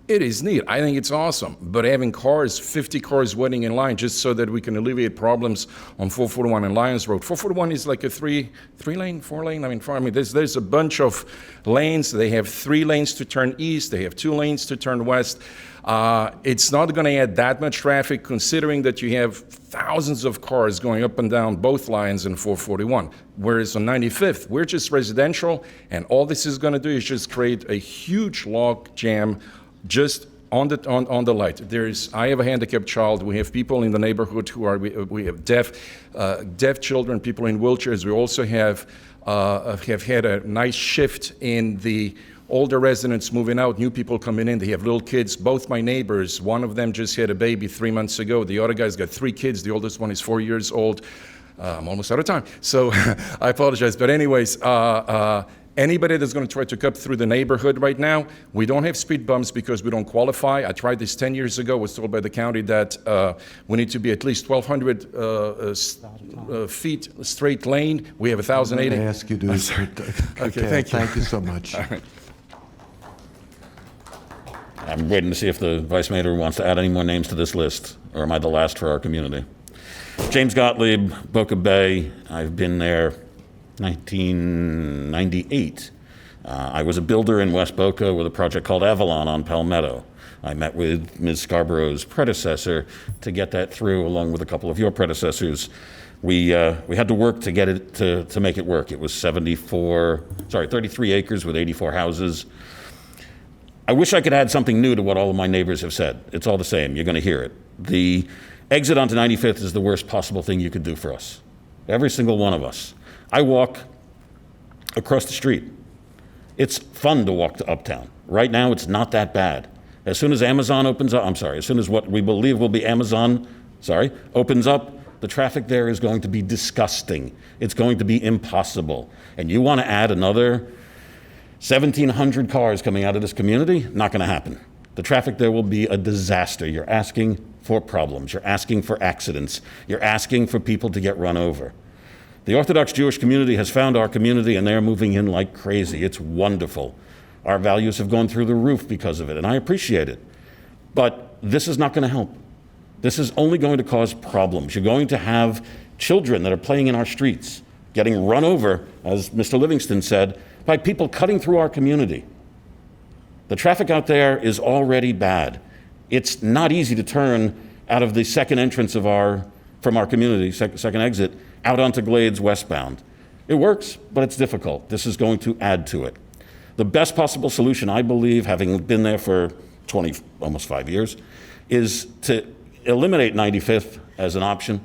It is neat. I think it's awesome. But having cars, 50 cars waiting in line just so that we can alleviate problems on 441 and Lyons Road. 441 is like a three lane, 4 lane. I mean, there's a bunch of lanes. They have 3 lanes to turn east. They have 2 lanes to turn west. It's not going to add that much traffic considering that you have thousands of cars going up and down both lines in 441. Whereas on 95th, we're just residential, and all this is going to do is just create a huge log jam just on the light. I have a handicapped child. We have people in the neighborhood who are, we have deaf children, people in wheelchairs. We also have had a nice shift in the older residents moving out, new people coming in. They have little kids. Both my neighbors, one of them just had a baby 3 months ago. The other guy's got 3 kids. The oldest one is 4 years old. I'm almost out of time, so I apologize. But anyways, anybody that's going to try to cut through the neighborhood right now, we don't have speed bumps because we don't qualify. I tried this 10 years ago, was told by the county that we need to be at least 1,200 feet straight lane. We have 1,080. I ask you to... Okay, thank you. Thank you so much. All right. I'm waiting to see if the Vice Mayor wants to add any more names to this list, or am I the last for our community? James Gottlieb, Boca Bay. I've been there 1998. I was a builder in West Boca with a project called Avalon on Palmetto. I met with Ms. Scarborough's predecessor to get that through, along with a couple of your predecessors. We had to work to get it to make it work. It was 33 acres with 84 houses. I wish I could add something new to what all of my neighbors have said. It's all the same. You're going to hear it. The exit onto 95th is the worst possible thing you could do for us. Every single one of us. I walk across the street. It's fun to walk to Uptown. Right now, it's not that bad. As soon as Amazon opens up, as soon as what we believe will be opens up, the traffic there is going to be disgusting. It's going to be impossible. And you want to add another 1,700 cars coming out of this community? Not going to happen. The traffic there will be a disaster. You're asking for problems. You're asking for accidents. You're asking for people to get run over. The Orthodox Jewish community has found our community, and they're moving in like crazy. It's wonderful. Our values have gone through the roof because of it, and I appreciate it. But this is not going to help. This is only going to cause problems. You're going to have children that are playing in our streets, getting run over, as Mr. Livingston said, by people cutting through our community. The traffic out there is already bad. It's not easy to turn out of the second entrance from our community, second exit, out onto Glades westbound. It works, but it's difficult. This is going to add to it. The best possible solution, I believe, having been there for almost 5 years, is to eliminate 95th as an option.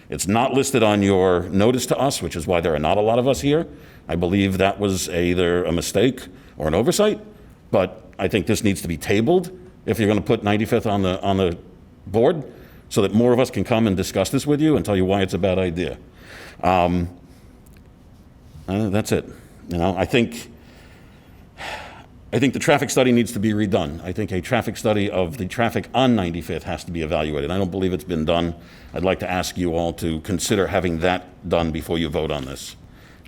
It's not listed on your notice to us, which is why there are not a lot of us here. I believe that was either a mistake or an oversight, but I think this needs to be tabled if you're going to put 95th on the board so that more of us can come and discuss this with you and tell you why it's a bad idea. That's it. I think the traffic study needs to be redone. I think a traffic study of the traffic on 95th has to be evaluated. I don't believe it's been done. I'd like to ask you all to consider having that done before you vote on this.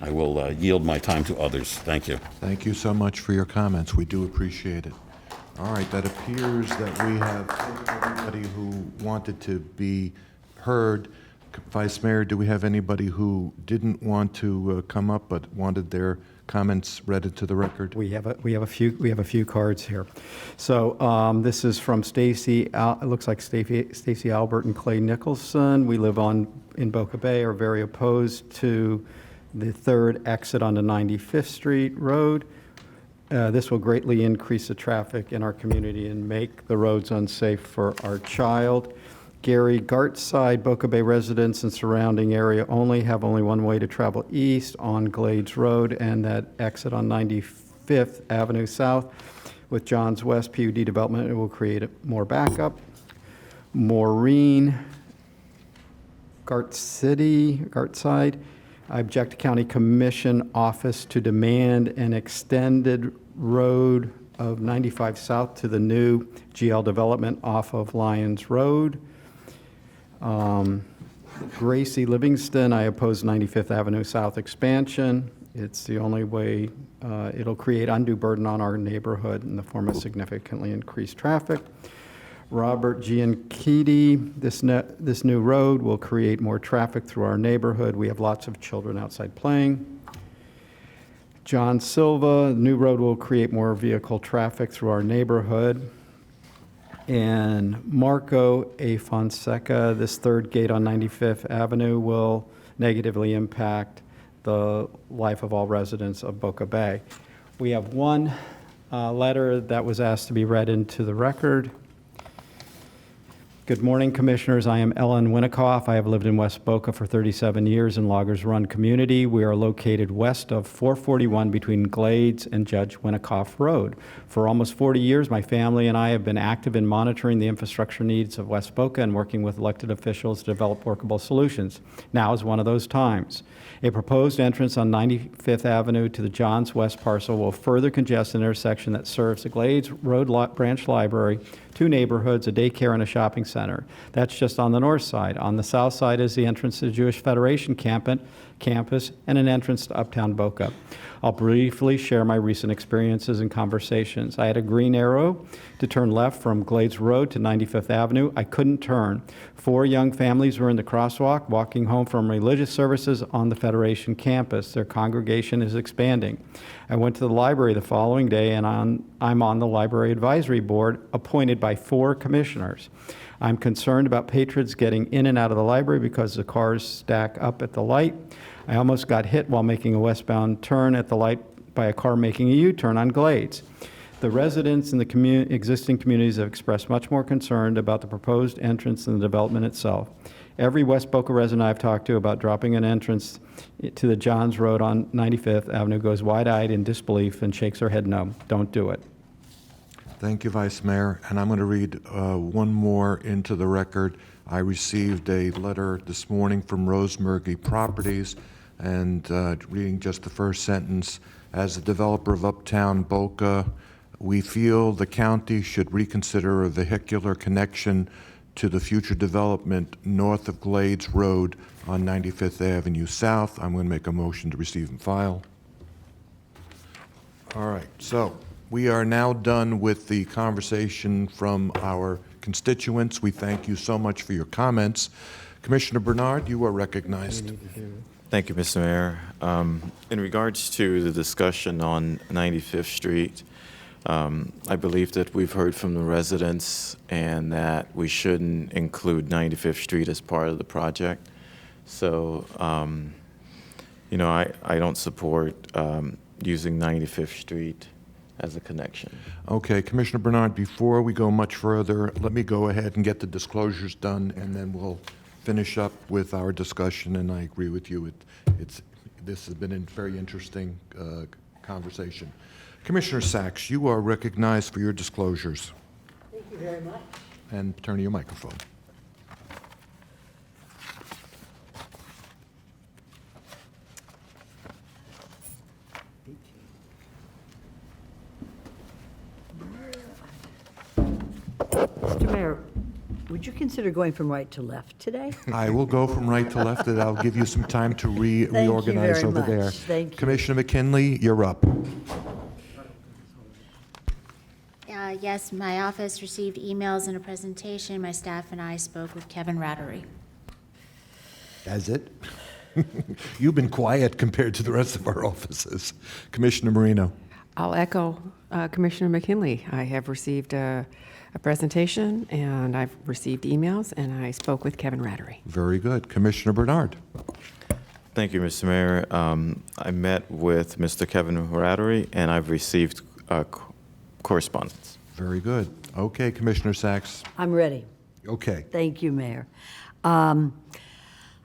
I will yield my time to others. Thank you. Thank you so much for your comments. We do appreciate it. All right, that appears that we have everybody who wanted to be heard. Vice Mayor, do we have anybody who didn't want to come up but wanted their comments read into the record? We have a few cards here. So this is from Stacy. It looks like Stacy Albert and Clay Nicholson. We live in Boca Bay. Are very opposed to the third exit onto 95th Street Road. This will greatly increase the traffic in our community and make the roads unsafe for our child. Gary Gartside, Boca Bay residents and surrounding area only have only one way to travel east on Glades Road and that exit on 95th Avenue South. With Johns West PUD development, it will create more backup. Maureen Gartside, I object to County Commission office to demand an extended road of 95 South to the new GL development off of Lyons Road. Gracie Livingston, I oppose 95th Avenue South expansion. It's the only way it'll create undue burden on our neighborhood in the form of significantly increased traffic. Robert Gianchitti, this new road will create more traffic through our neighborhood. We have lots of children outside playing. John Silva, new road will create more vehicle traffic through our neighborhood. And Marco A. Fonseca, this third gate on 95th Avenue will negatively impact the life of all residents of Boca Bay. We have one letter that was asked to be read into the record. Good morning, Commissioners. I am Ellen Winikoff. I have lived in West Boca for 37 years in Loggers Run community. We are located west of 441 between Glades and Judge Winikoff Road. For almost 40 years, my family and I have been active in monitoring the infrastructure needs of West Boca and working with elected officials to develop workable solutions. Now is one of those times. A proposed entrance on 95th Avenue to the Johns West parcel will further congest an intersection that serves the Glades Road Branch Library, 2 neighborhoods, a daycare, and a shopping center. That's just on the north side. On the south side is the entrance to the Jewish Federation campus and an entrance to Uptown Boca. I'll briefly share my recent experiences and conversations. I had a green arrow to turn left from Glades Road to 95th Avenue. I couldn't turn. 4 young families were in the crosswalk walking home from religious services on the Federation campus. Their congregation is expanding. I went to the library the following day, and I'm on the library advisory board appointed by 4 commissioners. I'm concerned about patrons getting in and out of the library because the cars stack up at the light. I almost got hit while making a westbound turn at the light by a car making a U-turn on Glades. The residents in the existing communities have expressed much more concern about the proposed entrance than the development itself. Every West Boca resident I've talked to about dropping an entrance to the Johns Road on 95th Avenue goes wide-eyed in disbelief and shakes their head no, don't do it. Thank you, Vice Mayor. And I'm going to read one more into the record. I received a letter this morning from Rosemurgy Properties, and reading just the first sentence, as the developer of Uptown Boca, we feel the county should reconsider a vehicular connection to the future development north of Glades Road on 95th Avenue South. I'm going to make a motion to receive and file. All right, so we are now done with the conversation from our constituents. We thank you so much for your comments. Commissioner Bernard, you are recognized. Thank you, Mr. Mayor. In regards to the discussion on 95th Street, I believe that we've heard from the residents and that we shouldn't include 95th Street as part of the project. So, you know, I don't support using 95th Street as a connection. Okay, Commissioner Bernard, before we go much further, let me go ahead and get the disclosures done, and then we'll finish up with our discussion. And I agree with you. This has been a very interesting conversation. Commissioner Sachs, you are recognized for your disclosures. Thank you very much. And turn your microphone. Mr. Mayor, would you consider going from right to left today? I will go from right to left, and I'll give you some time to reorganize over there. Thank you. Commissioner McKinley, you're up. Yes, my office received emails and a presentation. My staff and I spoke with Kevin Rattery. That's it? You've been quiet compared to the rest of our offices. Commissioner Marino. I'll echo Commissioner McKinley. I have received a presentation, and I've received emails, and I spoke with Kevin Rattery. Very good. Commissioner Bernard. Thank you, Mr. Mayor. I met with Mr. Kevin Rattery, and I've received correspondence. Very good. Okay, Commissioner Sachs. I'm ready. Okay. Thank you, Mayor. I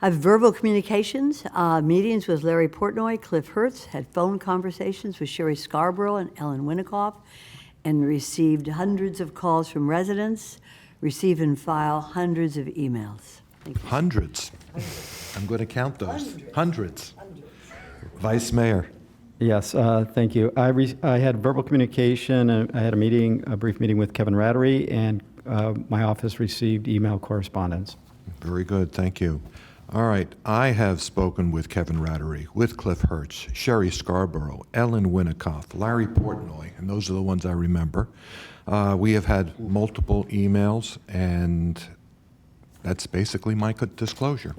have verbal communications, meetings with Larry Portnoy, Cliff Hertz, had phone conversations with Sherry Scarborough and Ellen Winikoff, and received hundreds of calls from residents, receive and file hundreds of emails. Thank you. Hundreds. I'm going to count those. Hundreds. Vice Mayor. Yes, thank you. I had verbal communication, I had a brief meeting with Kevin Rattery, and my office received email correspondence. Very good, thank you. All right, I have spoken with Kevin Rattery, with Cliff Hertz, Sherry Scarborough, Ellen Winikoff, Larry Portnoy, and those are the ones I remember. We have had multiple emails, and that's basically my disclosure.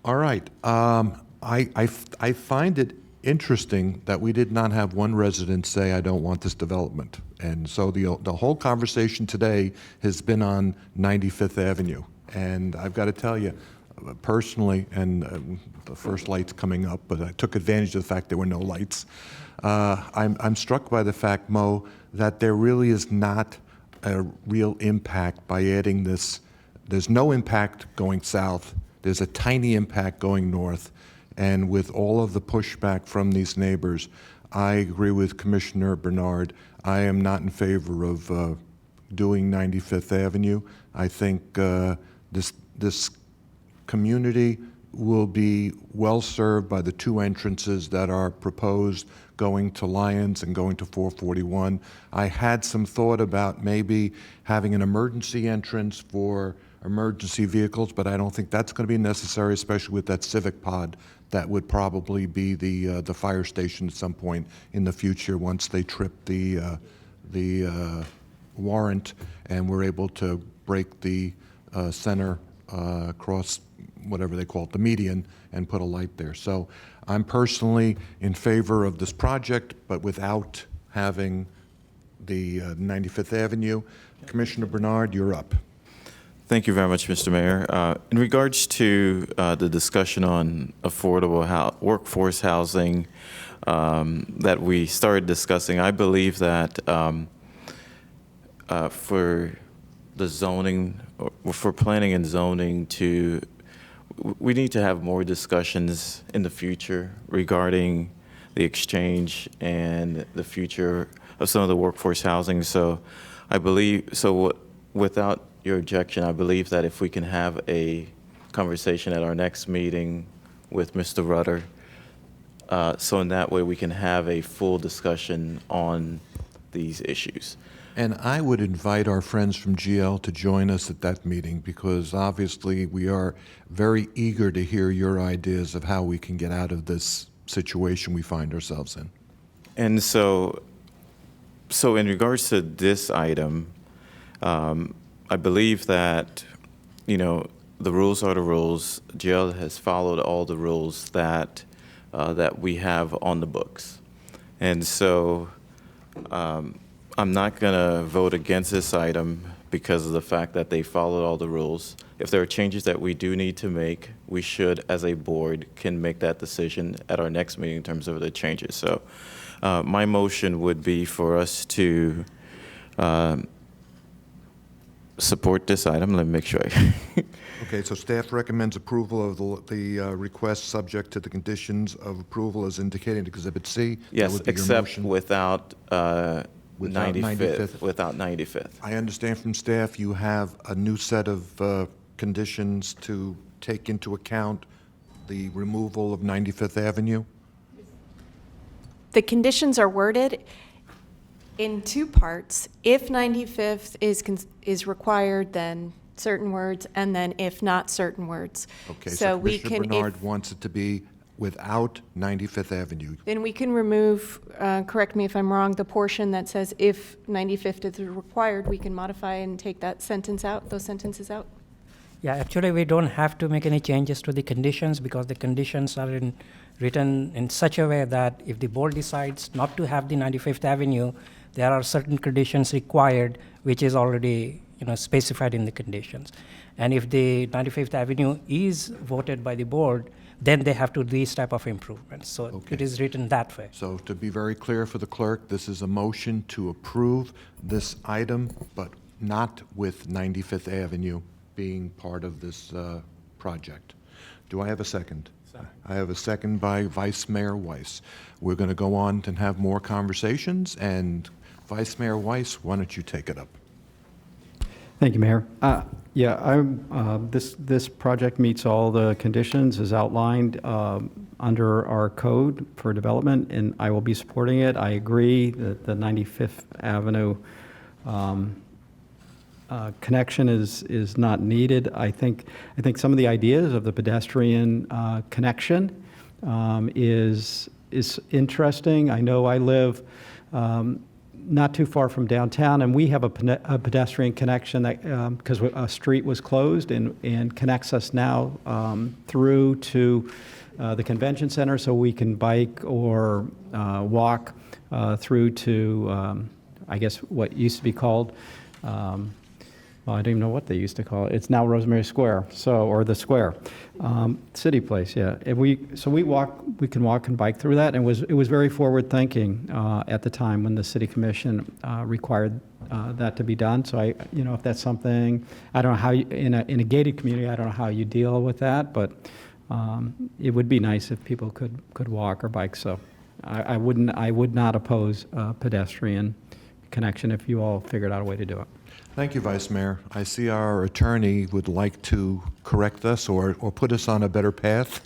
All right, I find it interesting that we did not have one resident say, I don't want this development. And so the whole conversation today has been on 95th Avenue. And I've got to tell you, personally, and the first light's coming up, but I took advantage of the fact there were no lights. I'm struck by the fact, Mo, that there really is not a real impact by adding this. There's no impact going south. There's a tiny impact going north. And with all of the pushback from these neighbors, I agree with Commissioner Bernard. I am not in favor of doing 95th Avenue. I think this community will be well served by the two entrances that are proposed, going to Lyons and going to 441. I had some thought about maybe having an emergency entrance for emergency vehicles, but I don't think that's going to be necessary, especially with that Civic pod. That would probably be the fire station at some point in the future once they trip the warrant and we're able to break the center across whatever they call it, the median, and put a light there. So I'm personally in favor of this project, but without having the 95th Avenue. Commissioner Bernard, you're up. Thank you very much, Mr. Mayor. In regards to the discussion on affordable workforce housing that we started discussing, I believe that for the zoning, or for planning and zoning we need to have more discussions in the future regarding the exchange and the future of some of the workforce housing. So I believe, without your objection, I believe that if we can have a conversation at our next meeting with Mr. Rutter, so in that way we can have a full discussion on these issues. And I would invite our friends from GL to join us at that meeting, because obviously we are very eager to hear your ideas of how we can get out of this situation we find ourselves in. And so in regards to this item, I believe that, the rules are the rules. GL has followed all the rules that we have on the books. And so I'm not going to vote against this item because of the fact that they followed all the rules. If there are changes that we do need to make, we should, as a board, can make that decision at our next meeting in terms of the changes. So my motion would be for us to support this item. Let me make sure. Okay, so staff recommends approval of the request subject to the conditions of approval as indicated in Exhibit C. That Yes, would be your except motion. without 95th. Without 95th. I understand from staff you have a new set of conditions to take into account the removal of 95th Avenue? The conditions are worded in two parts. If 95th is required, then certain words, and then if not, certain words. Okay, So so we Commissioner can, Bernard wants it to be without 95th Avenue. then we can remove, correct me if I'm wrong, the portion that says if 95th is required, we can modify and take that sentence out, those sentences out. Yeah, actually, we don't have to make any changes to the conditions because the conditions are written in such a way that if the board decides not to have the 95th Avenue, there are certain conditions required, which is already specified in the conditions. And if the 95th Avenue is voted by the board, then they have to do these type of improvements. So it is written that way. So to be very clear for the clerk, this is a motion to approve this item, but not with 95th Avenue being part of this project. Do I have a second? I have a second by Vice Mayor Weiss. We're going to go on and have more conversations, and Vice Mayor Weiss, why don't you take it up? Thank you, Mayor. This project meets all the conditions as outlined under our code for development, and I will be supporting it. I agree that the 95th Avenue connection is not needed. I think some of the ideas of the pedestrian connection is interesting. I know I live not too far from downtown, and we have a pedestrian connection that because a street was closed and connects us now through to the convention center, so we can bike or walk through to I guess what used to be called. Well, I don't even know what they used to call it. It's now Rosemary Square, or the Square, City Place. Yeah, and we can walk and bike through that, and it was very forward thinking at the time when the City Commission required that to be done. So if that's something, I don't know how in a gated community, I don't know how you deal with that, but it would be nice if people could walk or bike. So I would not oppose pedestrian connection if you all figured out a way to do it. Thank you, Vice Mayor. I see our attorney would like to correct us or put us on a better path.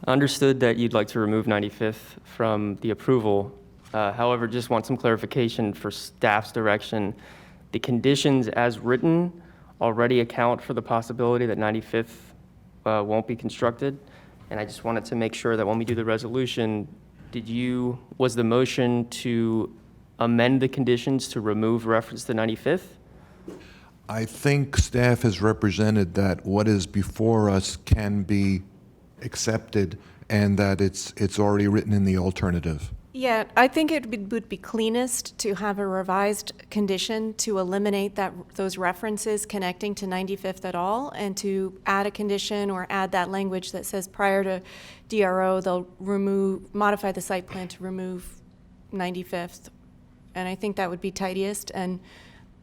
Understood that you'd like to remove 95th from the approval. However, just want some clarification for staff's direction. The conditions as written already account for the possibility that 95th won't be constructed. And I just wanted to make sure that when we do the resolution, was the motion to amend the conditions to remove reference to 95th? I think staff has represented that what is before us can be accepted and that it's already written in the alternative. Yeah, I think it would be cleanest to have a revised condition to eliminate those references connecting to 95th at all, and to add a condition or add that language that says prior to DRO, they'll modify the site plan to remove 95th. And I think that would be tidiest and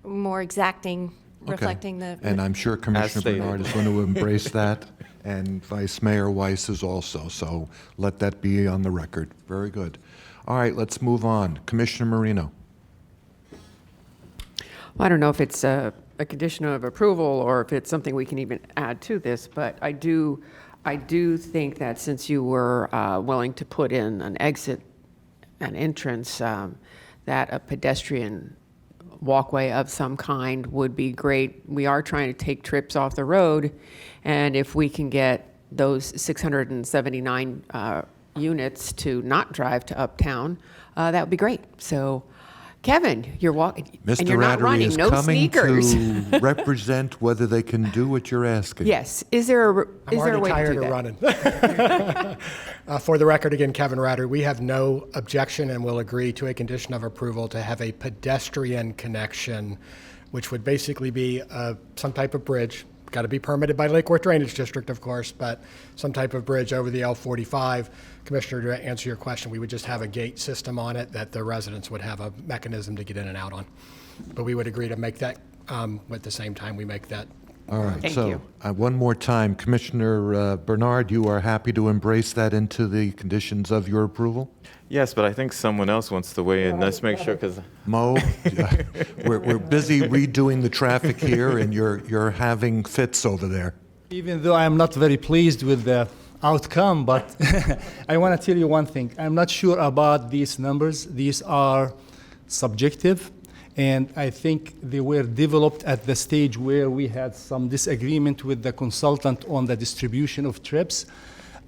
more exacting, reflecting the... And I'm sure Commissioner Bernard is going to embrace that, and Vice Mayor Weiss is also, so let that be on the record. Very good. All right, let's move on. Commissioner Marino. Well, I don't know if it's a condition of approval or if it's something we can even add to this, but I do think that since you were willing to put in an entrance, that a pedestrian walkway of some kind would be great. We are trying to take trips off the road, and if we can get those 679 units to not drive to Uptown, that would be great. So, Kevin, you're walking, and you're not running, no sneakers. Mr. Rattery is coming to represent whether they can do what you're asking. Yes. Is there a way to do that? I'm already tired of running. For the record, again, Kevin Rattery, we have no objection and will agree to a condition of approval to have a pedestrian connection, which would basically be some type of bridge. Got to be permitted by Lake Worth Drainage District, of course, but some type of bridge over the L45. Commissioner, to answer your question, we would just have a gate system on it that the residents would have a mechanism to get in and out on. But we would agree to make that at the same time we make that. All right, Thank so you. One more time, Commissioner Bernard, you are happy to embrace that into the conditions of your approval? Yes, but I think someone else wants to weigh in. Let's make sure, because Mo, we're busy redoing the traffic here, and you're having fits over there. Even though I'm not very pleased with the outcome, but I want to tell you one thing. I'm not sure about these numbers. These are subjective, and I think they were developed at the stage where we had some disagreement with the consultant on the distribution of trips.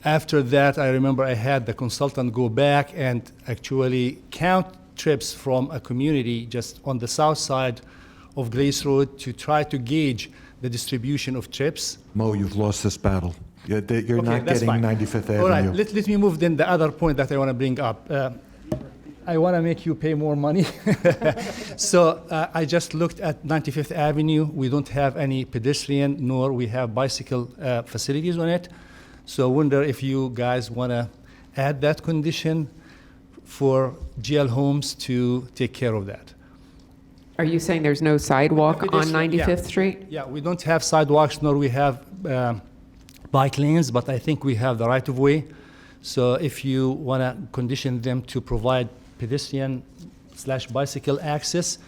After that, I remember I had the consultant go back and actually count trips from a community just on the south side of Grace Road to try to gauge the distribution of trips. Mo, you've lost this battle. You're not that's getting fine. 95th Avenue. All right, let me move then the other point that I want to bring up. I want to make you pay more money. So I just looked at 95th Avenue. We don't have any pedestrian, nor we have bicycle facilities on it. So I wonder if you guys want to add that condition for GL Homes to take care of that. Are you saying there's no sidewalk on Pedestrian, 95th yeah. Street? Yeah, we don't have sidewalks, nor we have bike lanes, but I think we have the right of way. So if you want to condition them to provide pedestrian/bicycle access,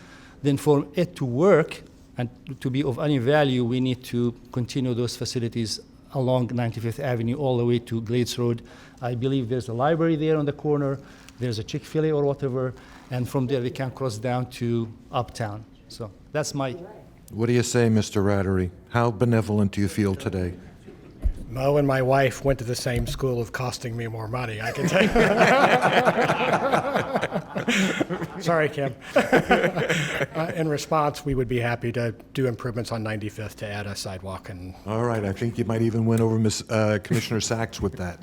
then for it to work and to be of any value, we need to continue those facilities along 95th Avenue all the way to Glades Road. I believe there's a library there on the corner, there's a Chick-fil-A or whatever, and from there they can cross down to Uptown. So that's my... What do you say, Mr. Rattery? How benevolent do you feel today? Mo and my wife went to the same school of costing me more money, I can tell you. Sorry, Kim. In response, we would be happy to do improvements on 95th to add a sidewalk and... All right, I think you might even win over Commissioner Sachs with that.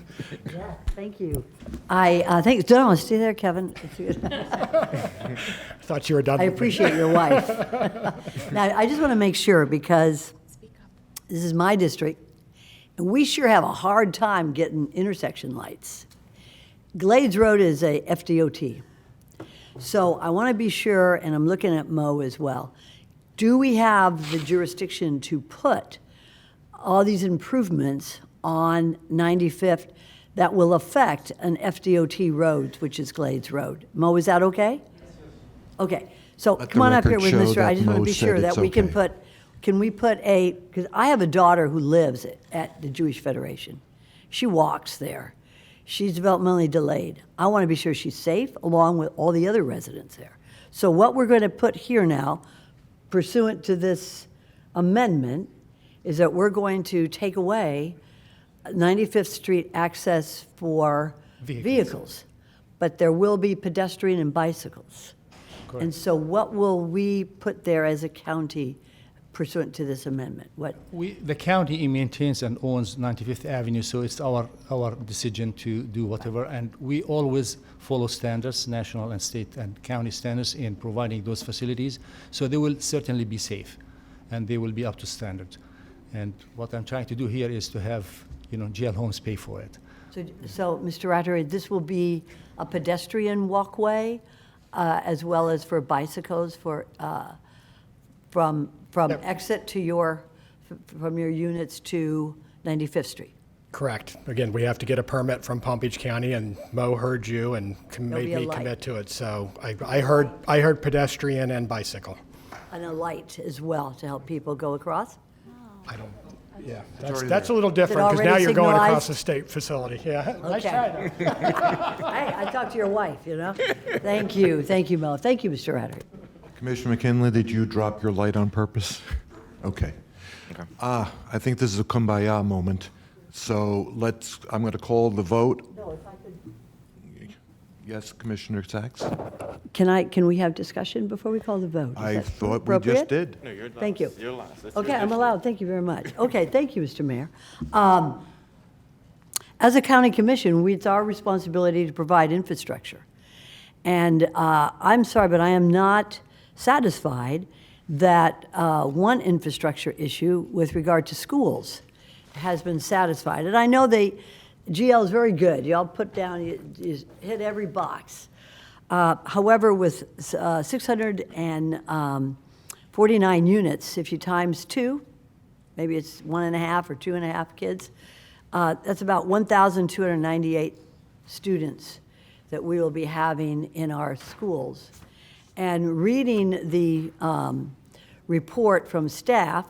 Yeah, thank you. I think, don't stay there, Kevin. I thought you were done. I with me. appreciate your wife. Now, I just want to make sure, because this is my district, and we sure have a hard time getting intersection lights. Glades Road is a FDOT. So I want to be sure, and I'm looking at Mo as well, do we have the jurisdiction to put all these improvements on 95th that will affect an FDOT road, which is Glades Road? Mo, is that okay? Okay, so Let come the on up here record with show Mr. I that just want to Mo be said sure that it's we can okay. put, can we put a, because I have a daughter who lives at the Jewish Federation. She walks there. She's developmentally delayed. I want to be sure she's safe along with all the other residents there. So what we're going to put here now, pursuant to this amendment, is that we're going to take away 95th Street access for vehicles, but there will be pedestrian and bicycles. And so what will we put there as a county pursuant to this amendment? What? The county maintains and owns 95th Avenue, so it's our decision to do whatever, and we always follow standards, national and state and county standards in providing those facilities, so they will certainly be safe, and they will be up to standard. And what I'm trying to do here is to have, GL Homes pay for it. So Mr. Ratter, this will be a pedestrian walkway, as well as for bicycles from exit to from your units to 95th Street? Correct. Again, we have to get a permit from Palm Beach County, and Mo heard you and There'll made be a me light. commit to it. So I heard pedestrian and bicycle. And a light as well to help people go across? I don't, yeah, already that's a there. little different, because now already you're going across signalized? the state facility, yeah. Nice Okay. try, though. Hey, I talked to your wife, Thank you, Mel. Thank you, Mr. Ratter. Commissioner McKinley, did you drop your light on purpose? Okay. I think this is a kumbaya moment. So I'm going to call the vote. No, if I could. Yes, Commissioner Sachs? Can we have discussion before we call the vote? Is I that thought we just appropriate? did. No, you're last. Thank you. You're last. That's Okay, your I'm issue. allowed. Thank you very much. Okay, thank you, Mr. Mayor. As a county commission, it's our responsibility to provide infrastructure. And I'm sorry, but I am not satisfied that one infrastructure issue with regard to schools has been satisfied. And I know GL is very good. Y'all put down, you hit every box. However, with 649 units, if you times two, maybe it's 1.5 or 2.5 kids, that's about 1,298 students that we will be having in our schools. And reading the report from staff,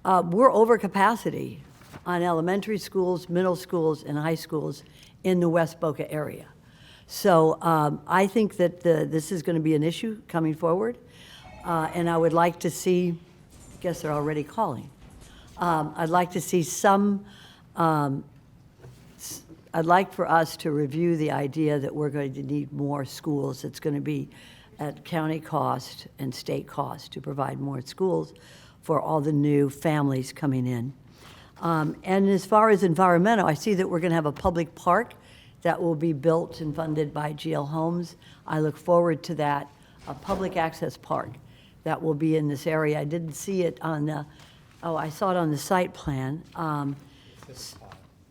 we're over capacity on elementary schools, middle schools, and high schools in the West Boca area. So I think that this is going to be an issue coming forward, and I would like to see, I guess they're already calling, I'd like to see some, I'd like for us to review the idea that we're going to need more schools. It's going to be at county cost and state cost to provide more schools for all the new families coming in. And as far as environmental, I see that we're going to have a public park that will be built and funded by GL Homes. I look forward to that. A public access park that will be in this area. I didn't see it on the, I saw it on the site plan.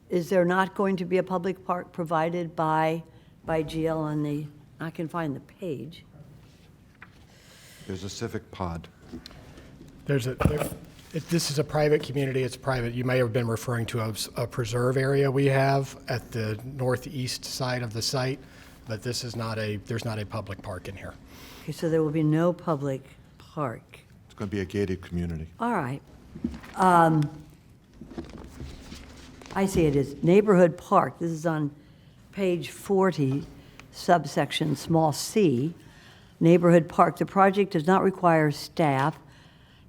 Is there not going to be a public park provided by GL on the, I can find the page. There's a civic pod. This is a private community, it's private. You may have been referring to a preserve area we have at the northeast side of the site, but this is there's not a public park in here. Okay, so there will be no public park. It's going to be a gated community. All right. I see it as neighborhood park. This is on page 40, subsection small c. Neighborhood park. The project does not require staff,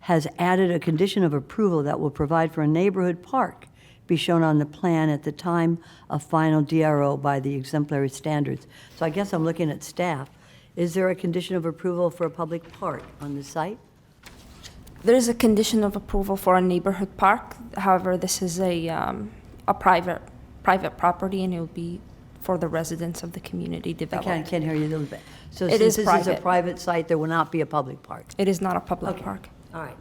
has added a condition of approval that will provide for a neighborhood park be shown on the plan at the time of final DRO by the exemplary standards. So I guess I'm looking at staff. Is there a condition of approval for a public park on the site? There is a condition of approval for a neighborhood park. However, this is a private property, and it will be for the residents of the community developed. I can't hear you a little bit. So It since is this is a private. private site, there will not be a public park? It is not a public Okay. park. All right.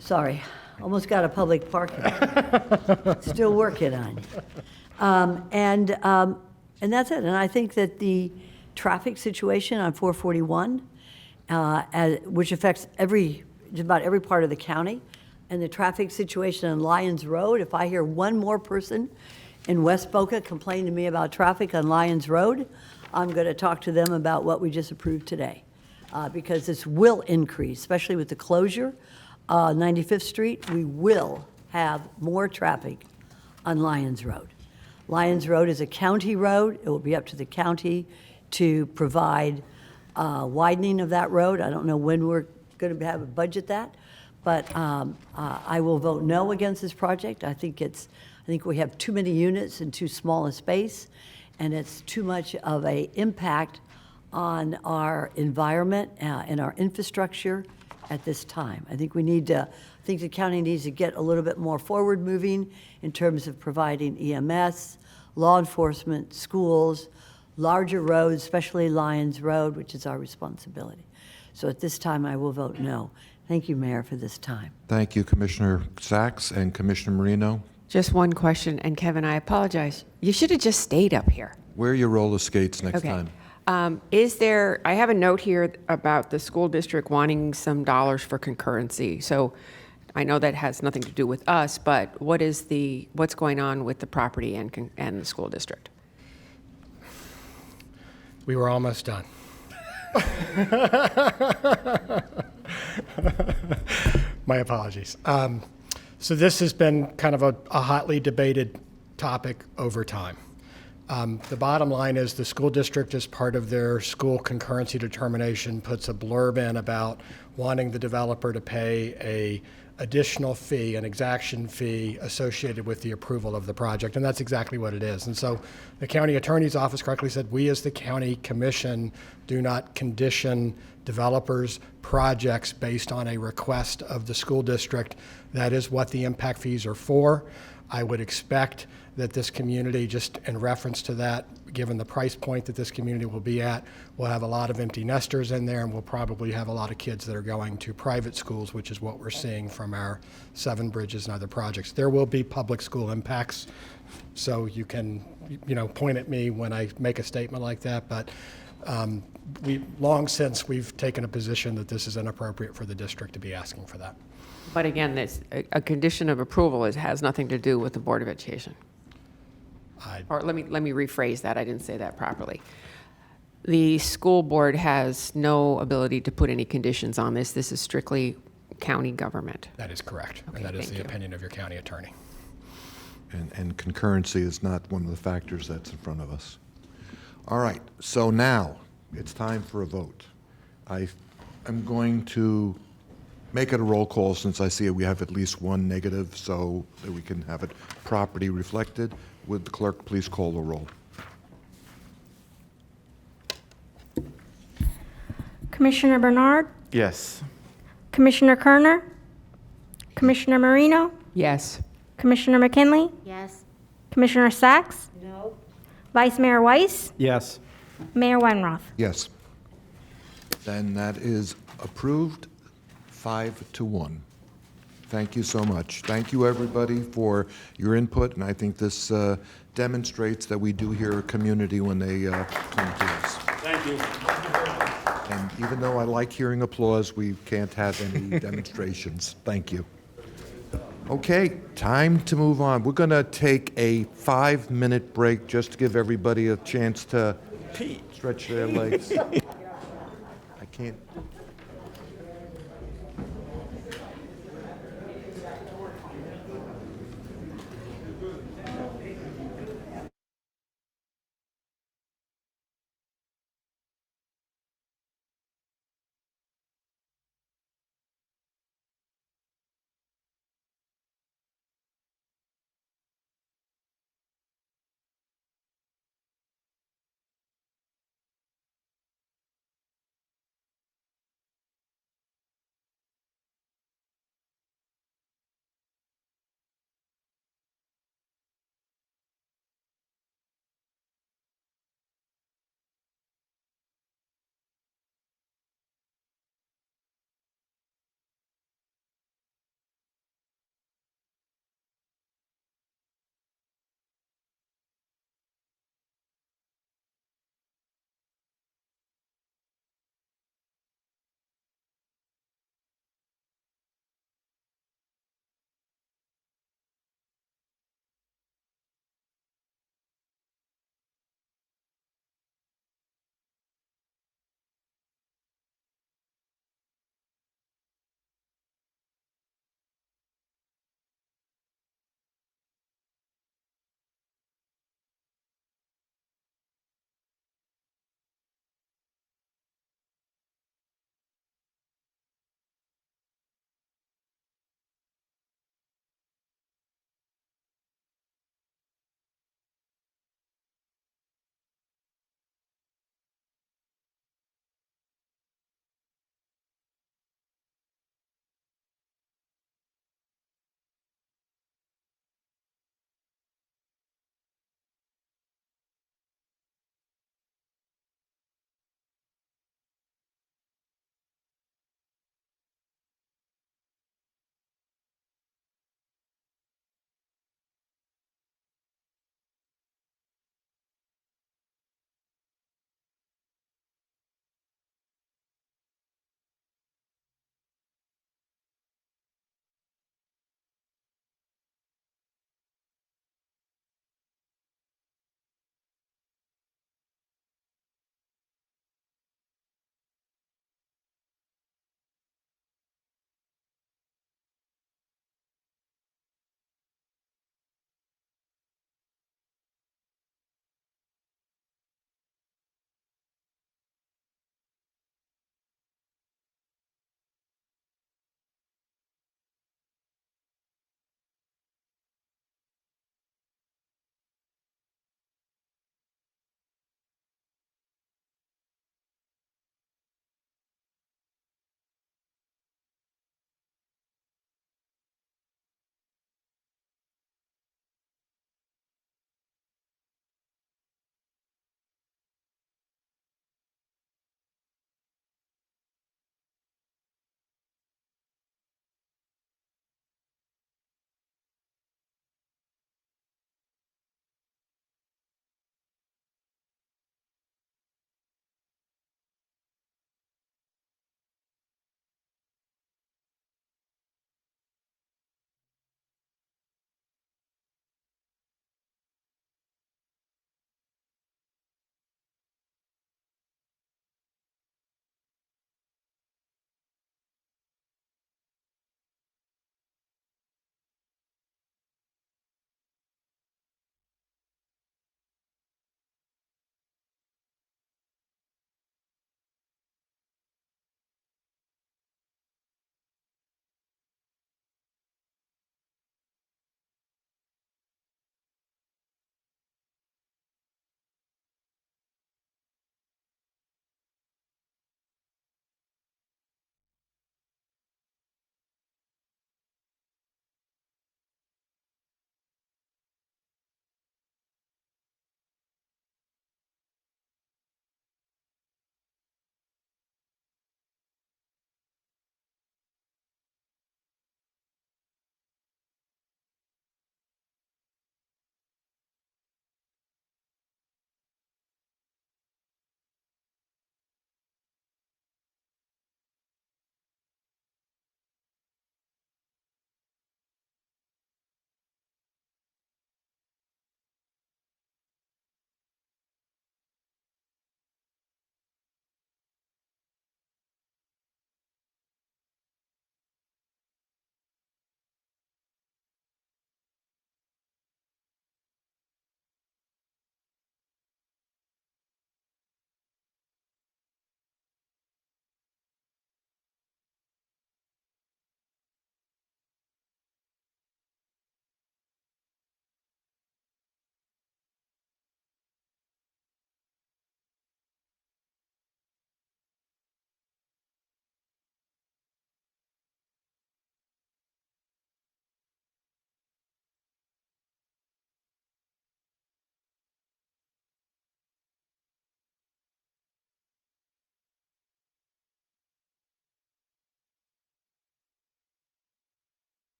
Sorry, almost got a public park. Still working on it. And that's it. And I think that the traffic situation on 441, which affects just about every part of the county, and the traffic situation on Lyons Road, if I hear one more person in West Boca complain to me about traffic on Lyons Road, I'm going to talk to them about what we just approved today. Because this will increase, especially with the closure, 95th Street, we will have more traffic on Lyons Road. Lyons Road is a county road. It will be up to the county to provide widening of that road. I don't know when we're going to have a budget that, but I will vote no against this project. I think we have too many units in too small a space, and it's too much of an impact on our environment and our infrastructure at this time. I think the county needs to get a little bit more forward-moving in terms of providing EMS, law enforcement, schools, larger roads, especially Lyons Road, which is our responsibility. So at this time, I will vote no. Thank you, Mayor, for this time. Thank you, Commissioner Sachs and Commissioner Marino. Just one question, and Kevin, I apologize. You should have just stayed up here. Wear your roller skates next time. I have a note here about the school district wanting some dollars for concurrency. So I know that has nothing to do with us, but what's going on with the property and the school district? We were almost done. My apologies. So this has been kind of a hotly debated topic over time. The bottom line is the school district, as part of their school concurrency determination, puts a blurb in about wanting the developer to pay a additional fee, an exaction fee associated with the approval of the project, and that's exactly what it is. And so the county attorney's office correctly said, we as the county commission do not condition developers' projects based on a request of the school district. That is what the impact fees are for. I would expect that this community, just in reference to that, given the price point that this community will be at, will have a lot of empty nesters in there, and we'll probably have a lot of kids that are going to private schools, which is what we're seeing from our Seven Bridges and other projects. There will be public school impacts, so you can, point at me when I make a statement like that, but long since we've taken a position that this is inappropriate for the district to be asking for that. But again, a condition of approval has nothing to do with the Board of Education. Or let me rephrase that. I didn't say that properly. The school board has no ability to put any conditions on this. This is strictly county government. That is correct. Okay, And that is thank the you. opinion of your county attorney. And concurrency is not one of the factors that's in front of us. All right, so now it's time for a vote. I am going to make it a roll call since I see we have at least one negative, so that we can have it properly reflected. Would the clerk please call the roll? Commissioner Bernard, Yes. Commissioner Kerner, Commissioner Marino, Yes. Commissioner McKinley, Yes. Commissioner Sachs, No. Vice Mayor Weiss, Yes. Mayor Weinroth. Yes. Then that is approved, 5-1. Thank you so much. Thank you, everybody, for your input, and I think this demonstrates that we do hear a community when they come to us. Thank you. And even though I like hearing applause, we can't have any demonstrations. Thank you. Okay, time to move on. We're going to take a 5-minute break just to give everybody a chance to stretch their legs. I can't.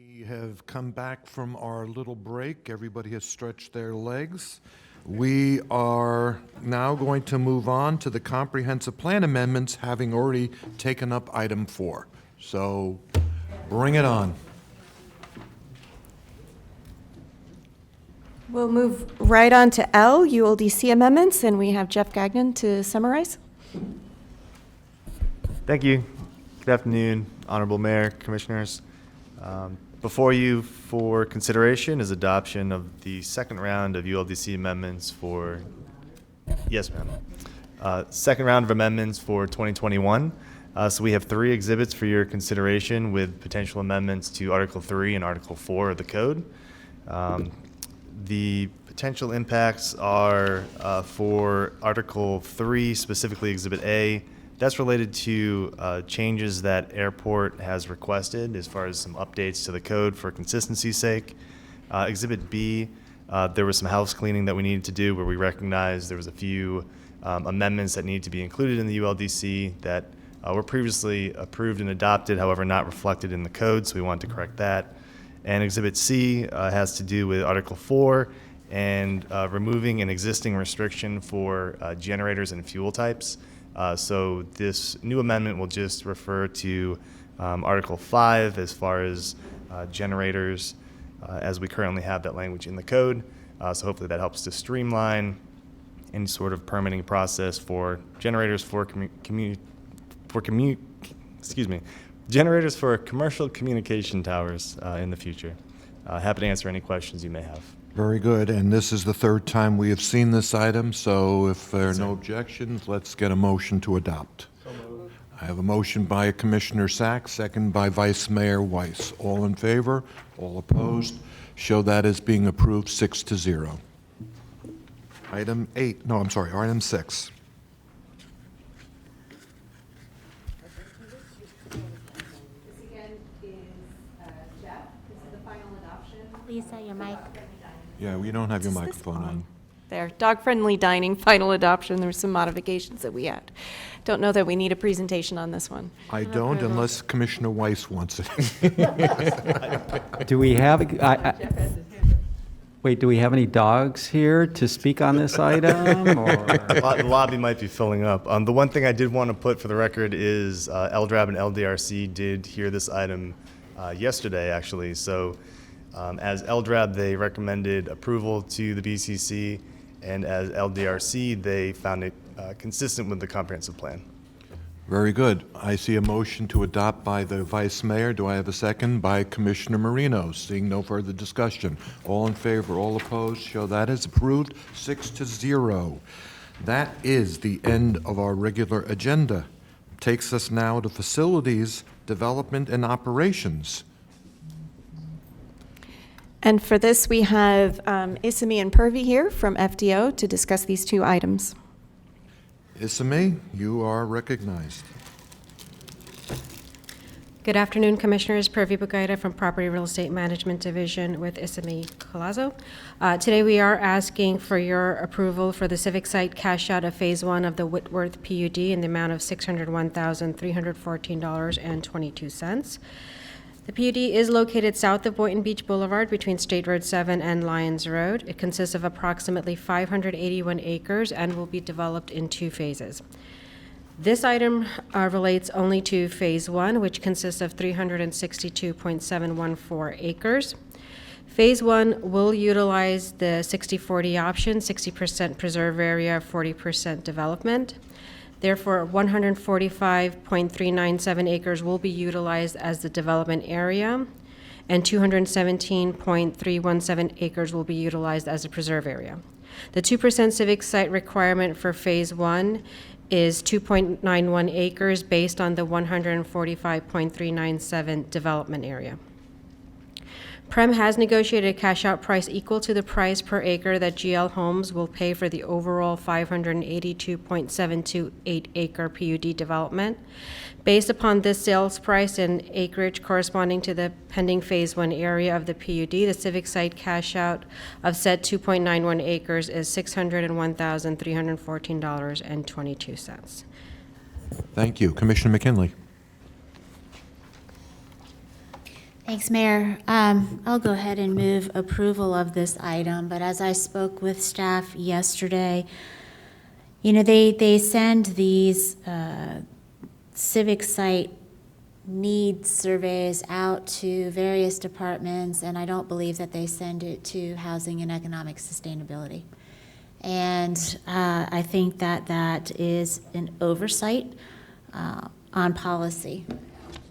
We have come back from our little break. Everybody has stretched their legs. We are now going to move on to the comprehensive plan amendments, having already taken up item 4. So bring it on. We'll move right on to L, ULDC amendments, and we have Jeff Gagnon to summarize. Thank you. Good afternoon, Honorable Mayor, Commissioners. Before you for consideration is adoption of the second round of ULDC amendments for, yes, ma'am. Second round of amendments for 2021. So we have 3 exhibits for your consideration with potential amendments to Article 3 and Article 4 of the code. The potential impacts are for Article 3, specifically Exhibit A. That's related to changes that Airport has requested as far as some updates to the code for consistency's sake. Exhibit B, there was some house cleaning that we needed to do where we recognized there was a few amendments that needed to be included in the ULDC that were previously approved and adopted, however not reflected in the code, so we wanted to correct that. And Exhibit C has to do with Article 4 and removing an existing restriction for generators and fuel types. So this new amendment will just refer to Article 5 as far as generators, as we currently have that language in the code. So hopefully that helps to streamline any sort of permitting process for generators for generators for commercial communication towers in the future. Happy to answer any questions you may have. Very good, and this is the 3rd time we have seen this item, so if there are no objections, let's get a motion to adopt. I have a motion by Commissioner Sacks, second by Vice Mayor Weiss. All in favor? All opposed? Show that as being approved 6-0. Item 6. Lisa, your mic. Yeah, we don't have your microphone on. There, dog-friendly dining, final adoption. There were some modifications that we had. Don't know that we need a presentation on this one. I don't, unless Commissioner Weiss wants it. Do we have, wait, do we have any dogs here to speak on this item? Or? The lobby might be filling up. The one thing I did want to put for the record is LDRAB and LDRC did hear this item yesterday, actually. So as LDRAB, they recommended approval to the BCC, and as LDRC, they found it consistent with the comprehensive plan. Very good. I see a motion to adopt by the Vice Mayor. Do I have a second? By Commissioner Marino. Seeing no further discussion. All in favor, all opposed, show that is approved 6-0. That is the end of our regular agenda. Takes us now to facilities, development, and operations. And for this, we have Isami and Purvi here from FDO to discuss these 2 items. Isami, you are recognized. Good afternoon, Commissioners. Purvi Bugaita from Property Real Estate Management Division with Isami Colazo. Today we are asking for your approval for the Civic Site cash out of Phase 1 of the Whitworth PUD in the amount of $601,314.22. The PUD is located south of Boynton Beach Boulevard between State Road 7 and Lyons Road. It consists of approximately 581 acres and will be developed in 2 phases. This item relates only to Phase 1, which consists of 362.714 acres. Phase 1 will utilize the 60-40 option, 60% preserve area, 40% development. Therefore, 145.397 acres will be utilized as the development area, and 217.317 acres will be utilized as a preserve area. The 2% civic site requirement for Phase 1 is 2.91 acres based on the 145.397 development area. Prem has negotiated a cash-out price equal to the price per acre that GL Homes will pay for the overall 582.728 acre PUD development. Based upon this sales price and acreage corresponding to the pending Phase 1 area of the PUD, the civic site cash-out of said 2.91 acres is $601,314.22. Thank you. Commissioner McKinley. Thanks, Mayor. I'll go ahead and move approval of this item, but as I spoke with staff yesterday, you know, they send these civic site needs surveys out to various departments, and I don't believe that they send it to Housing and Economic Sustainability. And I think that that is an oversight on policy.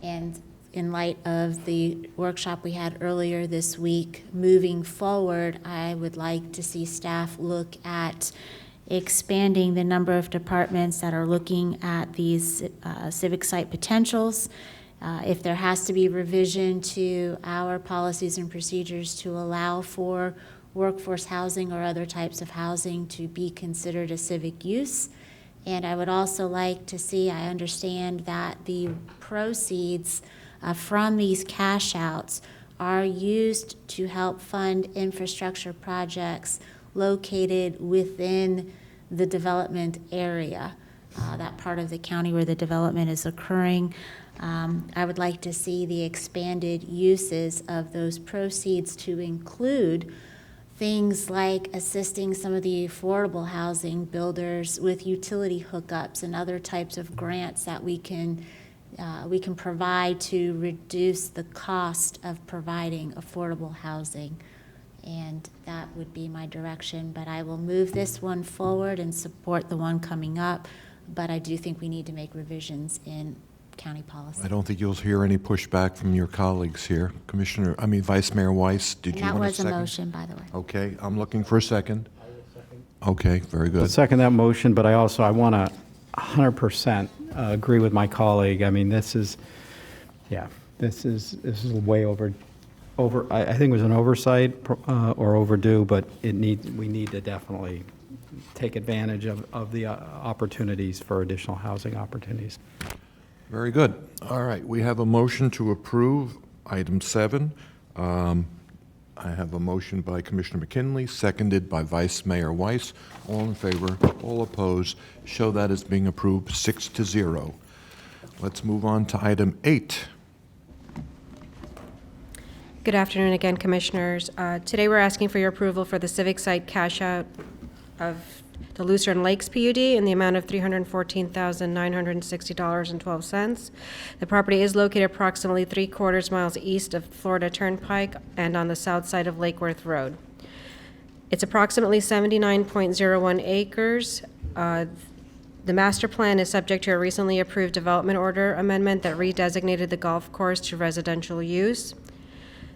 And in light of the workshop we had earlier this week, moving forward, I would like to see staff look at expanding the number of departments that are looking at these civic site potentials. If there has to be revision to our policies and procedures to allow for workforce housing or other types of housing to be considered a civic use. And I would also like to see, I understand that the proceeds from these cash outs are used to help fund infrastructure projects located within the development area, that part of the county where the development is occurring. I would like to see the expanded uses of those proceeds to include things like assisting some of the affordable housing builders with utility hookups and other types of grants that we can provide to reduce the cost of providing affordable housing. And that would be my direction, but I will move this one forward and support the one coming up, but I do think we need to make revisions in county policy. I don't think you'll hear any pushback from your colleagues here. Vice Mayor Weiss, did you That want to was a second? motion, by the way. Okay, I'm looking for a second. Okay, very I'll good. second that motion, but I want to 100% agree with my colleague. I mean, this is way over. I think it was an oversight or overdue, but we need to definitely take advantage of the opportunities for additional housing opportunities. Very good. All right, we have a motion to approve item 7. I have a motion by Commissioner McKinley, seconded by Vice Mayor Weiss. All in favor, all opposed. Show that as being approved 6-0. Let's move on to item 8. Good afternoon again, Commissioners. Today we're asking for your approval for the civic site cash out of the Lucerne Lakes PUD in the amount of $314,960.12. The property is located approximately 3/4 miles east of Florida Turnpike and on the south side of Lake Worth Road. It's approximately 79.01 acres. The master plan is subject to a recently approved development order amendment that redesignated the golf course to residential use.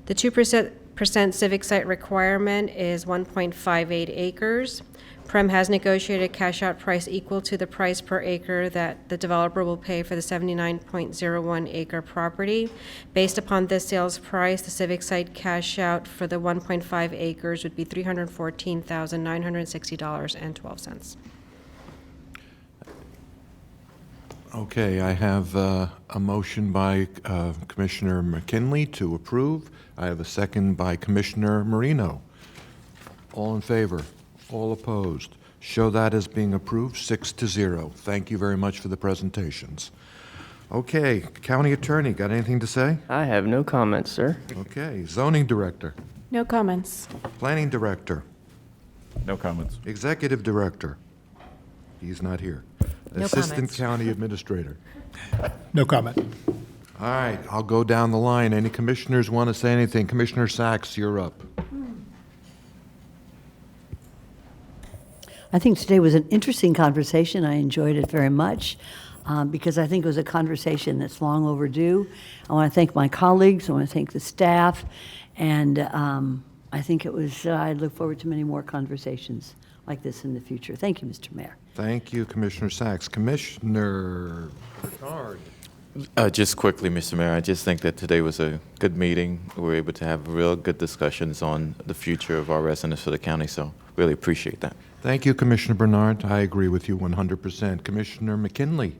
The 2% civic site requirement is 1.58 acres. Prem has negotiated a cash-out price equal to the price per acre that the developer will pay for the 79.01 acre property. Based upon this sales price, the civic site cash-out for the 1.5 acres would be $314,960.12. Okay, I have a motion by Commissioner McKinley to approve. I have a second by Commissioner Marino. All in favor? All opposed? Show that as being approved 6-0. Thank you very much for the presentations. Okay, County Attorney, got anything to say? I have no comments, sir. Okay, Zoning Director, No comments. Planning Director, No comments. Executive Director. He's not here. No Assistant comments. County Administrator. No comment. All right, I'll go down the line. Any commissioners want to say anything? Commissioner Sachs, you're up. I think today was an interesting conversation. I enjoyed it very much because I think it was a conversation that's long overdue. I want to thank my colleagues. I want to thank the staff. And I think it was, I look forward to many more conversations like this in the future. Thank you, Mr. Mayor. Thank you, Commissioner Sachs. Commissioner Bernard. Just quickly, Mr. Mayor, I just think that today was a good meeting. We were able to have real good discussions on the future of our residents for the county, so really appreciate that. Thank you, Commissioner Bernard. I agree with you 100%. Commissioner McKinley.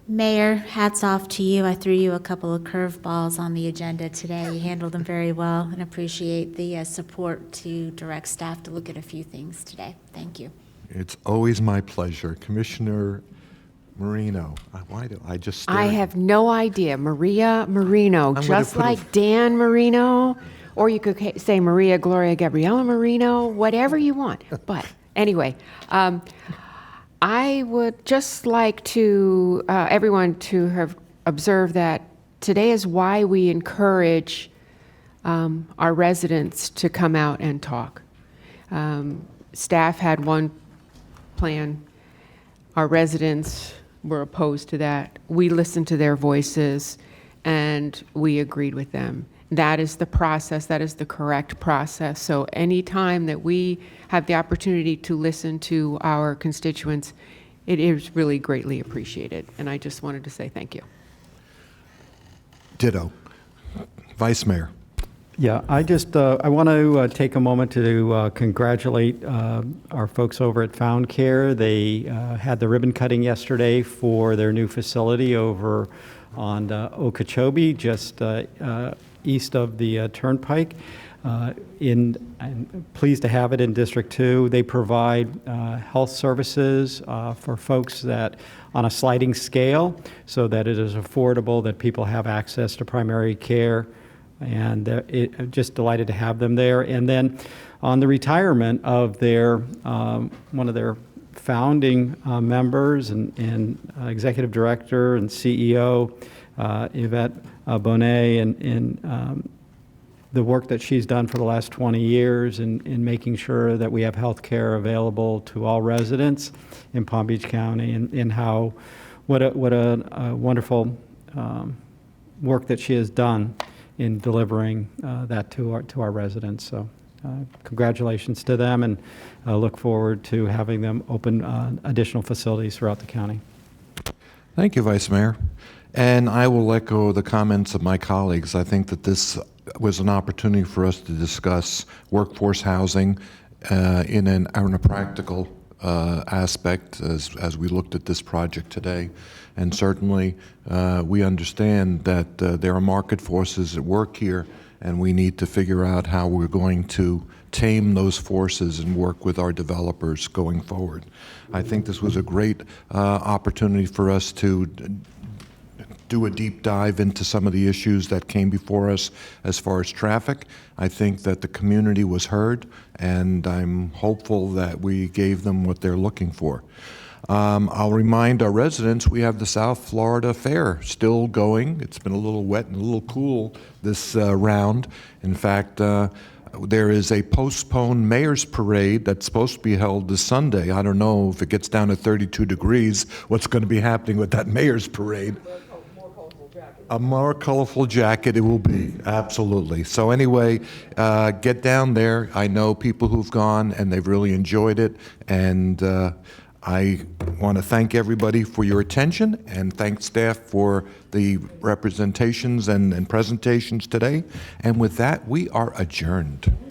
Mayor, hats off to you. I threw you a couple of curveballs on the agenda today. You handled them very well and appreciate the support to direct staff to look at a few things today. Thank you. It's always my pleasure. Commissioner Marino. Why do I just I stared- have no idea. Maria Marino, gonna just put a- like Dan Marino, or you could say Maria Gloria Gabriela Marino, whatever you want. But anyway, I would just like to everyone to have observed that today is why we encourage our residents to come out and talk. Staff had one plan. Our residents were opposed to that. We listened to their voices and we agreed with them. That is the process, that is the correct process. So anytime that we have the opportunity to listen to our constituents, it is really greatly appreciated. And I just wanted to say thank you. Ditto. Vice Mayor. Yeah, I want to take a moment to congratulate our folks over at Found Care. They had the ribbon cutting yesterday for their new facility over on Okeechobee, just east of the Turnpike. I'm pleased to have it in District 2. They provide health services for folks that on a sliding scale so that it is affordable, that people have access to primary care. And just delighted to have them there. And then on the retirement of their one of their founding members and executive director and CEO, Yvette Bonet, and the work that she's done for the last 20 years in making sure that we have health care available to all residents in Palm Beach County, and how what a wonderful work that she has done in delivering that to our residents. So congratulations to them, and look forward to having them open additional facilities throughout the county. Thank you, Vice Mayor. And I will echo the comments of my colleagues. I think that this was an opportunity for us to discuss workforce housing in a practical aspect as we looked at this project today. And certainly we understand that there are market forces at work here, and we need to figure out how we're going to tame those forces and work with our developers going forward. I think this was a great opportunity for us to do a deep dive into some of the issues that came before us as far as traffic. I think that the community was heard, and I'm hopeful that we gave them what they're looking for. I'll remind our residents we have the South Florida Fair still going. It's been a little wet and a little cool this round. In fact, there is a postponed Mayor's Parade that's supposed to be held this Sunday. I don't know if it gets down to 32 degrees, what's going to be happening with that Mayor's Parade. A more colorful jacket it will be, absolutely. So anyway, get down there. I know people who've gone and they've really enjoyed it, and I want to thank everybody for your attention and thank staff for the representations and presentations today. And with that, we are adjourned.